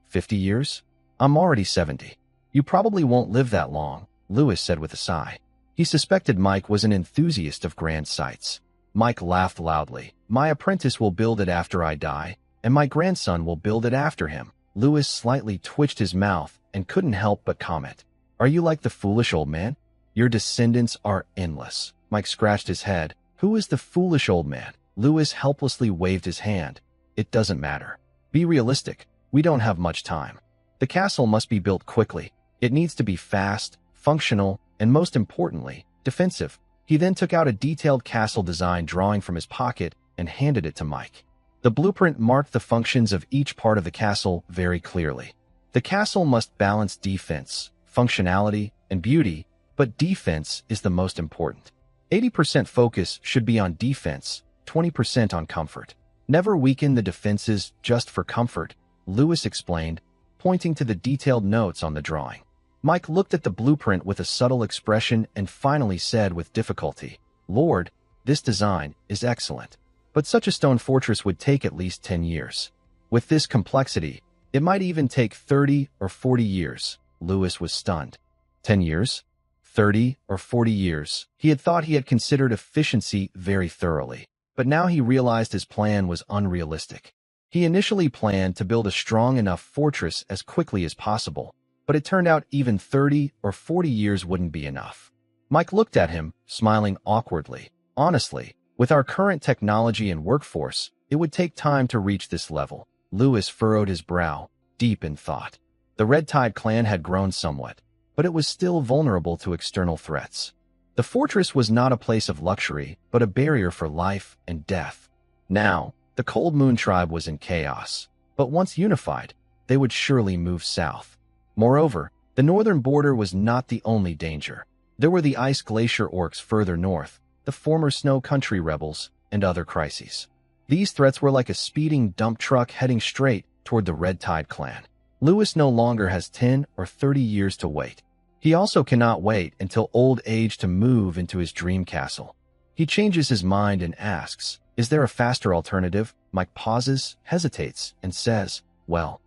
A: 50 years? I'm already 70. You probably won't live that long, Lewis said with a sigh. He suspected Mike was an enthusiast of grand sights. Mike laughed loudly. "My apprentice will build it after I die, and my grandson will build it after him." Lewis slightly twitched his mouth and couldn't help but comment. "Are you like the foolish old man? Your descendants are endless." Mike scratched his head. "Who is the foolish old man?" Lewis helplessly waved his hand. "It doesn't matter. Be realistic. We don't have much time. The castle must be built quickly. It needs to be fast, functional, and most importantly, defensive." He then took out a detailed castle design drawing from his pocket and handed it to Mike. The blueprint marked the functions of each part of the castle very clearly. The castle must balance defense, functionality, and beauty, but defense is the most important. 80% focus should be on defense, 20% on comfort. Never weaken the defenses just for comfort, Lewis explained, pointing to the detailed notes on the drawing. Mike looked at the blueprint with a subtle expression and finally said with difficulty, "Lord, this design is excellent, but such a stone fortress would take at least 10 years. With this complexity, it might even take 30 or 40 years." Lewis was stunned. 10 years? 30 or 40 years? He had thought he had considered efficiency very thoroughly, but now he realized his plan was unrealistic. He initially planned to build a strong enough fortress as quickly as possible, but it turned out even 30 or 40 years wouldn't be enough. Mike looked at him, smiling awkwardly. "Honestly, with our current technology and workforce, it would take time to reach this level." Lewis furrowed his brow, deep in thought. The Red Tide clan had grown somewhat, but it was still vulnerable to external threats. The fortress was not a place of luxury, but a barrier for life and death. Now, the Cold Moon tribe was in chaos, but once unified, they would surely move south. Moreover, the northern border was not the only danger. There were the ice glacier orcs further north, the former snow country rebels, and other crises. These threats were like a speeding dump truck heading straight toward the Red Tide clan. Lewis no longer has 10 or 30 years to wait. He also cannot wait until old age to move into his dream castle. He changes his mind and asks, "Is there a faster alternative?" Mike pauses, hesitates, and says, "Well,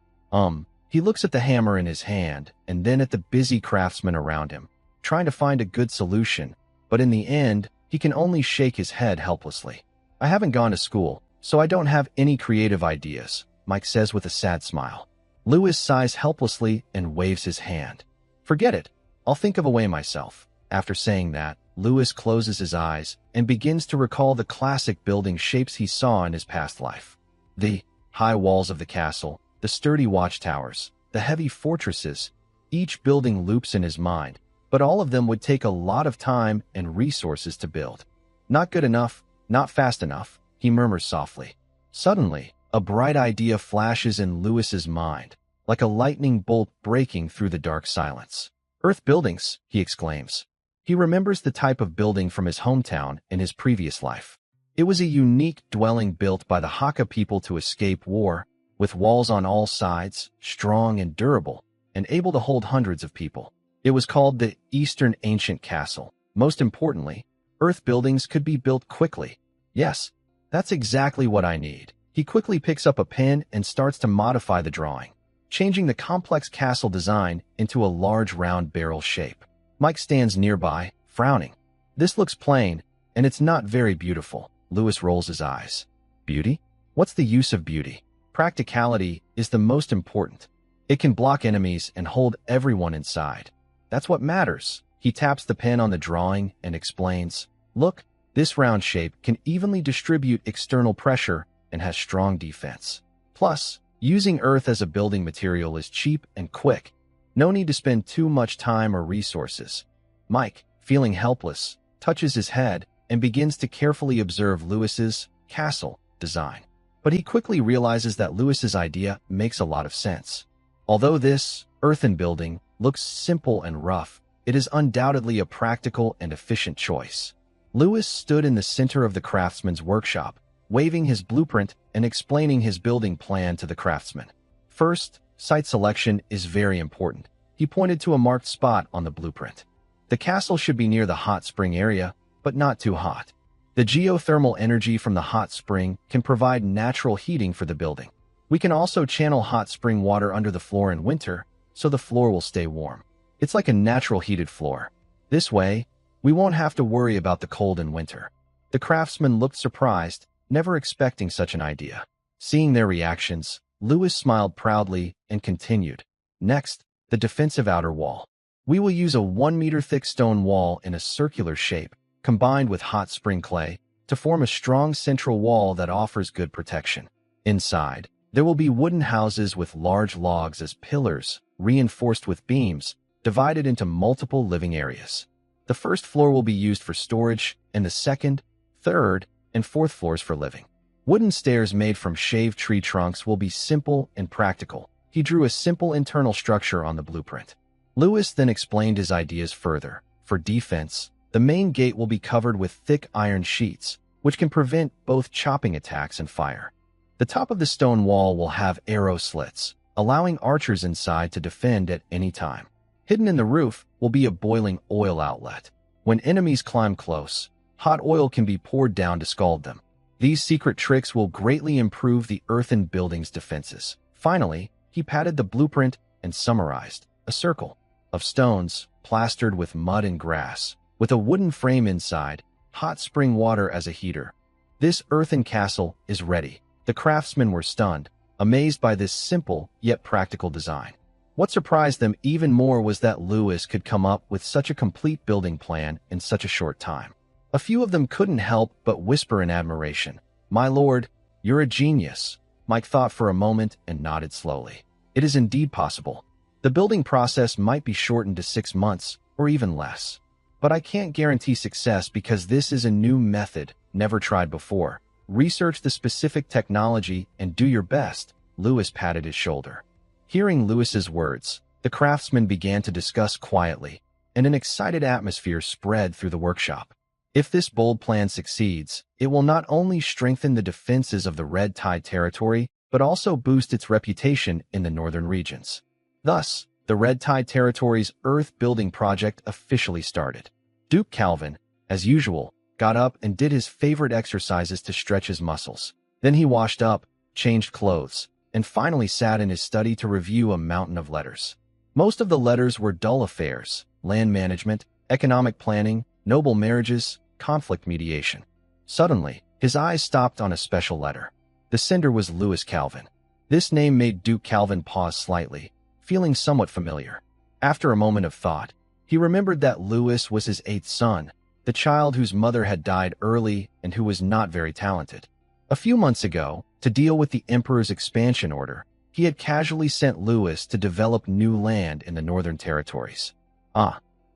A: He looks at the hammer in his hand and then at the busy craftsmen around him, trying to find a good solution, but in the end, he can only shake his head helplessly. "I haven't gone to school, so I don't have any creative ideas," Mike says with a sad smile. Lewis sighs helplessly and waves his hand. "Forget it. I'll think of a way myself." After saying that, Lewis closes his eyes and begins to recall the classic building shapes he saw in his past life. The high walls of the castle, the sturdy watchtowers, the heavy fortresses. Each building loops in his mind, but all of them would take a lot of time and resources to build. "Not good enough, not fast enough," he murmurs softly. Suddenly, a bright idea flashes in Lewis's mind, like a lightning bolt breaking through the dark silence. "Earth buildings," he exclaims. He remembers the type of building from his hometown in his previous life. It was a unique dwelling built by the Hakka people to escape war, with walls on all sides, strong and durable, and able to hold hundreds of people. It was called the Eastern Ancient Castle. Most importantly, earth buildings could be built quickly. "Yes, that's exactly what I need." He quickly picks up a pen and starts to modify the drawing, changing the complex castle design into a large round barrel shape. Mike stands nearby, frowning. "This looks plain, and it's not very beautiful." Lewis rolls his eyes. "Beauty? What's the use of beauty? Practicality is the most important. It can block enemies and hold everyone inside. That's what matters." He taps the pen on the drawing and explains, "Look, this round shape can evenly distribute external pressure and has strong defense. Plus, using earth as a building material is cheap and quick. No need to spend too much time or resources." Mike, feeling helpless, touches his head and begins to carefully observe Lewis's castle design. But he quickly realizes that Lewis's idea makes a lot of sense. Although this earthen building looks simple and rough, it is undoubtedly a practical and efficient choice. Lewis stood in the center of the craftsman's workshop, waving his blueprint and explaining his building plan to the craftsman. First, site selection is very important. He pointed to a marked spot on the blueprint. The castle should be near the hot spring area, but not too hot. The geothermal energy from the hot spring can provide natural heating for the building. We can also channel hot spring water under the floor in winter, so the floor will stay warm. It's like a natural heated floor. This way, we won't have to worry about the cold in winter." The craftsman looked surprised, never expecting such an idea. Seeing their reactions, Lewis smiled proudly and continued. "Next, the defensive outer wall. We will use a 1-meter thick stone wall in a circular shape, combined with hot spring clay, to form a strong central wall that offers good protection. Inside, there will be wooden houses with large logs as pillars, reinforced with beams, divided into multiple living areas. The first floor will be used for storage, and the second, third, and fourth floors for living. Wooden stairs made from shaved tree trunks will be simple and practical." He drew a simple internal structure on the blueprint. Lewis then explained his ideas further. For defense, the main gate will be covered with thick iron sheets, which can prevent both chopping attacks and fire. The top of the stone wall will have arrow slits, allowing archers inside to defend at any time. Hidden in the roof will be a boiling oil outlet. When enemies climb close, hot oil can be poured down to scald them. These secret tricks will greatly improve the earthen building's defenses. Finally, he patted the blueprint and summarized: a circle of stones plastered with mud and grass, with a wooden frame inside, hot spring water as a heater. This earthen castle is ready. The craftsmen were stunned, amazed by this simple yet practical design. What surprised them even more was that Lewis could come up with such a complete building plan in such a short time. A few of them couldn't help but whisper in admiration, "My lord, you're a genius." Mike thought for a moment and nodded slowly. "It is indeed possible. The building process might be shortened to 6 months or even less. But I can't guarantee success because this is a new method, never tried before. Research the specific technology and do your best." Lewis patted his shoulder. Hearing Lewis's words, the craftsmen began to discuss quietly, and an excited atmosphere spread through the workshop. If this bold plan succeeds, it will not only strengthen the defenses of the Red Tide territory, but also boost its reputation in the northern regions. Thus, the Red Tide territory's earth-building project officially started. Duke Calvin, as usual, got up and did his favorite exercises to stretch his muscles. Then he washed up, changed clothes, and finally sat in his study to review a mountain of letters. Most of the letters were dull affairs: land management, economic planning, noble marriages, conflict mediation. Suddenly, his eyes stopped on a special letter. The sender was Louis Calvin. This name made Duke Calvin pause slightly, feeling somewhat familiar. After a moment of thought, he remembered that Louis was his eighth son, the child whose mother had died early and who was not very talented. A few months ago, to deal with the emperor's expansion order, he had casually sent Louis to develop new land in the northern territories.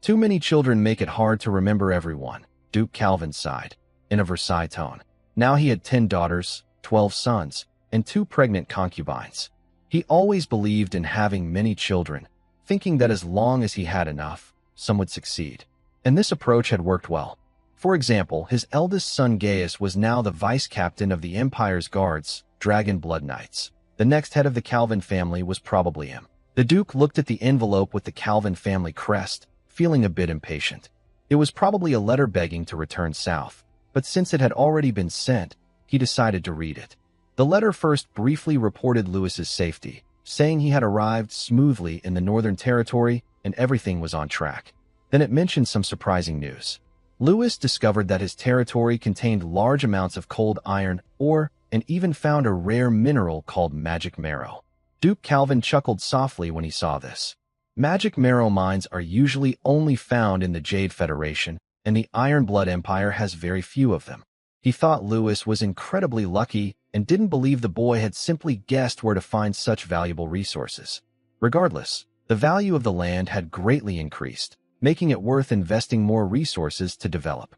A: Too many children make it hard to remember everyone, Duke Calvin sighed, in a Versailles tone. Now he had 10 daughters, 12 sons, and 2 pregnant concubines. He always believed in having many children, thinking that as long as he had enough, some would succeed. And this approach had worked well. For example, his eldest son Gaius was now the vice-captain of the Empire's guards, Dragon Blood Knights. The next head of the Calvin family was probably him. The Duke looked at the envelope with the Calvin family crest, feeling a bit impatient. It was probably a letter begging to return south, but since it had already been sent, he decided to read it. The letter first briefly reported Louis's safety, saying he had arrived smoothly in the Northern Territory and everything was on track. Then it mentioned some surprising news. Louis discovered that his territory contained large amounts of cold iron ore and even found a rare mineral called magic marrow. Duke Calvin chuckled softly when he saw this. Magic marrow mines are usually only found in the Jade Federation, and the Iron Blood Empire has very few of them. He thought Louis was incredibly lucky and didn't believe the boy had simply guessed where to find such valuable resources. Regardless, the value of the land had greatly increased, making it worth investing more resources to develop.